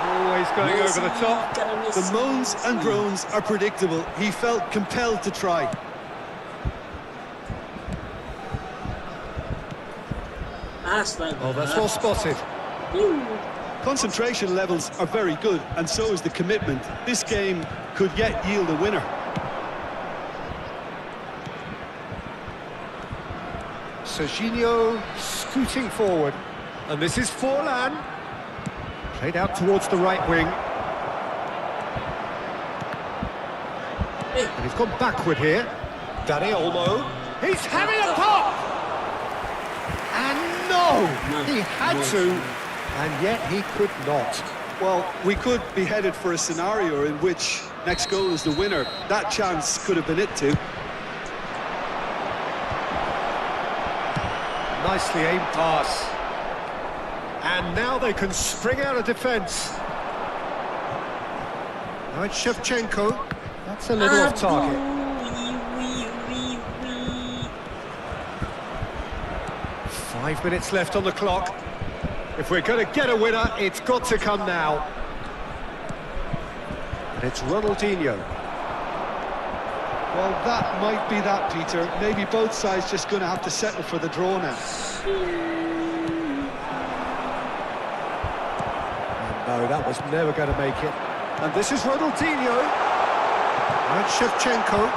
B: Always going over the top.
C: The moans and groans are predictable. He felt compelled to try.
B: Oh, that's well spotted.
C: Concentration levels are very good, and so is the commitment. This game could yet yield a winner.
B: Serginho scooting forward. And this is Forlan. Played out towards the right wing. And he's gone backward here. Danny Olmo. He's having a pop! And no! He had to, and yet he could not.
C: Well, we could be headed for a scenario in which next goal is the winner. That chance could have been it too.
B: Nicely aimed pass. And now they can spring out of defence. Now it's Shevchenko. That's a little off target. Five minutes left on the clock. If we're going to get a winner, it's got to come now. And it's Ronaldinho.
C: Well, that might be that, Peter. Maybe both sides just going to have to settle for the draw now.
B: No, that was never going to make it. And this is Ronaldinho. And Shevchenko.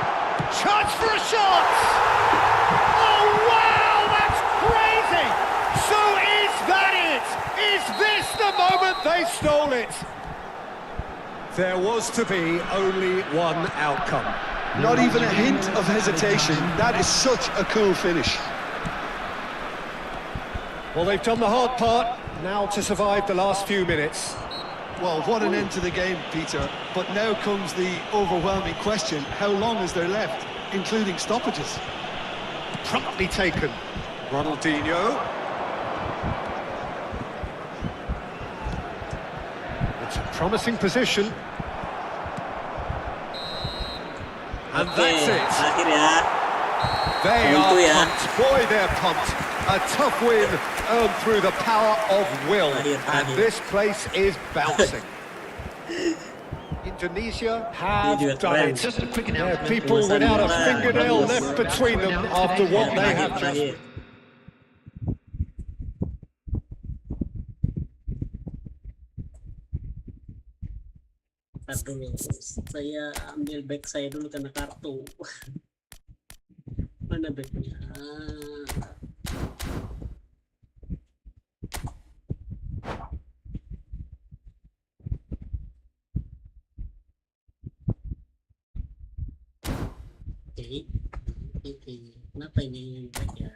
B: Chance for a shot! Oh, wow, that's crazy! So is that it? Is this the moment they stole it? There was to be only one outcome.
C: Not even a hint of hesitation. That is such a cool finish.
B: Well, they've done the hard part, now to survive the last few minutes.
C: Well, what an end to the game, Peter. But now comes the overwhelming question. How long is there left, including stoppages?
B: Promptly taken. Ronaldinho. It's a promising position. And that's it. They are pumped. Boy, they're pumped. A tough win earned through the power of will. And this place is bouncing. Indonesia have done it.
E: Just a quick
B: They're
E: announcement.
B: people without a fingernail left between them after what they have just...
A: Dulu, saya ambil back saya dulu karena kartu. Mana backnya? Oke. Kenapa ini back ya?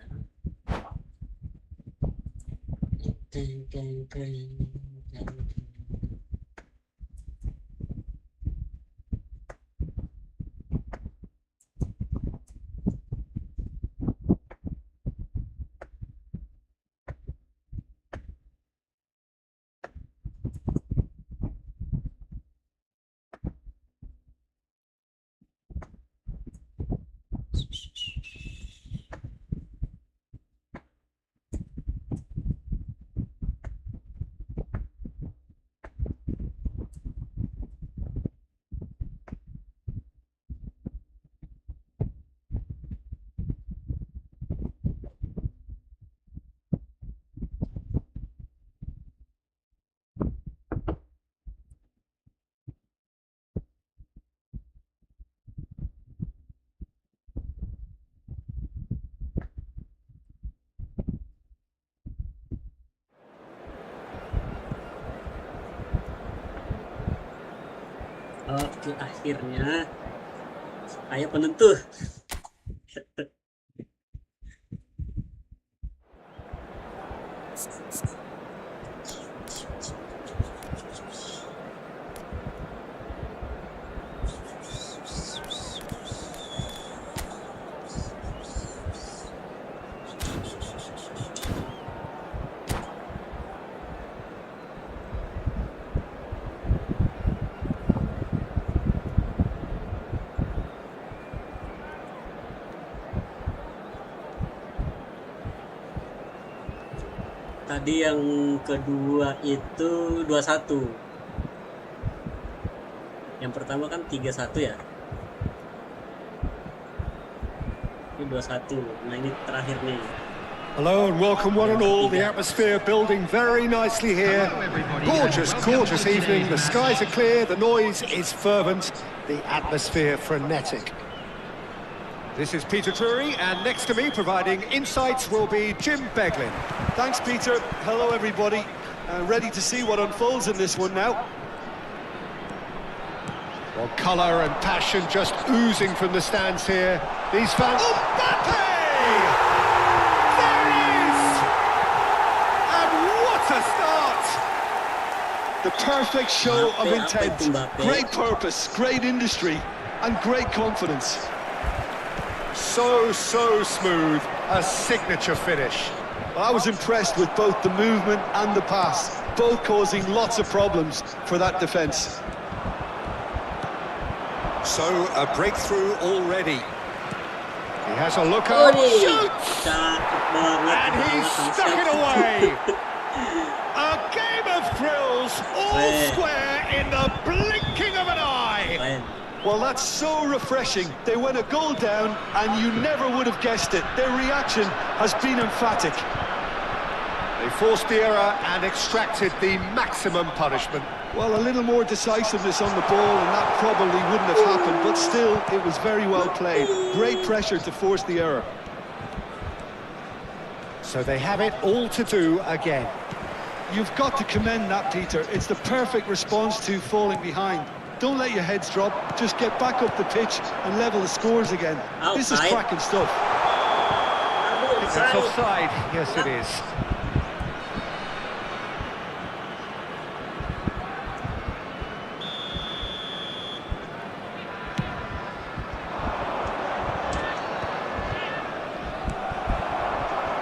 A: Oke, akhirnya ayo penentu. Tadi yang kedua itu 2-1. Yang pertama kan 3-1 ya. Ini 2-1. Nah ini terakhir nih.
B: Hello and welcome one and all. The atmosphere building very nicely here. Gorgeous, gorgeous evening. The skies are clear, the noise is fervent, the atmosphere frenetic. This is Peter Drury, and next to me providing insights will be Jim Beglin.
C: Thanks, Peter. Hello, everybody. Ready to see what unfolds in this one now.
B: Well, colour and passion just oozing from the stands here. These fans... Oh, Mbappe! There he is! And what a start!
C: The perfect show of intent.
A: Mbappe.
C: Great purpose, great industry, and great confidence.
B: So smooth, a signature finish.
C: Well, I was impressed with both the movement and the pass, both causing lots of problems for that defence.
B: So, a breakthrough already. He has a look up, shoots! And he's stuck it away! A game of thrills, all square in the blinking of an eye!
C: Well, that's so refreshing. They went a goal down, and you never would have guessed it. Their reaction has been emphatic.
B: They forced the error and extracted the maximum punishment.
C: Well, a little more decisiveness on the ball, and that probably wouldn't have happened, but still, it was very well played. Great pressure to force the error.
B: So they have it all to do again.
C: You've got to commend that, Peter. It's the perfect response to falling behind. Don't let your heads drop, just get back up the pitch and level the scores again. This is cracking stuff.
B: That's offside, yes it is.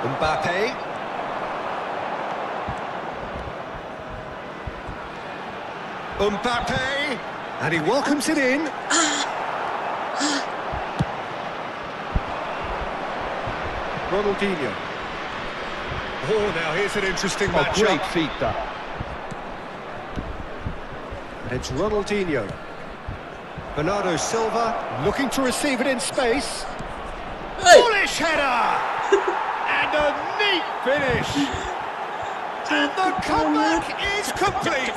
B: Mbappe. Mbappe. And he welcomes it in. Ronaldinho. Oh, now here's an interesting matchup.
C: Great feat, that.
B: And it's Ronaldinho. Bernardo Silva looking to receive it in space. Bullish header! And a neat finish. And the comeback is complete.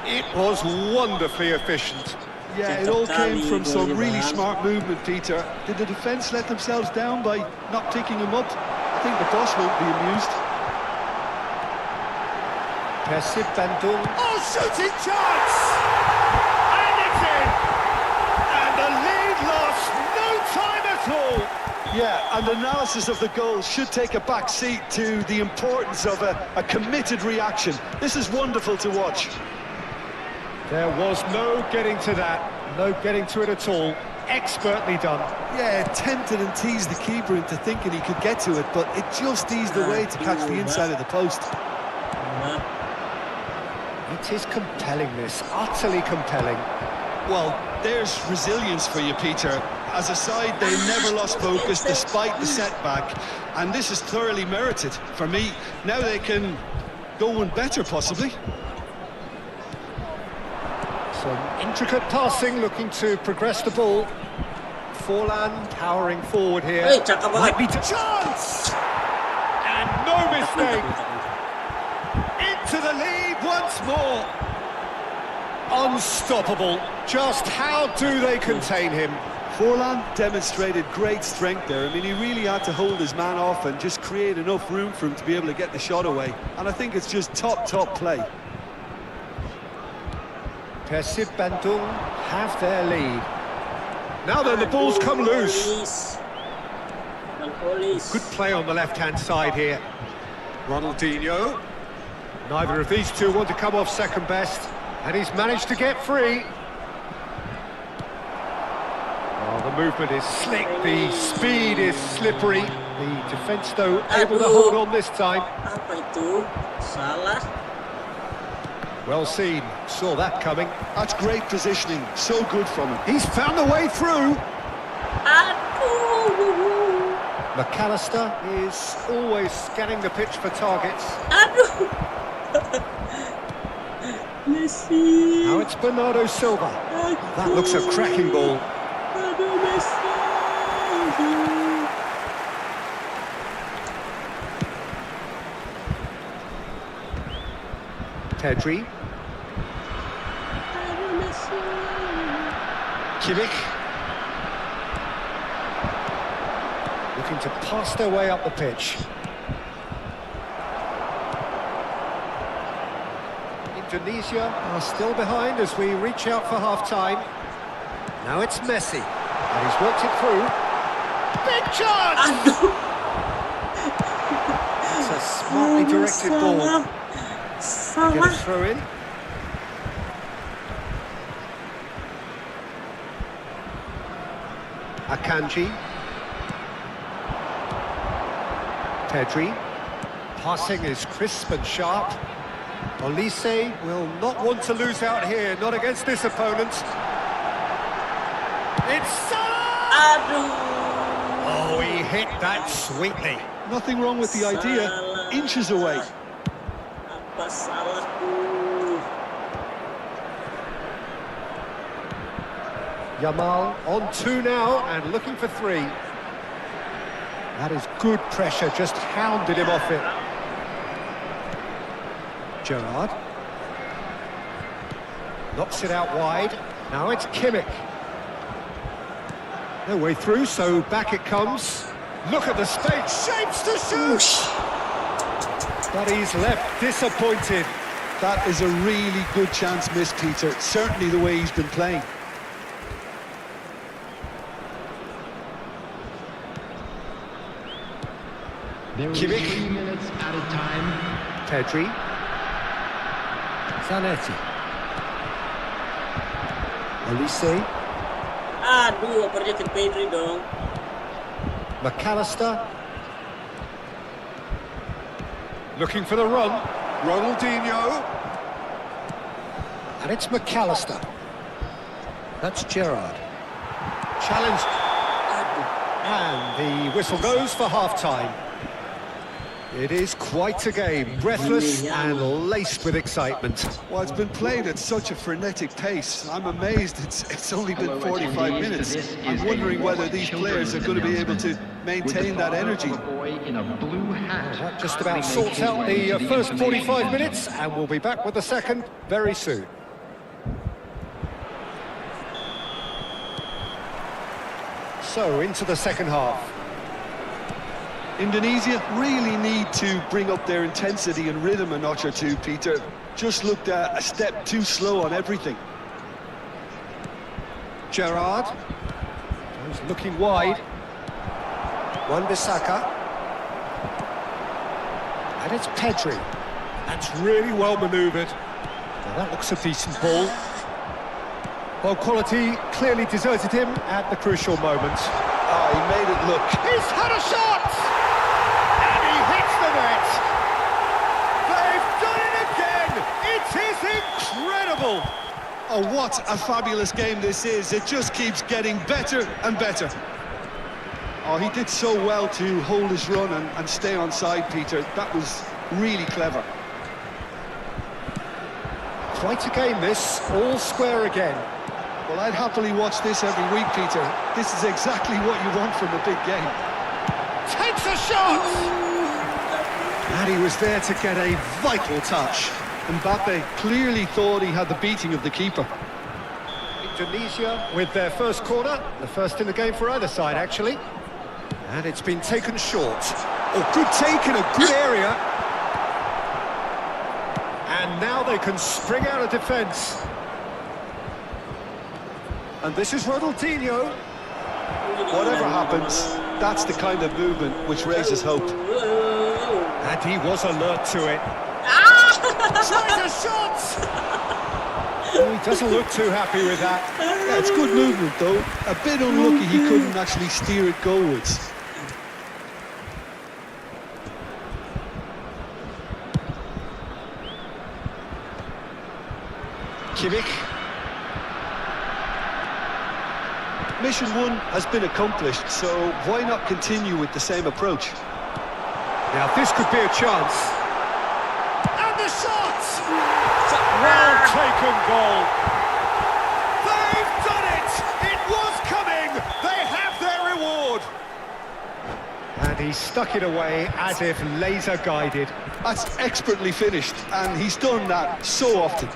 B: It was wonderfully efficient.
C: Yeah, it all came from some really smart movement, Peter. Did the defence let themselves down by not picking him up? I think the boss won't be amused.
B: Persib Bandung. Oh, shooting chance! And it's in! And the lead lost no time at all.
C: Yeah, and analysis of the goal should take a back seat to the importance of a committed reaction. This is wonderful to watch.
B: There was no getting to that, no getting to it at all. Expertly done.
C: Yeah, tempted and teased the keeper into thinking he could get to it, but it just eased away to catch the inside of the post.
B: It is compelling, this, utterly compelling.
C: Well, there's resilience for you, Peter. As a side, they never lost focus despite the setback, and this is thoroughly merited for me. Now they can go one better, possibly.
B: Some intricate passing, looking to progress the ball. Forlan powering forward here. Might be to chance! And no mistake. Into the lead once more. Unstoppable. Just how do they contain him?
C: Forlan demonstrated great strength there. I mean, he really had to hold his man off and just create enough room for him to be able to get the shot away. And I think it's just top play.
B: Persib Bandung have their lead. Now then, the ball's come loose. Good play on the left-hand side here. Ronaldinho. Neither of these two want to come off second best, and he's managed to get free. Oh, the movement is slick, the speed is slippery. The defence, though, able to hold on this time.
A: Apa itu? Salah.
B: Well seen, saw that coming.
C: That's great positioning, so good from him.
B: He's found a way through. McAllister is always scanning the pitch for targets.
A: Aduh. Messi.
B: Now it's Bernardo Silva. That looks a cracking ball.
A: Aduh, Messi.
B: Pedri.
A: Aduh, Messi.
B: Kimmich. Looking to pass their way up the pitch. Indonesia are still behind as we reach out for half-time. Now it's Messi, and he's worked it through. Big chance!
A: Aduh.
B: It's a smartly directed ball. Get a
A: Salah.
B: throw in. Akanji. Pedri. Passing is crisp and sharp. Olise will not want to lose out here, not against this opponent. It's Salah!
A: Aduh.
B: Oh, he hit that sweetly.
C: Nothing wrong with the idea.
A: Salah.
C: Inches away.
A: Apa salahku?
B: Yamal on 2 now and looking for 3. That is good pressure, just hounded him off it. Gerrard. Knocks it out wide. Now it's Kimmich. No way through, so back it comes. Look at the space, shapes to shoot! But he's left disappointed.
C: That is a really good chance missed, Peter. Certainly the way he's been playing.
E: There is
B: Kimmich.
E: 3 minutes at a time.
B: Pedri. Zanetti. Olise.
A: Aduh, opernya ke Pedri dong.
B: McAllister. Looking for the run. Ronaldinho. And it's McAllister. That's Gerrard. Challenged. And the whistle goes for half-time. It is quite a game, breathless and laced with excitement.
C: Well, it's been played at such a frenetic pace. I'm amazed it's only been 45 minutes. I'm wondering whether these players are going to be able to maintain that energy.
B: That just about sorts out the first 45 minutes, and we'll be back with the second very soon. So, into the second half.
C: Indonesia really need to bring up their intensity and rhythm a notch or two, Peter. Just looked a step too slow on everything.
B: Gerrard. He's looking wide. Wan-Bissaka. And it's Pedri. That's really well manoeuvred. Now that looks a decent ball. Well, quality clearly deserted him at the crucial moment.
C: Oh, he made it look.
B: He's had a shot! And he hits the net! They've done it again! It is incredible!
C: Oh, what a fabulous game this is. It just keeps getting better and better. Oh, he did so well to hold his run and stay on side, Peter. That was really clever.
B: Quite a game this, all square again.
C: Well, I'd happily watch this every week, Peter. This is exactly what you want from a big game.
B: Takes a shot! And he was there to get a vital touch.
C: Mbappe clearly thought he had the beating of the keeper.
B: Indonesia with their first corner, the first in the game for either side, actually. And it's been taken short. Oh, good take in a good area. And now they can spring out of defence. And this is Ronaldinho.
C: Whatever happens, that's the kind of movement which raises hope.
B: And he was alert to it. Tries a shot! Oh, he doesn't look too happy with that.
C: Yeah, it's good movement, though. A bit unlucky he couldn't actually steer it goalwards.
B: Kimmich.
C: mission one has been accomplished, so why not continue with the same approach?
B: Now this could be a chance. And the shot! Well taken goal. They've done it! It was coming! They have their reward! And he stuck it away as if laser guided.
C: That's expertly finished, and he's done that so often.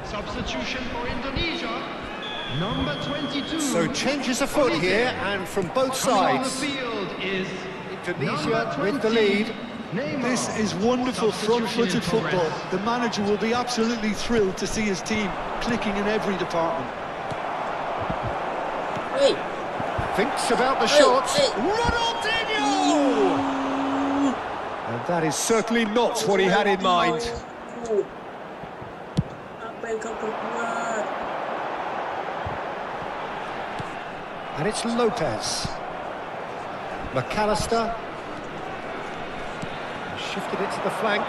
E: Substitution for Indonesia, number 22.
B: So changes afoot here, and from both
E: Coming on the
B: sides.
E: field is
B: Indonesia
E: number
B: with the
E: 20,
B: lead.
E: Neymar.
C: This is wonderful
E: Substitution in
C: front-footed football.
E: progress.
C: The manager will be absolutely thrilled to see his team clicking in every department.
A: Hey!
B: Thinks about the
A: Hey,
B: shot.
A: hey.
B: Ronaldinho! And that is certainly not what he had in mind.
A: Apa yang kau perbuat?
B: And it's Lopez. McAllister. Shifted it to the flank.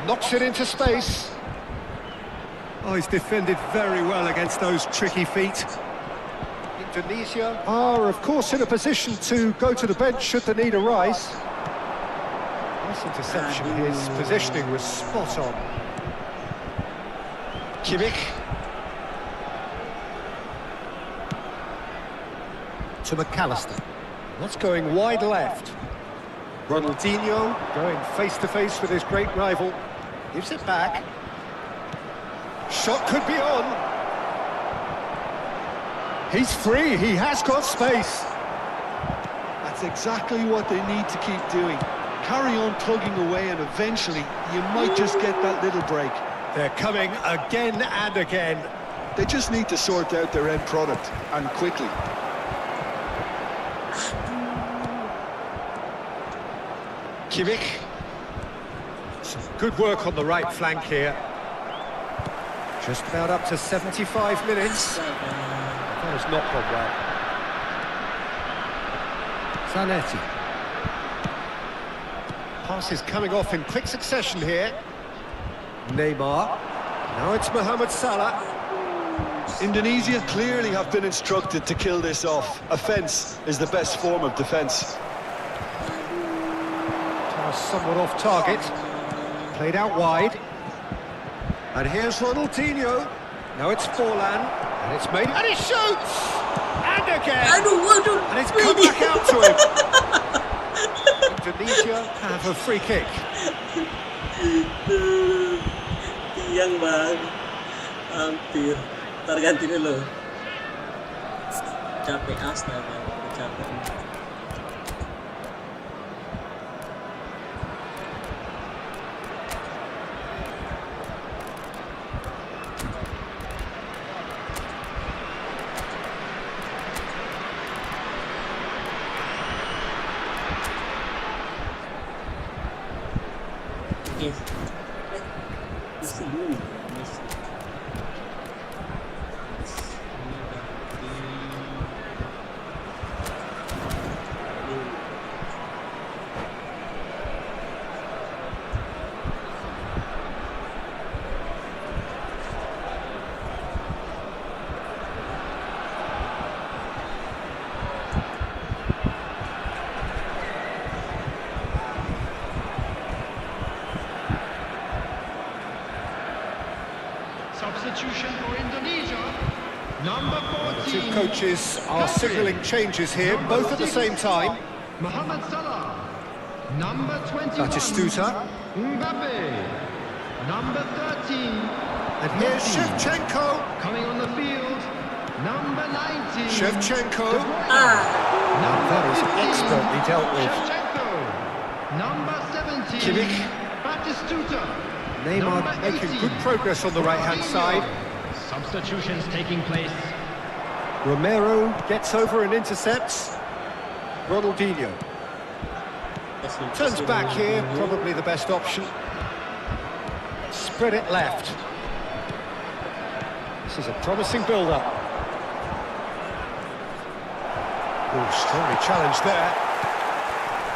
B: Knocks it into space. Oh, he's defended very well against those tricky feet. Indonesia are, of course, in a position to go to the bench should the need arise. Nice interception. His positioning was spot on.
C: Kimmich.
B: To McAllister. That's going wide left. Ronaldinho going face-to-face with his great rival. Gives it back. Shot could be on. He's free, he has got space.
C: That's exactly what they need to keep doing. Carry on plugging away, and eventually you might just get that little break.
B: They're coming again and again.
C: They just need to sort out their end product, and quickly. Kimmich.
B: Some good work on the right flank here. Just about up to 75 minutes. That has not gone well. Zanetti. Pass is coming off in quick succession here. Neymar. Now it's Mohamed Salah.
C: Indonesia clearly have been instructed to kill this off. Offence is the best form of defence.
B: Somewhat off target. Played out wide. And here's Ronaldinho. Now it's Forlan. And it's made. And he shoots! And again!
A: Aduh,
B: And it's come back out to him. Indonesia have a free kick.
A: Tiang bang. Hampir. Ntar ganti dulu. Capek astaga. Capek. Yes. Mesti dulu. Mesti.
E: Substitution for Indonesia, number 14.
B: The two coaches are signalling changes here, both at the same time.
E: Mohamed Salah, number 21.
B: Batistuta.
E: Mbappe, number 13.
B: And here's Shevchenko.
E: Coming on the field, number 19.
B: Shevchenko.
E: Number
B: That is
E: 15.
B: expertly dealt with.
E: Shevchenko, number 17.
C: Kimmich.
E: Batistuta.
B: Neymar
E: Number
B: making
E: 18.
B: good progress on the right-hand side.
E: Substitutions taking place.
B: Romero gets over and intercepts. Ronaldinho. Turns back here, probably the best option. Spread it left. This is a promising build-up. Oh, strongly challenged there.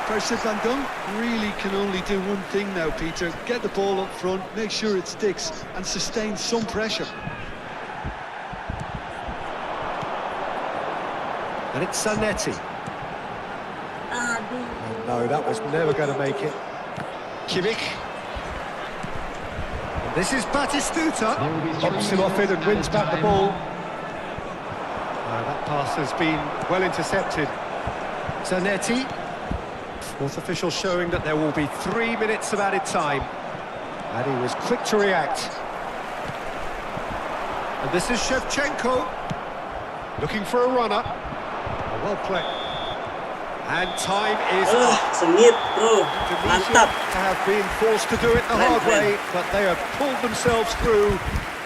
C: Pressure Van Dunk really can only do one thing now, Peter. Get the ball up front, make sure it sticks, and sustain some pressure.
B: And it's Zanetti. Oh, no, that was never going to make it. Kimmich. And this is Batistuta. Pops him off it and wins back the ball. That pass has been well intercepted. Zanetti. Fourth official showing that there will be 3 minutes of added time. And he was quick to react. And this is Shevchenko. Looking for a runner. Well played. And time is up.
A: Sengit bro,
B: Tunisia
A: mantap.
B: have been forced to do it the hard way, but they have pulled themselves through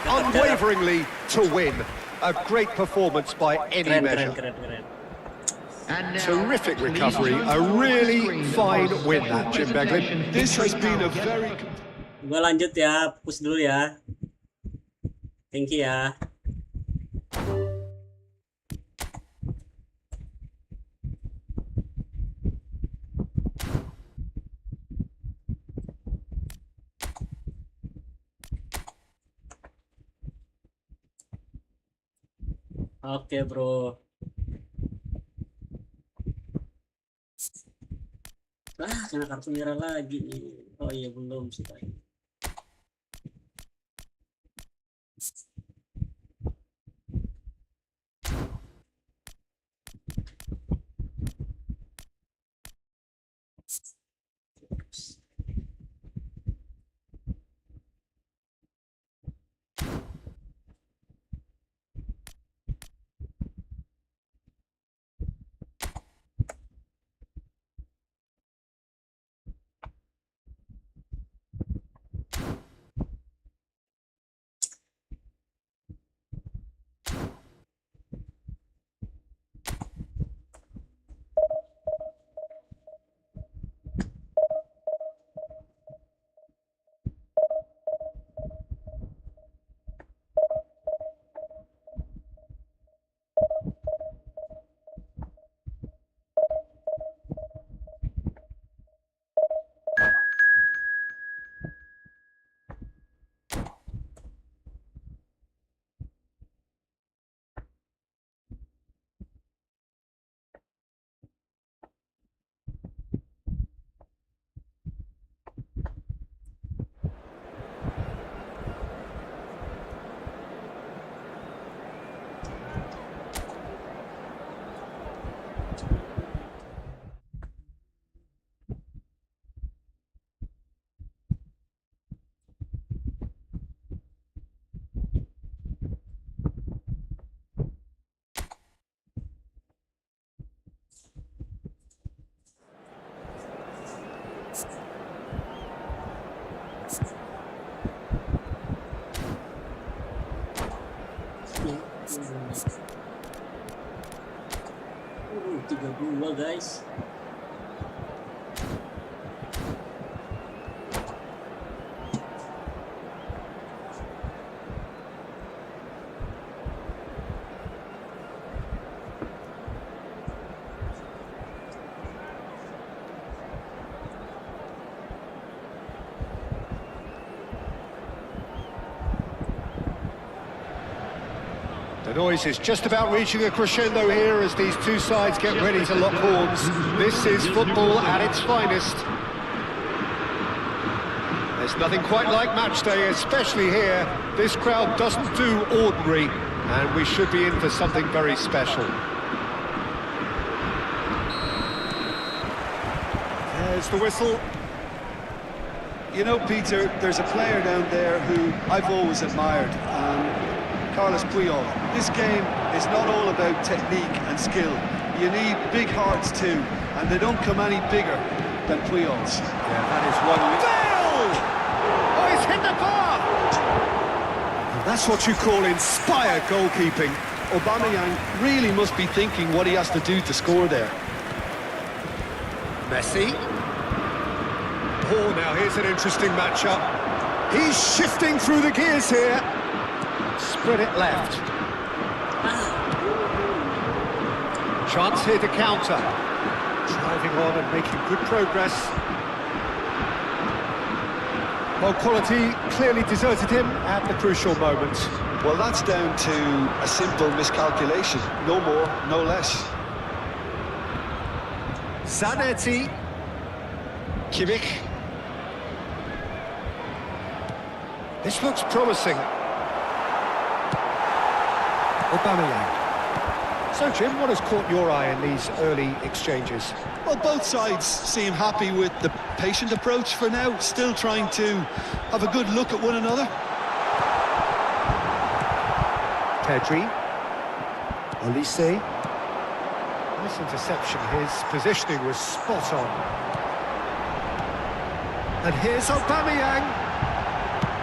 B: unwaveringly to win. A great performance by any
A: Keren,
B: measure.
A: keren, keren, keren.
E: And now,
B: Terrific
E: please
B: recovery,
E: join
B: a
E: us on the
B: really
E: screen
B: fine
E: for
B: win
E: special
B: that, Jim Begley.
E: presentation
C: This has
E: featuring
C: been a
E: our
C: very...
A: Gua lanjut ya, push dulu ya. Thank you ya. Oke bro. Kena kartu merah lagi nih. Oh iya belum sih tadi. Tiga dua guys.
B: The noise is just about reaching a crescendo here as these two sides get ready to lock horns. This is football at its finest. There's nothing quite like match day, especially here. This crowd doesn't do ordinary, and we should be in for something very special. There's the whistle.
C: You know, Peter, there's a player down there who I've always admired, Carlos Puyol. This game is not all about technique and skill. You need big hearts too, and they don't come any bigger than Puyol's.
B: Yeah, that is one. Bale! Oh, he's hit the bar! And that's what you call inspired goalkeeping.
C: Aubameyang really must be thinking what he has to do to score there.
B: Messi. Oh, now here's an interesting matchup. He's shifting through the gears here. Spread it left. Chance here to counter. Driving on and making good progress. Well, quality clearly deserted him at the crucial moment.
C: Well, that's down to a simple miscalculation. No more, no less.
B: Zanetti.
C: Kimmich.
B: This looks promising. Aubameyang. So, Jim, what has caught your eye in these early exchanges?
C: Well, both sides seem happy with the patient approach for now, still trying to have a good look at one another.
B: Pedri. Olise. Nice interception. His positioning was spot on. And here's Aubameyang.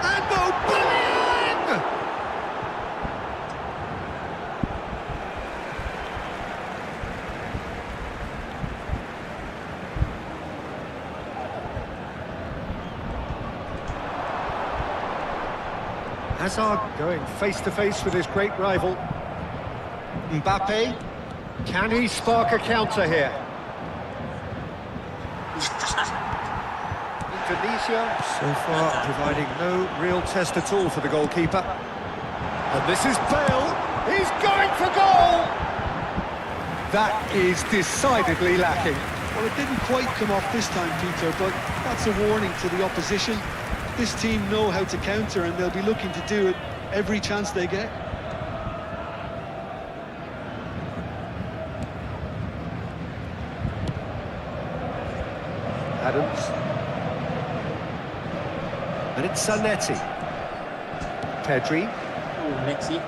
B: And Aubameyang! Hazard going face-to-face with his great rival. Mbappe. Can he spark a counter here? Indonesia, so far, providing no real test at all for the goalkeeper. And this is Bale. He's going for goal! That is decidedly lacking.
C: Well, it didn't quite come off this time, Peter, but that's a warning to the opposition. This team know how to counter, and they'll be looking to do it every chance they get.
B: Adams. And it's Zanetti. Pedri.
A: Messi.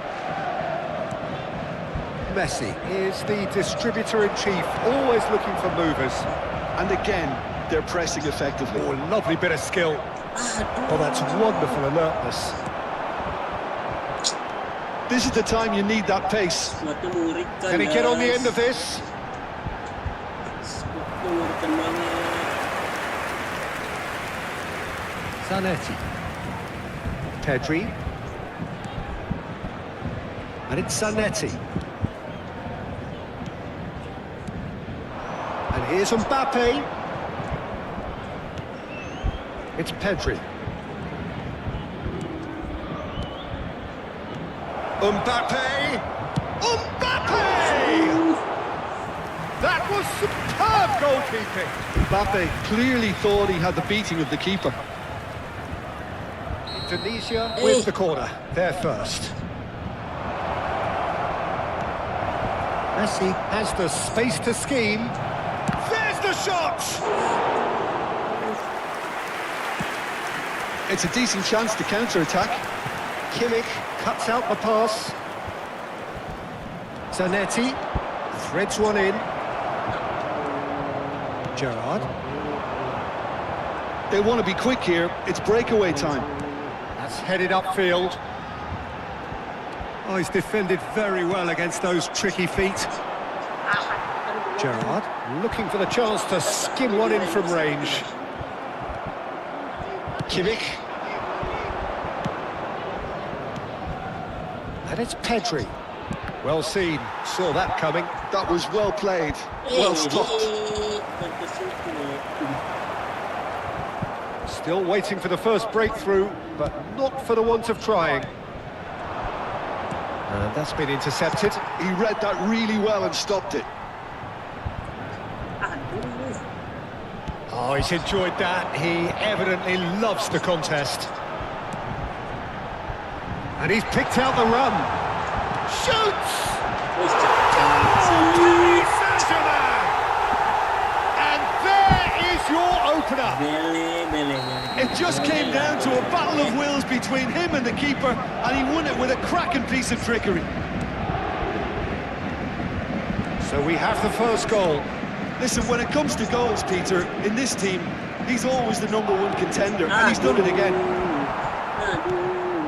B: Messi is the distributor-in-chief, always looking for movers.
C: And again, they're pressing effectively.
B: Oh, lovely bit of skill. Oh, that's wonderful alertness.
C: This is the time you need that pace.
B: Can he get on the end of this? Zanetti. Pedri. And it's Zanetti. And here's Mbappe. It's Pedri. Mbappe! Mbappe! That was superb goalkeeping.
C: Mbappe clearly thought he had the beating of the keeper.
B: Indonesia with the corner. They're first. Messi has the space to scheme. There's the shot!
C: It's a decent chance to counter-attack.
B: Kimmich cuts out the pass. Zanetti threads one in. Gerrard.
C: They want to be quick here. It's breakaway time.
B: That's headed upfield. Oh, he's defended very well against those tricky feet. Gerrard looking for the chance to skim one in from range.
C: Kimmich.
B: And it's Pedri. Well seen, saw that coming.
C: That was well played, well stopped.
B: Still waiting for the first breakthrough, but not for the want of trying. And that's been intercepted.
C: He read that really well and stopped it.
B: Oh, he's enjoyed that. He evidently loves the contest. And he's picked out the run. Shoots! Paris Saint-Germain! And there is your opener.
C: It just came down to a battle of wills between him and the keeper, and he won it with a cracking piece of trickery.
B: So we have the first goal.
C: Listen, when it comes to goals, Peter, in this team, he's always the #1 contender, and he's done it again.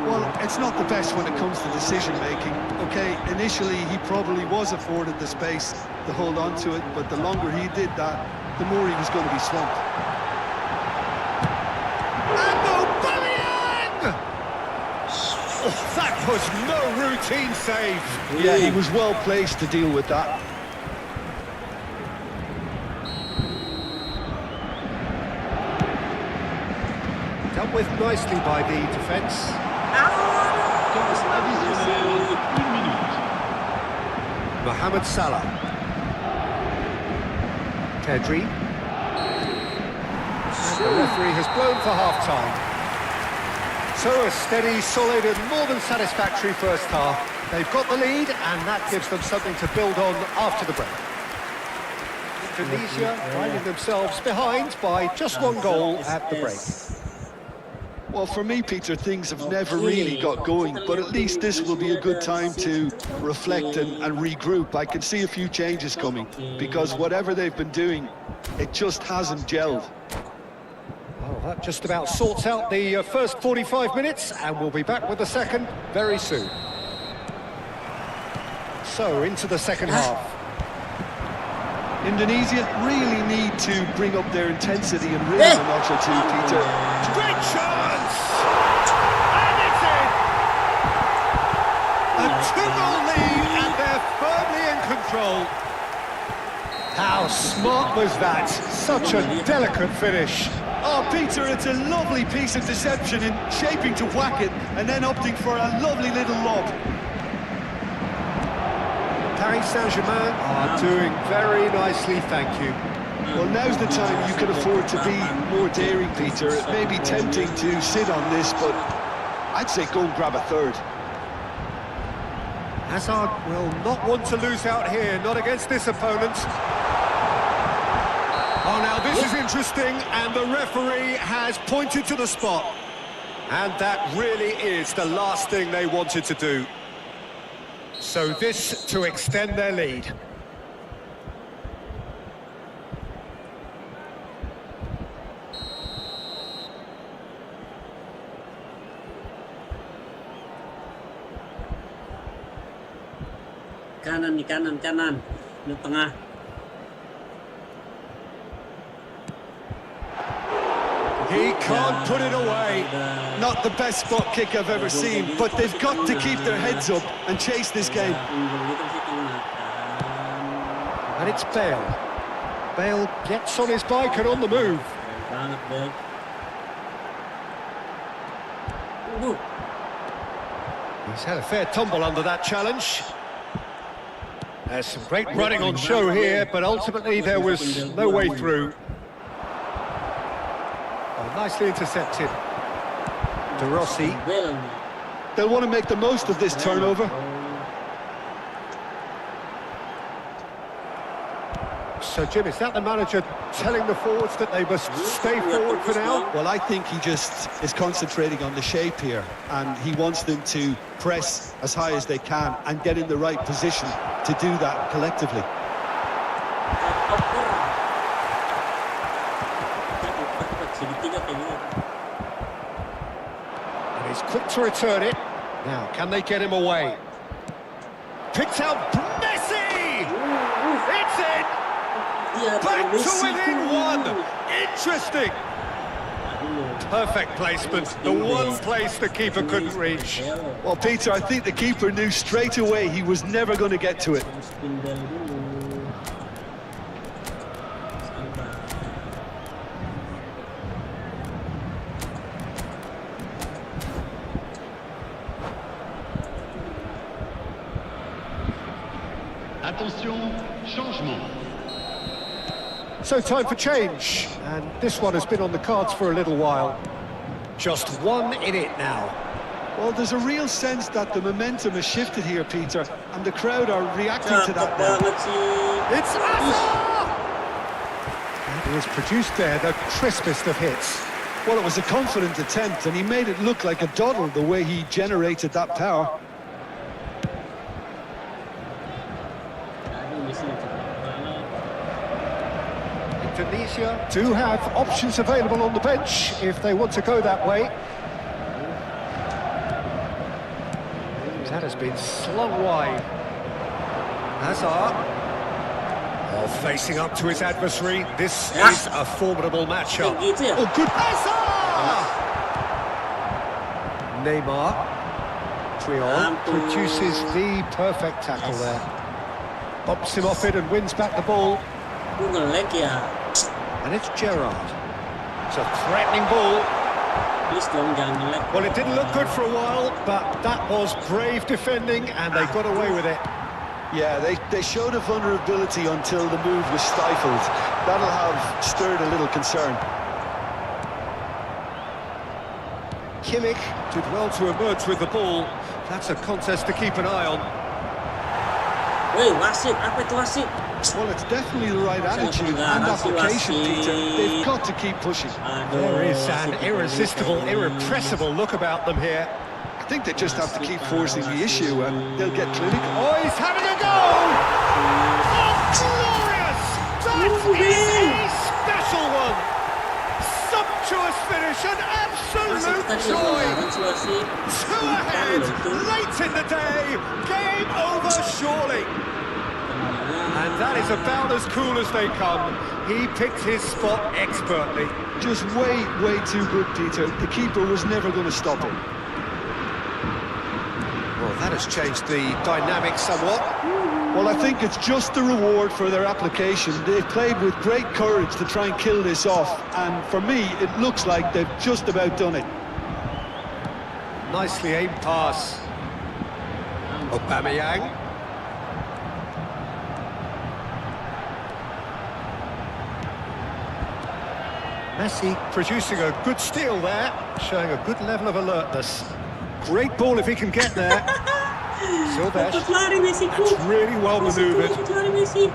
C: Well, it's not the best when it comes to decision-making. Okay, initially he probably was afforded the space to hold on to it, but the longer he did that, the more he was going to be swamped.
B: And Aubameyang! Oh, that was no routine save.
C: Yeah, he was well placed to deal with that.
B: Dealt with nicely by the defence.
E: Temps additionnel, 1 minute.
B: Mohamed Salah. Pedri. And the referee has blown for half-time. So a steady, solid and more than satisfactory first half. They've got the lead and that gives them something to build on after the break. Indonesia finding themselves behind by just 1 goal at the break.
C: Well, for me, Peter, things have never really got going, but at least this will be a good time to reflect and regroup. I can see a few changes coming, because whatever they've been doing, it just hasn't gelled.
B: Well, that just about sorts out the first 45 minutes, and we'll be back with the second very soon. So, into the second half.
C: Indonesia really need to bring up their intensity and rhythm a notch or two, Peter.
B: Great chance! And it's in! A 2-goal lead, and they're firmly in control. How smart was that? Such a delicate finish.
C: Oh, Peter, it's a lovely piece of deception in shaping to whack it and then opting for a lovely little lob.
B: Paris Saint-Germain are doing very nicely, thank you.
C: Well, now's the time you can afford to be more daring, Peter. It may be tempting to sit on this, but I'd say go and grab a third.
B: Hazard will not want to lose out here, not against this opponent. Oh, now this is interesting, and the referee has pointed to the spot. And that really is the last thing they wanted to do. So this to extend their lead.
A: Kanan nih, kanan. Di tengah.
B: He can't put it away.
C: Not the best spot kick I've ever seen, but they've got to keep their heads up and chase this game.
B: And it's Bale. Bale gets on his bike and on the move.
A: Banget, Bel.
B: He's had a fair tumble under that challenge. There's some great running on show here, but ultimately there was no way through. Oh, nicely intercepted. De Rossi.
C: They'll want to make the most of this turnover.
B: So, Jim, is that the manager telling the forwards that they must stay forward for now?
C: Well, I think he just is concentrating on the shape here, and he wants them to press as high as they can and get in the right position to do that collectively.
B: And he's quick to return it. Now, can they get him away? Picked out Messi! It's in! Back to within 1! Interesting! Perfect placement, the one place the keeper couldn't reach.
C: Well, Peter, I think the keeper knew straight away he was never going to get to it.
E: Attention, changement.
B: So time for change, and this one has been on the cards for a little while. Just 1 in it now.
C: Well, there's a real sense that the momentum has shifted here, Peter, and the crowd are reacting to that now.
B: It's Hazard! And he has produced there the crispest of hits.
C: Well, it was a confident attempt, and he made it look like a doddle the way he generated that power.
B: Indonesia do have options available on the bench if they want to go that way. That has been slung wide. Hazard. Oh, facing up to his adversary, this
A: Yeah.
B: is a formidable matchup.
A: Kayak gitu ya?
B: Oh, good pass! Neymar. Triol produces the perfect tackle there. Bumps him off it and wins back the ball.
A: Nge-lag ya.
B: And it's Gerrard. It's a threatening ball.
A: Please dong, jangan nge-lag.
B: Well, it didn't look good for a while, but that was brave defending, and they got away with it.
C: Yeah, they showed a vulnerability until the move was stifled. That'll have stirred a little concern.
B: Kimmich did well to emerge with the ball. That's a contest to keep an eye on.
A: Woi, wasit, apa itu wasit?
C: Well, it's definitely the right attitude and application, Peter. They've got to keep pushing.
B: There is an irresistible, irrepressible look about them here.
C: I think they just have to keep forcing the issue and they'll get clinical.
B: Oh, he's having a go! Oh, glorious! That is a special one! Sumptuous finish, an absolute joy! Two ahead, late in the day, game over surely. And that is about as cool as they come. He picked his spot expertly.
C: Just way too good, Peter. The keeper was never going to stop him.
B: Well, that has changed the dynamic somewhat.
C: Well, I think it's just the reward for their application. They've played with great courage to try and kill this off. And for me, it looks like they've just about done it.
B: Nicely aimed pass. Aubameyang. Messi producing a good steal there, showing a good level of alertness. Great ball if he can get there. Silves.
A: Cepat lari Messi ku.
B: That's really well
A: Messi ku,
B: manoeuvred.
A: cepat lari Messi.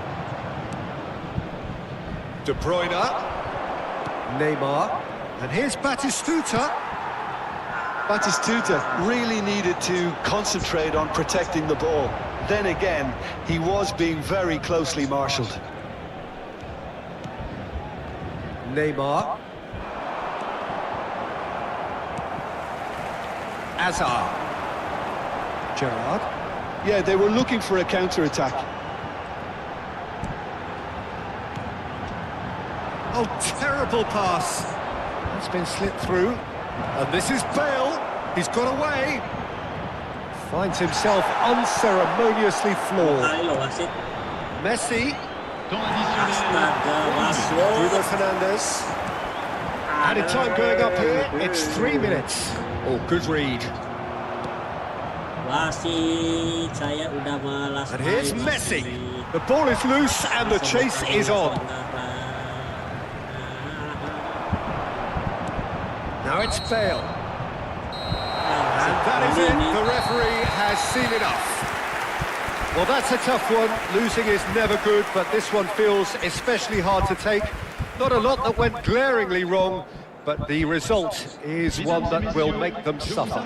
B: De Bruyne. Neymar. And here's Batistuta.
C: Batistuta really needed to concentrate on protecting the ball. Then again, he was being very closely marshalled.
B: Neymar. Hazard. Gerrard.
C: Yeah, they were looking for a counter-attack.
B: Oh, terrible pass. That's been slipped through. And this is Bale. He's got away. Finds himself unceremoniously floored.
A: Kali lo wasit.
B: Messi.
A: Astaga,
B: Bruno
A: wasit.
B: Fernandes. Added time going up here. It's 3 minutes. Oh, good read.
A: Wasit, saya udah malas.
B: And here's
A: main
B: Messi.
A: wasit.
B: The ball is loose and the chase is on. Now it's Bale. And that is it. The referee has seen enough. Well, that's a tough one. Losing is never good, but this one feels especially hard to take. Not a lot that went glaringly wrong, but the result is one that will make them suffer.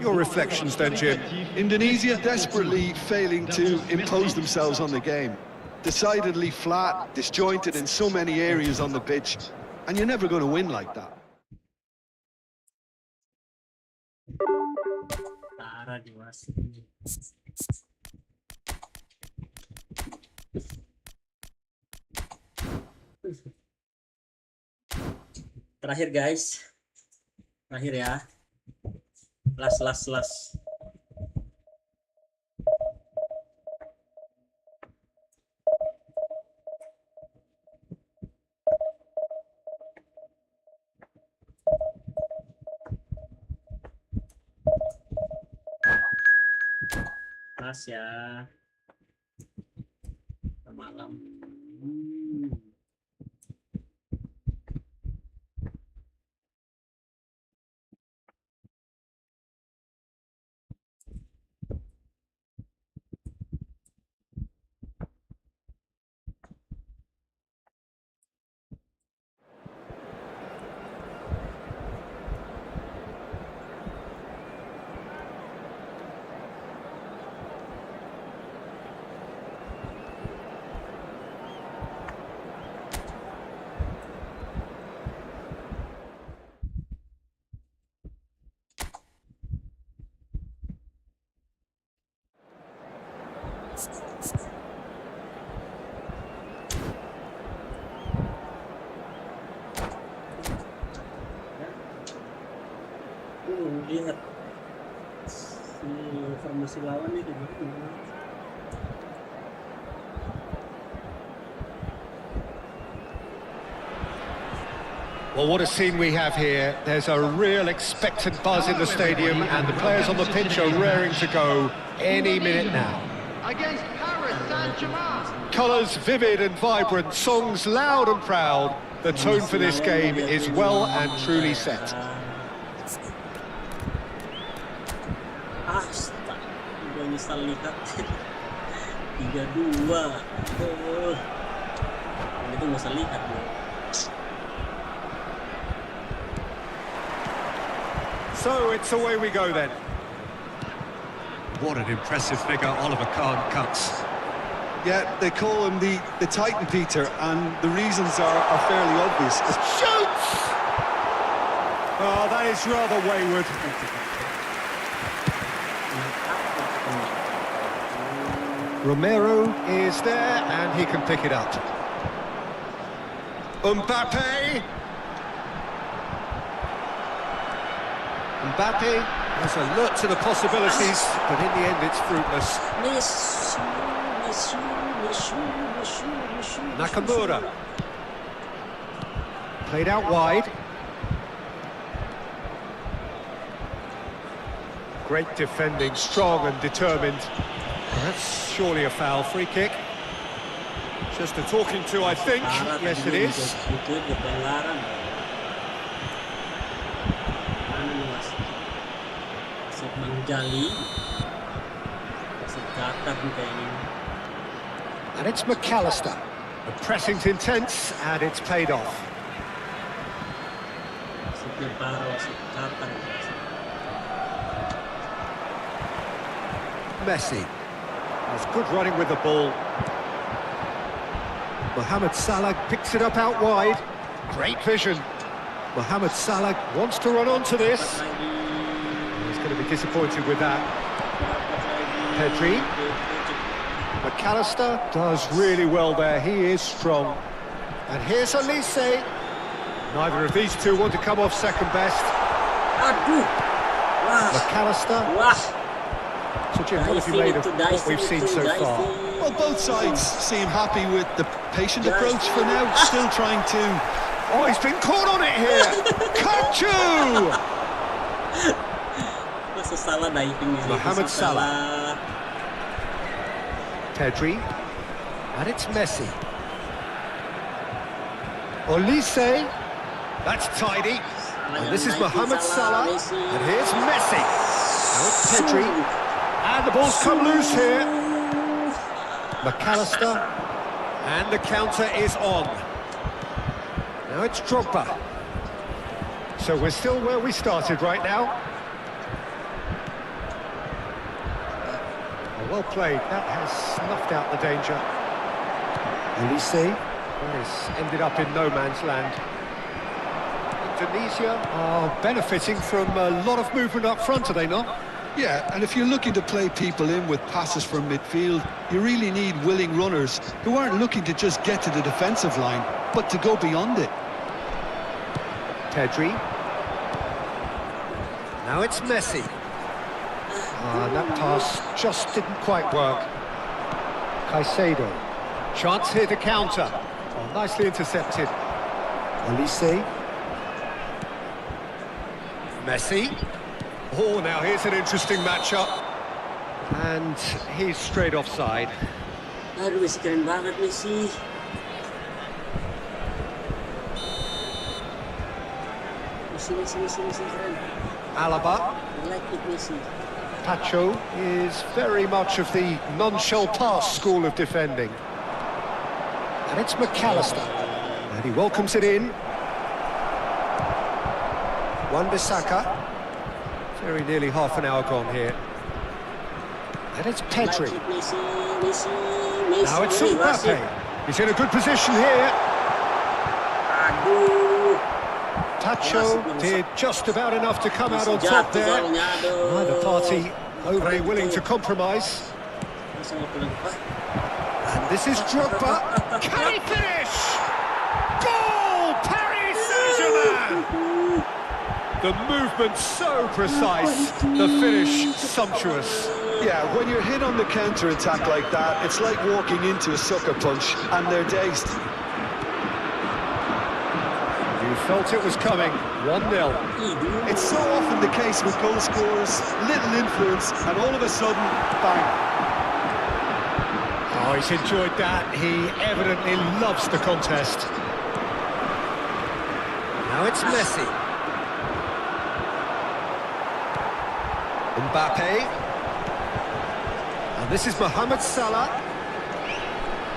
B: Your reflections then, Jim?
C: Indonesia desperately failing to impose themselves on the game. Decidedly flat, disjointed in so many areas on the pitch. And you're never going to win like that.
A: Parah di wasit. Terakhir guys. Terakhir ya. Last. Last ya. Malam. Lihat formasi lawannya kayak gimana.
B: Well, what a scene we have here. There's a real expectant buzz in the stadium, and the players on the pitch are raring to go any minute now.
E: Against Paris Saint-Germain.
B: Colours vivid and vibrant, songs loud and proud. The tone for this game is well and truly set.
A: Astaga, udah nyesal lihat. 3-2. Itu nggak usah lihat bro.
B: So it's away we go then. What an impressive figure Oliver Kahn cuts.
C: Yeah, they call him the Titan, Peter, and the reasons are fairly obvious.
B: Shoots! Oh, that is rather wayward. Romero is there, and he can pick it up. Mbappe! Mbappe has alert to the possibilities, but in the end it's fruitless. Nakamura. Played out wide. Great defending, strong and determined. That's surely a foul. Free kick. Just a talking to, I think. Yes, it is. And it's McAllister. The pressing's intense, and it's paid off. Messi. That's good running with the ball. Mohamed Salah picks it up out wide. Great vision. Mohamed Salah wants to run onto this. He's going to be disappointed with that. Pedri. McAllister does really well there. He is strong. And here's Elise. Neither of these two want to come off second best. McAllister. So Jim, what have you made of what we've seen so far?
C: Well, both sides seem happy with the patient approach for now, still trying to...
B: Oh, he's been caught on it here! Kachu! Mohamed Salah. Pedri. And it's Messi. Olise. That's tidy. And this is Mohamed Salah. And here's Messi. Now it's Pedri. And the ball's come loose here. McAllister. And the counter is on. Now it's Drogba. So we're still where we started right now. Well played. That has snuffed out the danger. Elise has ended up in no man's land. Indonesia are benefiting from a lot of movement up front, are they not?
C: Yeah, and if you're looking to play people in with passes from midfield, you really need willing runners who aren't looking to just get to the defensive line, but to go beyond it.
B: Pedri. Now it's Messi. That pass just didn't quite work. Caicedo. Chance here to counter. Oh, nicely intercepted. Elise. Messi. Oh, now here's an interesting matchup. And he's straight offside.
A: Aduh, Messi keren banget Messi. Messi keren.
B: Alaba.
A: I like it, Messi.
B: Pacho is very much of the non-shell pass school of defending. And it's McAllister. And he welcomes it in. Wan-Bissaka. Very nearly half an hour gone here. And it's Pedri.
A: Like it, Messi.
B: Now it's Mbappe. He's in a good position here. Pacho did just about enough to come out on top there. Neither party overly willing to compromise. And this is Drogba. Can he finish? Goal! Paris Saint-Germain! The movement so precise, the finish sumptuous.
C: Yeah, when you're hit on the counter-attack like that, it's like walking into a sucker punch, and they're dazed.
B: You felt it was coming, 1-0.
C: It's so often the case with goal scorers, little influence, and all of a sudden, bang.
B: Oh, he's enjoyed that. He evidently loves the contest. Now it's Messi. Mbappe. And this is Mohamed Salah.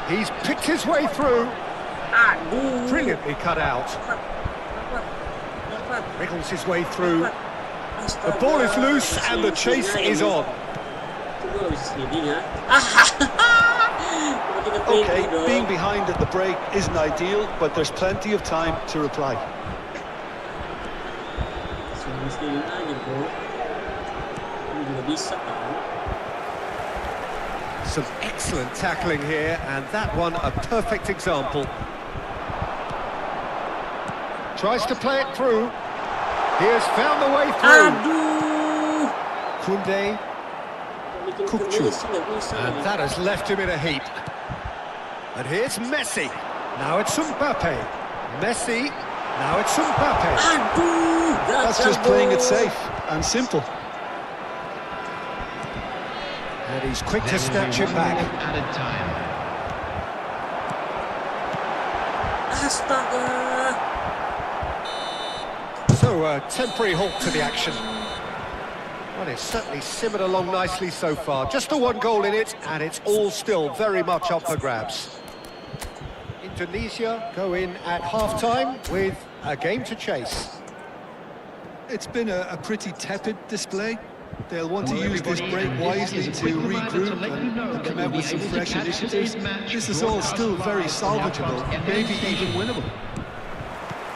B: He's picked his way through. Brilliantly cut out. Wriggles his way through. The ball is loose and the chase is on.
C: Okay, being behind at the break isn't ideal, but there's plenty of time to reply.
B: Some excellent tackling here, and that one a perfect example. Tries to play it through. He has found the way through. Koundé. Kupchu. And that has left him in a heap. And here's Messi. Now it's Mbappe. Messi. Now it's Mbappe.
C: That's just playing it safe and simple.
B: And he's quick to snatch it back.
E: Added time.
B: So a temporary halt to the action. Well, it's certainly simmered along nicely so far. Just the one goal in it, and it's all still very much up for grabs. Indonesia go in at half-time with a game to chase.
C: It's been a pretty tepid display. They'll want to use this break wisely to regroup and come out with some fresh initiatives. This is all still very salvageable, maybe even winnable.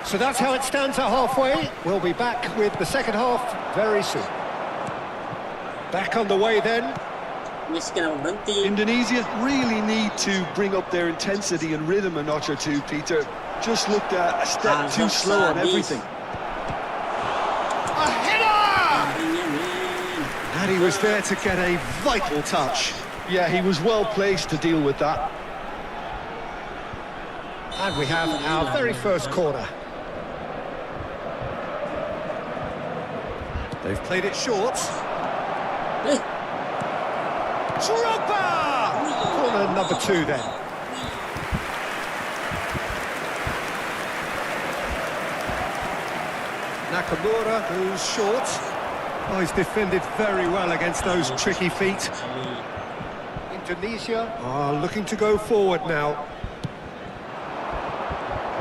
B: So that's how it stands at halfway. We'll be back with the second half very soon. Back on the way then.
C: Indonesia really need to bring up their intensity and rhythm a notch or two, Peter. Just looked a step too slow on everything.
B: A header! And he was there to get a vital touch.
C: Yeah, he was well placed to deal with that.
B: And we have our very first corner. They've played it short. Drogba! Corner number 2 then. Nakamura, who's short. Oh, he's defended very well against those tricky feet. Indonesia are looking to go forward now.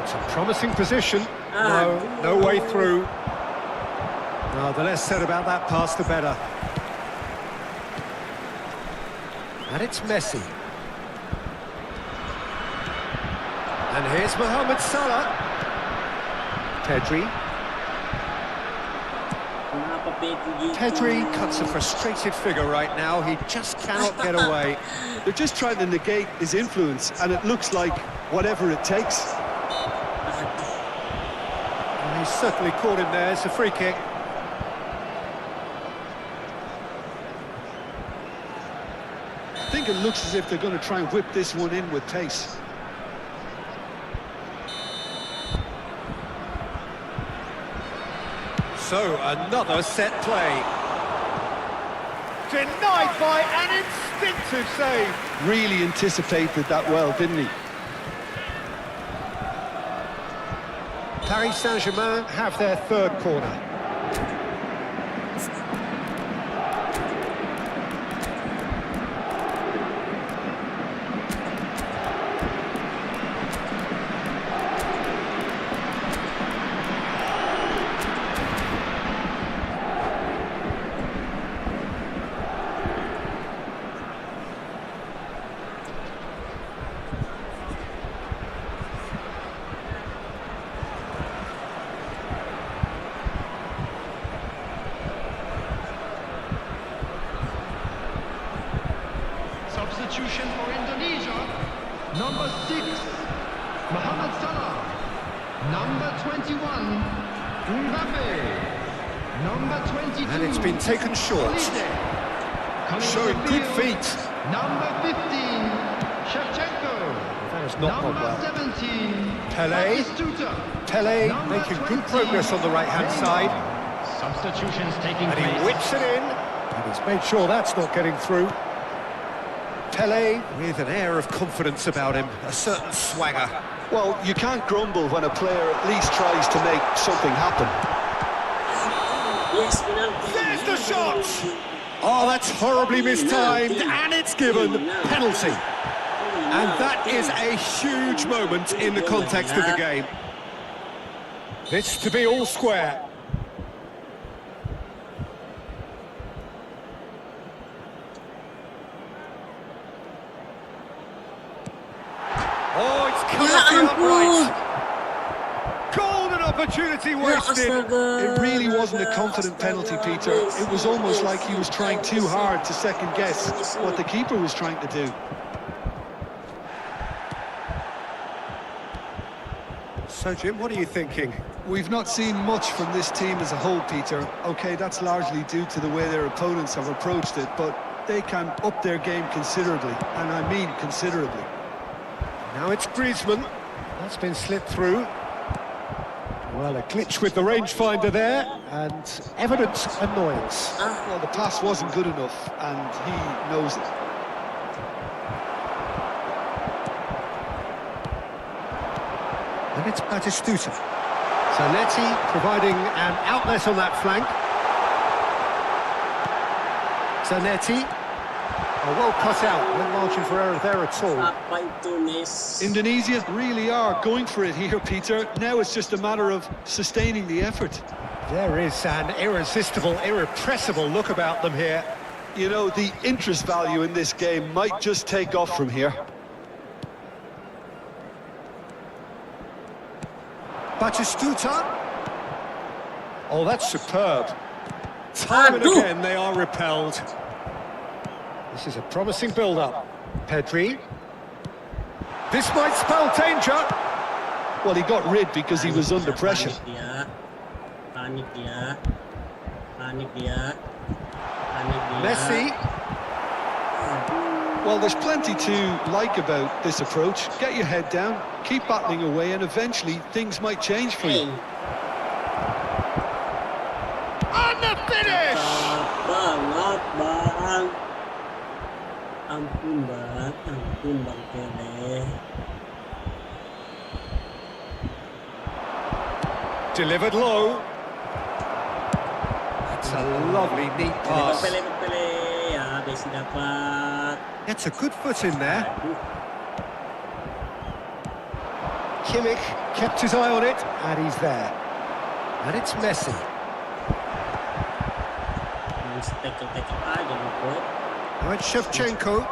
B: It's a promising position. No way through. No, the less said about that pass, the better. And it's Messi. And here's Mohamed Salah. Pedri. Pedri cuts a frustrated figure right now. He just cannot get away.
C: They're just trying to negate his influence, and it looks like whatever it takes.
B: And he's certainly caught him there. It's a free kick.
C: I think it looks as if they're going to try and whip this one in with pace.
B: So, another set play. Denied by an instinctive save.
C: Really anticipated that well, didn't he?
B: Paris Saint-Germain have their third corner.
E: Substitution for Indonesia. Number 6, Mohamed Salah. Number 21, Mbappe. Number 22.
B: And it's been taken short. Showing good feet.
E: Number 15, Shevchenko.
B: That has not gone
E: Number
B: well.
E: 17,
B: Pele.
E: Batistuta.
B: Pele
E: Number
B: making good
E: 20,
B: progress on the right-hand side.
E: Substitutions taking
B: And he
E: place.
B: whips it in. And he's made sure that's not getting through. Pele with an air of confidence about him, a certain swagger.
C: Well, you can't grumble when a player at least tries to make something happen.
A: Yes, penalty.
B: There's the shot! Oh, that's horribly mistimed, and it's given penalty. And that is a huge moment in the context of the game. This to be all square. Oh, it's come off the upright. Golden opportunity wasted.
C: It really wasn't a confident penalty, Peter. It was almost like he was trying too hard to second guess what the keeper was trying to do.
B: So, Jim, what are you thinking?
C: We've not seen much from this team as a whole, Peter. OK, that's largely due to the way their opponents have approached it, but they can up their game considerably, and I mean considerably.
B: Now it's Griezmann. That's been slipped through. Well, a glitch with the rangefinder there, and evident annoyance.
C: Well, the pass wasn't good enough, and he knows it.
B: And it's Batistuta. Zanetti providing an outlet on that flank. Zanetti. Oh, well cut out, no margin for error there at all.
C: Indonesia really are going for it here, Peter. Now it's just a matter of sustaining the effort.
B: There is an irresistible, irrepressible look about them here.
C: You know, the interest value in this game might just take off from here.
B: Batistuta. Oh, that's superb. Time and again they are repelled. This is a promising build-up. Pedri. This might spell danger.
C: Well, he got rid because he was under pressure.
B: Messi.
C: Well, there's plenty to like about this approach. Get your head down, keep battling away, and eventually things might change for you.
B: On the finish!
A: Ampun bang Pele.
B: Delivered low. It's a lovely, neat pass.
A: Pele, ya Messi dapat.
B: Gets a good foot in there. Kimmich kept his eye on it, and he's there. And it's Messi.
A: Tackle aja nih,
B: Now it's Shevchenko.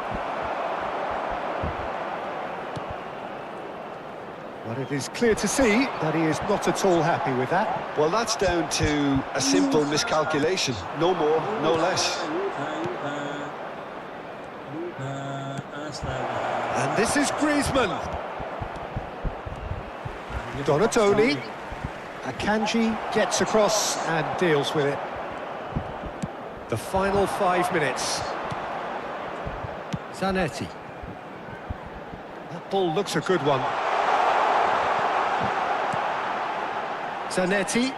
B: But it is clear to see that he is not at all happy with that.
C: Well, that's down to a simple miscalculation. No more, no less.
B: And this is Griezmann. Donatoni. Akanji gets across and deals with it. The final 5 minutes. Zanetti. That ball looks a good one. Zanetti.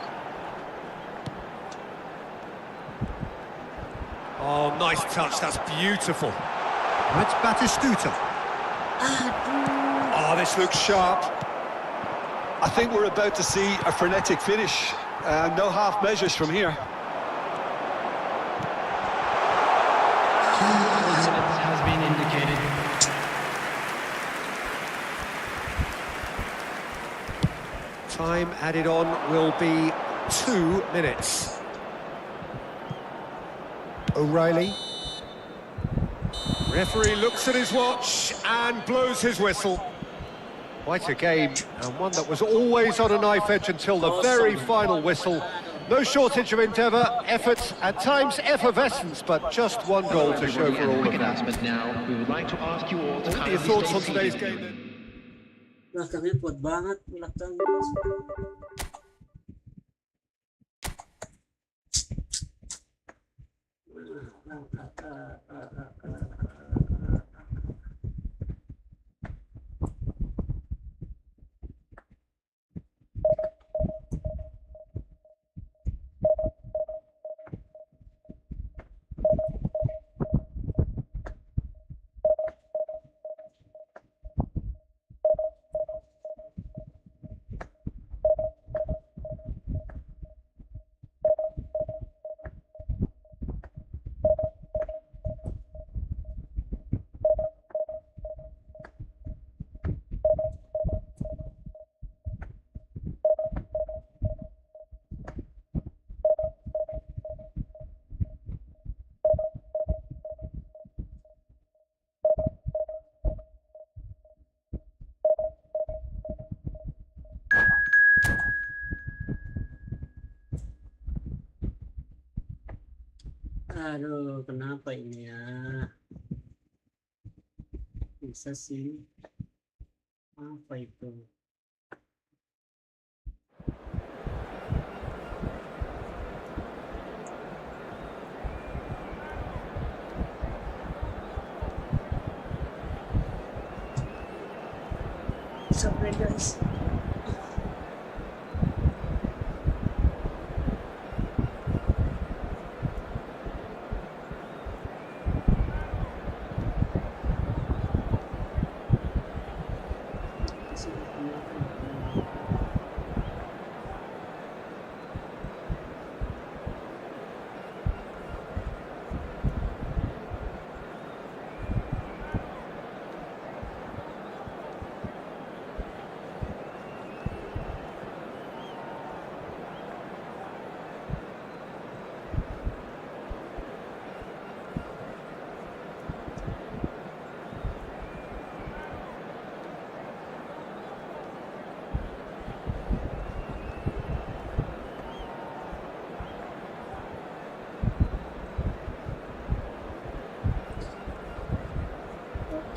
B: Oh, nice touch, that's beautiful. It's Batistuta. Oh, this looks sharp.
C: I think we're about to see a frenetic finish. No half measures from here.
E: 2 minutes has been indicated.
B: Time added on will be 2 minutes. O'Reilly. Referee looks at his watch and blows his whistle. Quite a game, and one that was always on a knife edge until the very final whistle. No shortage of endeavour, effort, at times effervescence, but just one goal to show for all of that.
E: Announcement now. We would like to ask you all to
B: What are your thoughts on today's
E: seated.
B: game then?
A: Belakangnya kuat banget belakang. Aduh, kenapa ini ya? Bisa sih. Apa itu? Sorry guys.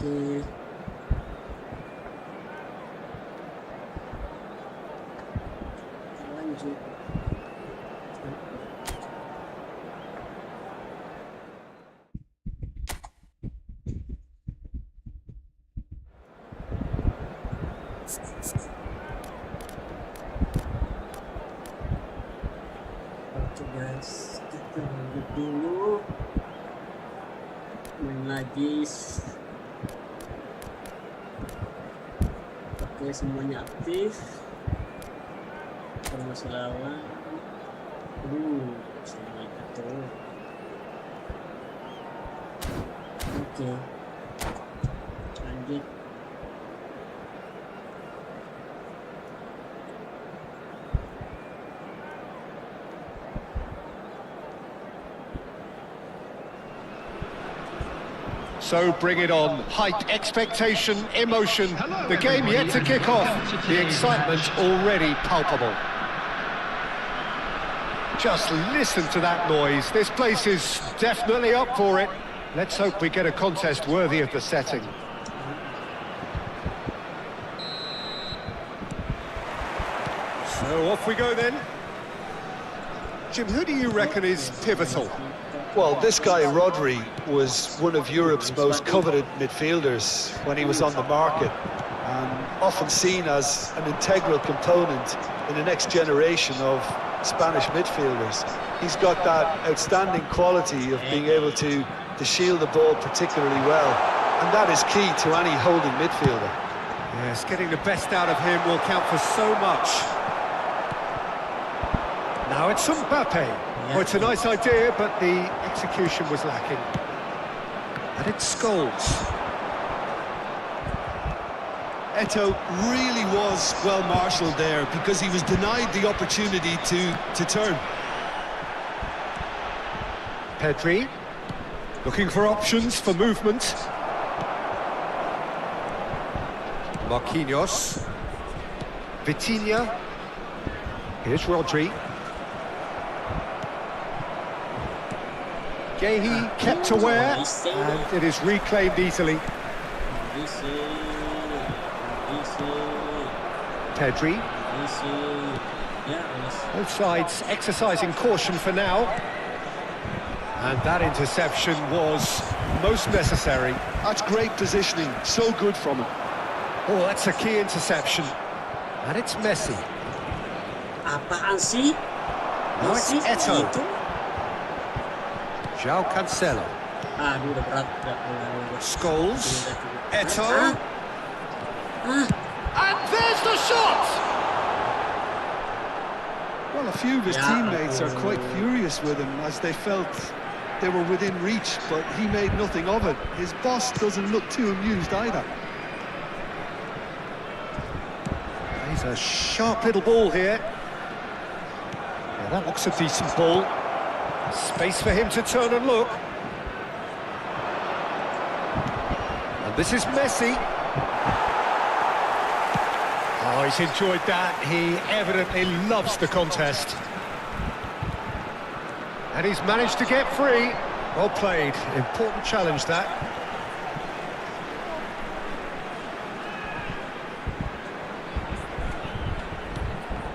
A: Oke. Lanjut. Oke guys, kita lanjut dulu. Main lagi. Oke, semuanya aktif. Formasi lawan. Sama itu. Oke. Lanjut.
B: So bring it on. Hype, expectation, emotion. The game yet to kick off. The excitement already palpable. Just listen to that noise. This place is definitely up for it. Let's hope we get a contest worthy of the setting. So off we go then. Jim, who do you reckon is pivotal?
C: Well, this guy, Rodri, was one of Europe's most coveted midfielders when he was on the market, and often seen as an integral component in the next generation of Spanish midfielders. He's got that outstanding quality of being able to shield the ball particularly well, and that is key to any holding midfielder.
B: Yes, getting the best out of him will count for so much. Now it's Mbappe. Oh, it's a nice idea, but the execution was lacking. And it's Scholes.
F: Eto'o really was well marshalled there because he was denied the opportunity to turn.
B: Pedri, looking for options for movement. Marquinhos. Vitinha. Here's Rodri. Gehi kept aware, and it is reclaimed easily. Pedri. Both sides exercising caution for now. And that interception was most necessary.
C: That's great positioning, so good from him.
B: Oh, that's a key interception. And it's Messi.
A: Apaan sih?
B: Now it's
A: Messi
B: Eto'o.
A: itu?
B: João Cancelo.
A: Aduh, udah berat. Udah.
B: Scholes. Eto'o.
A: Ah,
B: And there's the shot!
C: Well, a few of his
A: Yeah.
C: teammates are quite furious with him as they felt they were within reach, but he made nothing of it. His boss doesn't look too amused either.
B: He's a sharp little ball here. Yeah, that looks a decent ball. Space for him to turn and look. And this is Messi. Oh, he's enjoyed that. He evidently loves the contest. And he's managed to get free. Well played. Important challenge, that.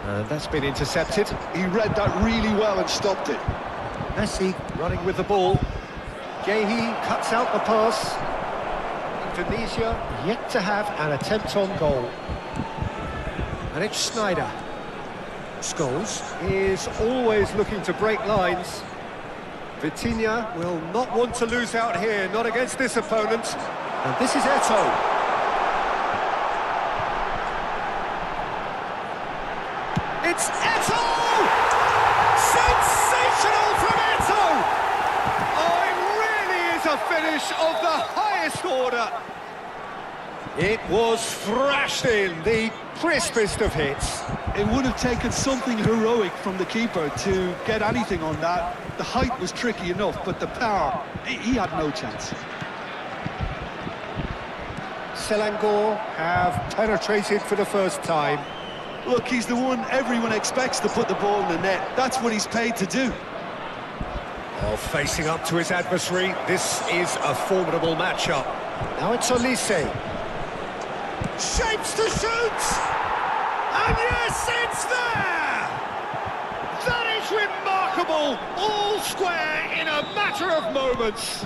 B: And that's been intercepted.
C: He read that really well and stopped it.
B: Messi running with the ball. Gehi cuts out the pass. Indonesia yet to have an attempt on goal. And it's Snyder. Scholes is always looking to break lines. Vitinha will not want to lose out here, not against this opponent. And this is Eto'o. It's Eto'o! Sensational from Eto'o! Oh, it really is a finish of the highest order. It was thrashed in, the crispest of hits.
C: It would have taken something heroic from the keeper to get anything on that. The height was tricky enough, but the power, he had no chance.
B: Selangor have penetrated for the first time.
C: Look, he's the one everyone expects to put the ball in the net. That's what he's paid to do.
B: Oh, facing up to his adversary, this is a formidable matchup. Now it's Olise. Shapes to shoot! And yes, it's there! That is remarkable! All square in a matter of moments.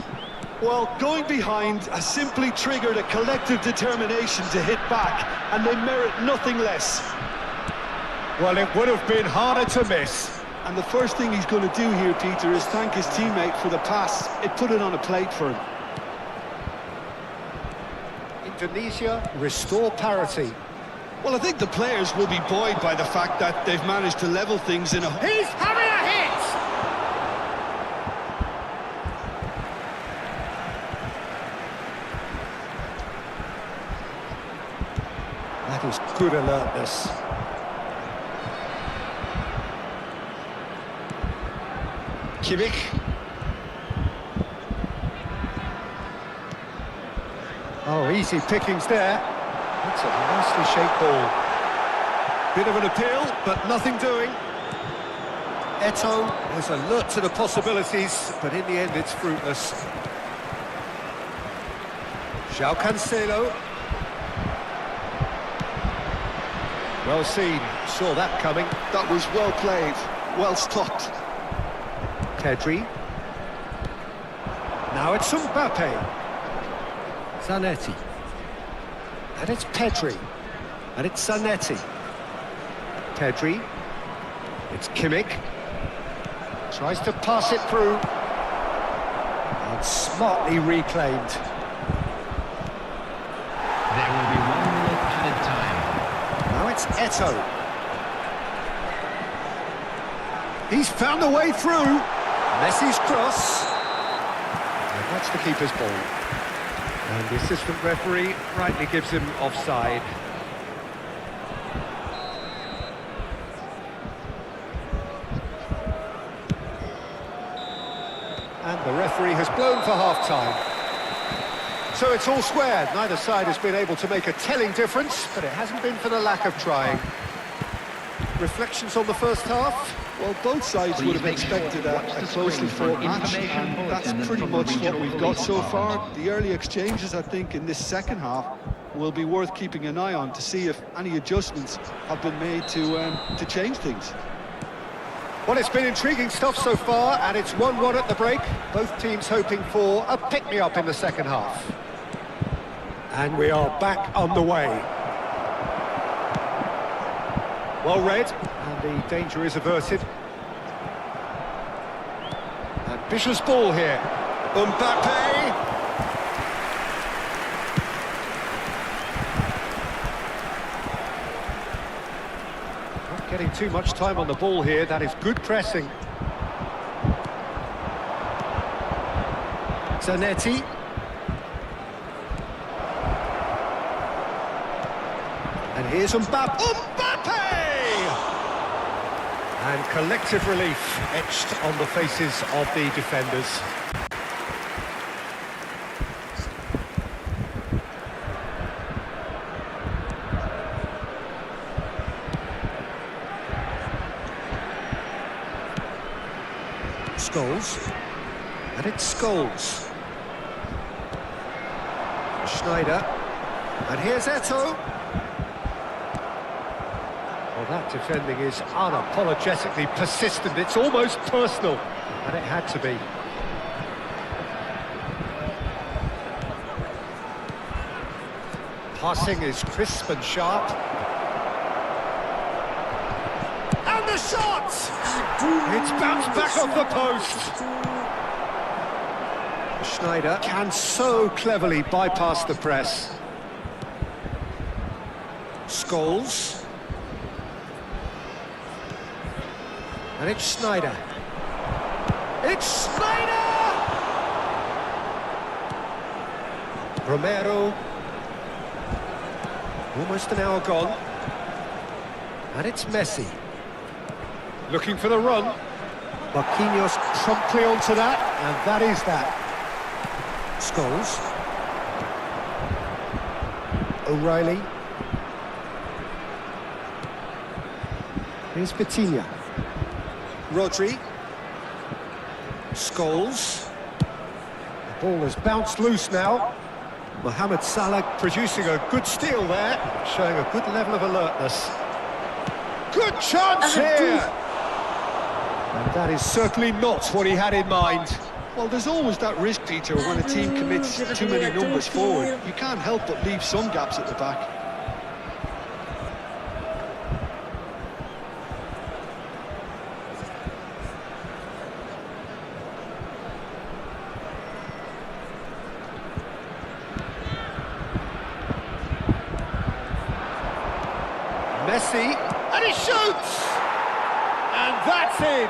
C: Well, going behind has simply triggered a collective determination to hit back, and they merit nothing less.
B: Well, it would have been harder to miss.
C: And the first thing he's going to do here, Peter, is thank his teammate for the pass. It put it on a plate for him.
B: Indonesia restore parity.
C: Well, I think the players will be buoyed by the fact that they've managed to level things in a...
B: He's having a hit! That is good alertness. Kimmich. Oh, easy pickings there. That's a nicely shaped ball. Bit of an appeal, but nothing doing. Eto'o is alert to the possibilities, but in the end it's fruitless. João Cancelo. Well seen, saw that coming.
C: That was well played, well stopped.
B: Pedri. Now it's Mbappe. Zanetti. And it's Pedri. And it's Zanetti. Pedri. It's Kimmich. Tries to pass it through. And smartly reclaimed.
E: There will be 1 minute added time.
B: Now it's Eto'o. He's found a way through. Messi's cross. And that's the keeper's ball. And the assistant referee rightly gives him offside. And the referee has blown for half-time. So it's all square. Neither side has been able to make a telling difference, but it hasn't been for the lack of trying. Reflections on the first half?
C: Well, both sides would have expected a closely fought match, and that's pretty much what we've got so far. The early exchanges, I think, in this second half will be worth keeping an eye on to see if any adjustments have been made to change things.
B: Well, it's been intriguing stuff so far, and it's 1-1 at the break. Both teams hoping for a pick-me-up in the second half. And we are back underway. Well read, and the danger is averted. Ambitious ball here. Mbappe! Not getting too much time on the ball here, that is good pressing. Zanetti. And here's Mbappe. Mbappe! And collective relief etched on the faces of the defenders. Scholes. And it's Scholes. Schneider. And here's Eto'o. Well, that defending is unapologetically persistent. It's almost personal, and it had to be. Passing is crisp and sharp. And the shot! It's bounced back off the post. Schneider can so cleverly bypass the press. Scholes. And it's Schneider. It's Schneider! Romero. Almost an hour gone. And it's Messi. Looking for the run. Marquinhos promptly onto that, and that is that. Scholes. O'Reilly. Here's Vitinha. Rodri. Scholes. The ball has bounced loose now. Mohamed Salah producing a good steal there, showing a good level of alertness. Good chance here! And that is certainly not what he had in mind.
C: Well, there's always that risk, Peter, when a team commits too many numbers forward. You can't help but leave some gaps at the back.
B: Messi, and he shoots! And that's in!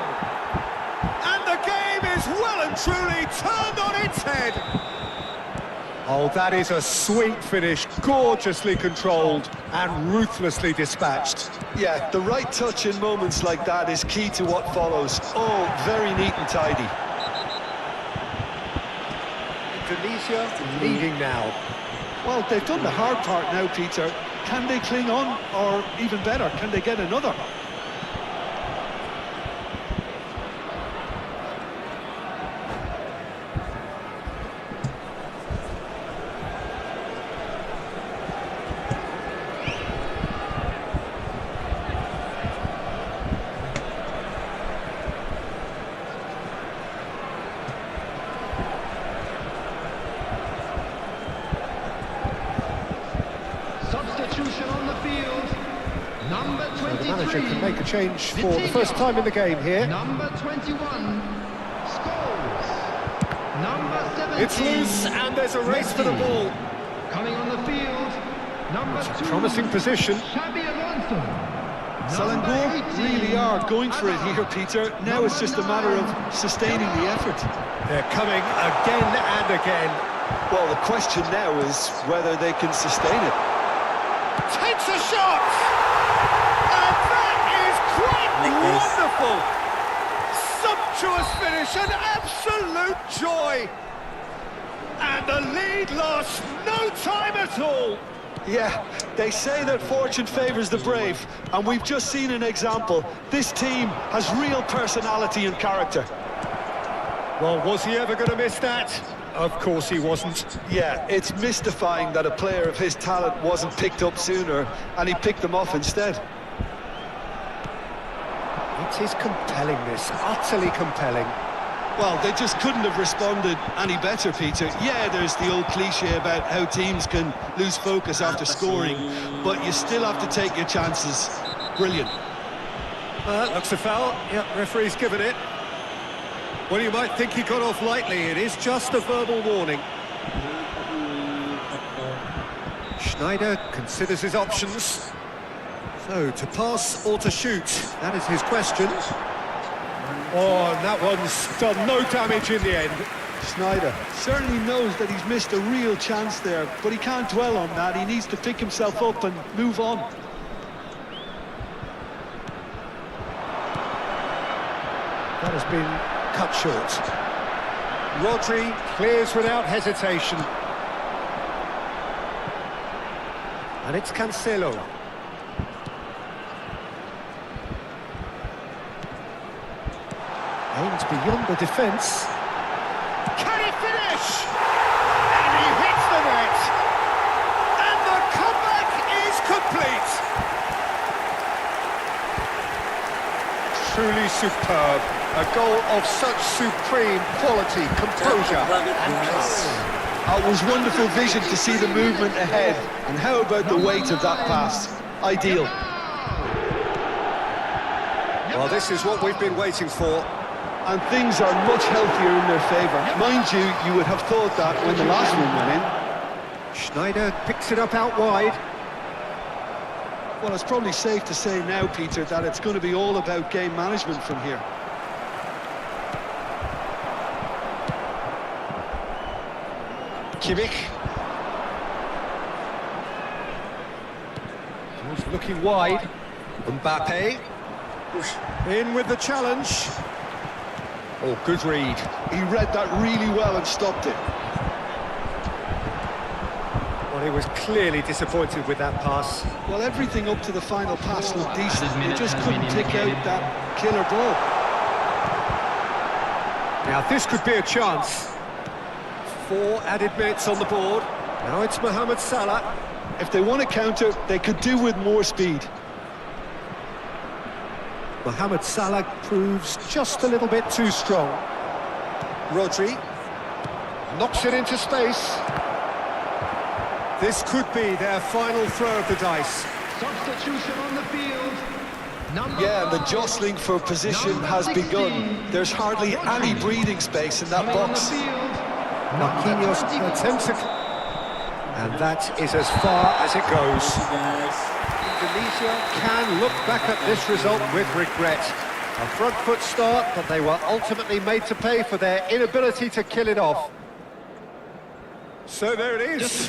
B: And the game is well and truly turned on its head! Oh, that is a sweet finish, gorgeously controlled and ruthlessly dispatched.
C: Yeah, the right touch in moments like that is key to what follows. Oh, very neat and tidy.
B: Indonesia leading now.
C: Well, they've done the hard part now, Peter. Can they cling on, or even better, can they get another?
E: Substitution on the field. Number 23.
B: So the manager can make a change for the first time in the game here.
E: Number 21. Scholes. Number 17.
B: It's loose and there's a race for the ball.
E: Coming on the field. Number 2.
B: Promising position.
E: Xabi Alonso.
C: Selangor really are going for it here, Peter. Now it's just a matter of sustaining the effort.
B: They're coming again and again.
C: Well, the question now is whether they can sustain it.
B: Takes a shot! And that is quite wonderful! Sumptuous finish, an absolute joy! And the lead lost no time at all!
C: Yeah, they say that fortune favours the brave, and we've just seen an example. This team has real personality and character.
B: Well, was he ever going to miss that? Of course he wasn't.
C: Yeah, it's mystifying that a player of his talent wasn't picked up sooner, and he picked them off instead.
B: He It is compelling, this, utterly compelling.
F: Well, they just couldn't have responded any better, Peter. Yeah, there's the old cliche about how teams can lose focus after scoring, but you still have to take your chances. Brilliant.
B: Looks a foul. Yep, referee's given it. Well, you might think he got off lightly. It is just a verbal warning. Schneider considers his options. So, to pass or to shoot? That is his question. Oh, and that one's done no damage in the end.
C: Schneider certainly knows that he's missed a real chance there, but he can't dwell on that. He needs to pick himself up and move on.
B: That has been cut short. Rodri clears without hesitation. And it's Cancelo. Aims beyond the defence. Can he finish? And he hits the net. And the comeback is complete. Truly superb. A goal of such supreme quality, composure and class.
C: It was wonderful vision to see the movement ahead. And how about the weight of that pass? Ideal.
B: Well, this is what we've been waiting for.
C: And things are much healthier in their favour. Mind you, you would have thought that when the last one went in.
B: Schneider picks it up out wide.
C: Well, it's probably safe to say now, Peter, that it's going to be all about game management from here.
B: Kimmich. He's looking wide. Mbappe. In with the challenge. Oh, good read.
C: He read that really well and stopped it.
B: Well, he was clearly disappointed with that pass.
C: Well, everything up to the final pass looked decent. He just couldn't pick out that killer ball.
B: Now, this could be a chance. 4 added minutes on the board. Now it's Mohamed Salah.
C: If they want to counter, they could do with more speed.
B: Mohamed Salah proves just a little bit too strong. Rodri knocks it into space. This could be their final throw of the dice.
E: Substitution on the field.
C: Yeah, and the jostling for position has begun. There's hardly any breathing space in that box.
B: Marquinhos attempts it. And that is as far as it goes. Indonesia can look back at this result with regret. A front foot start, but they were ultimately made to pay for their inability to kill it off. So there it is.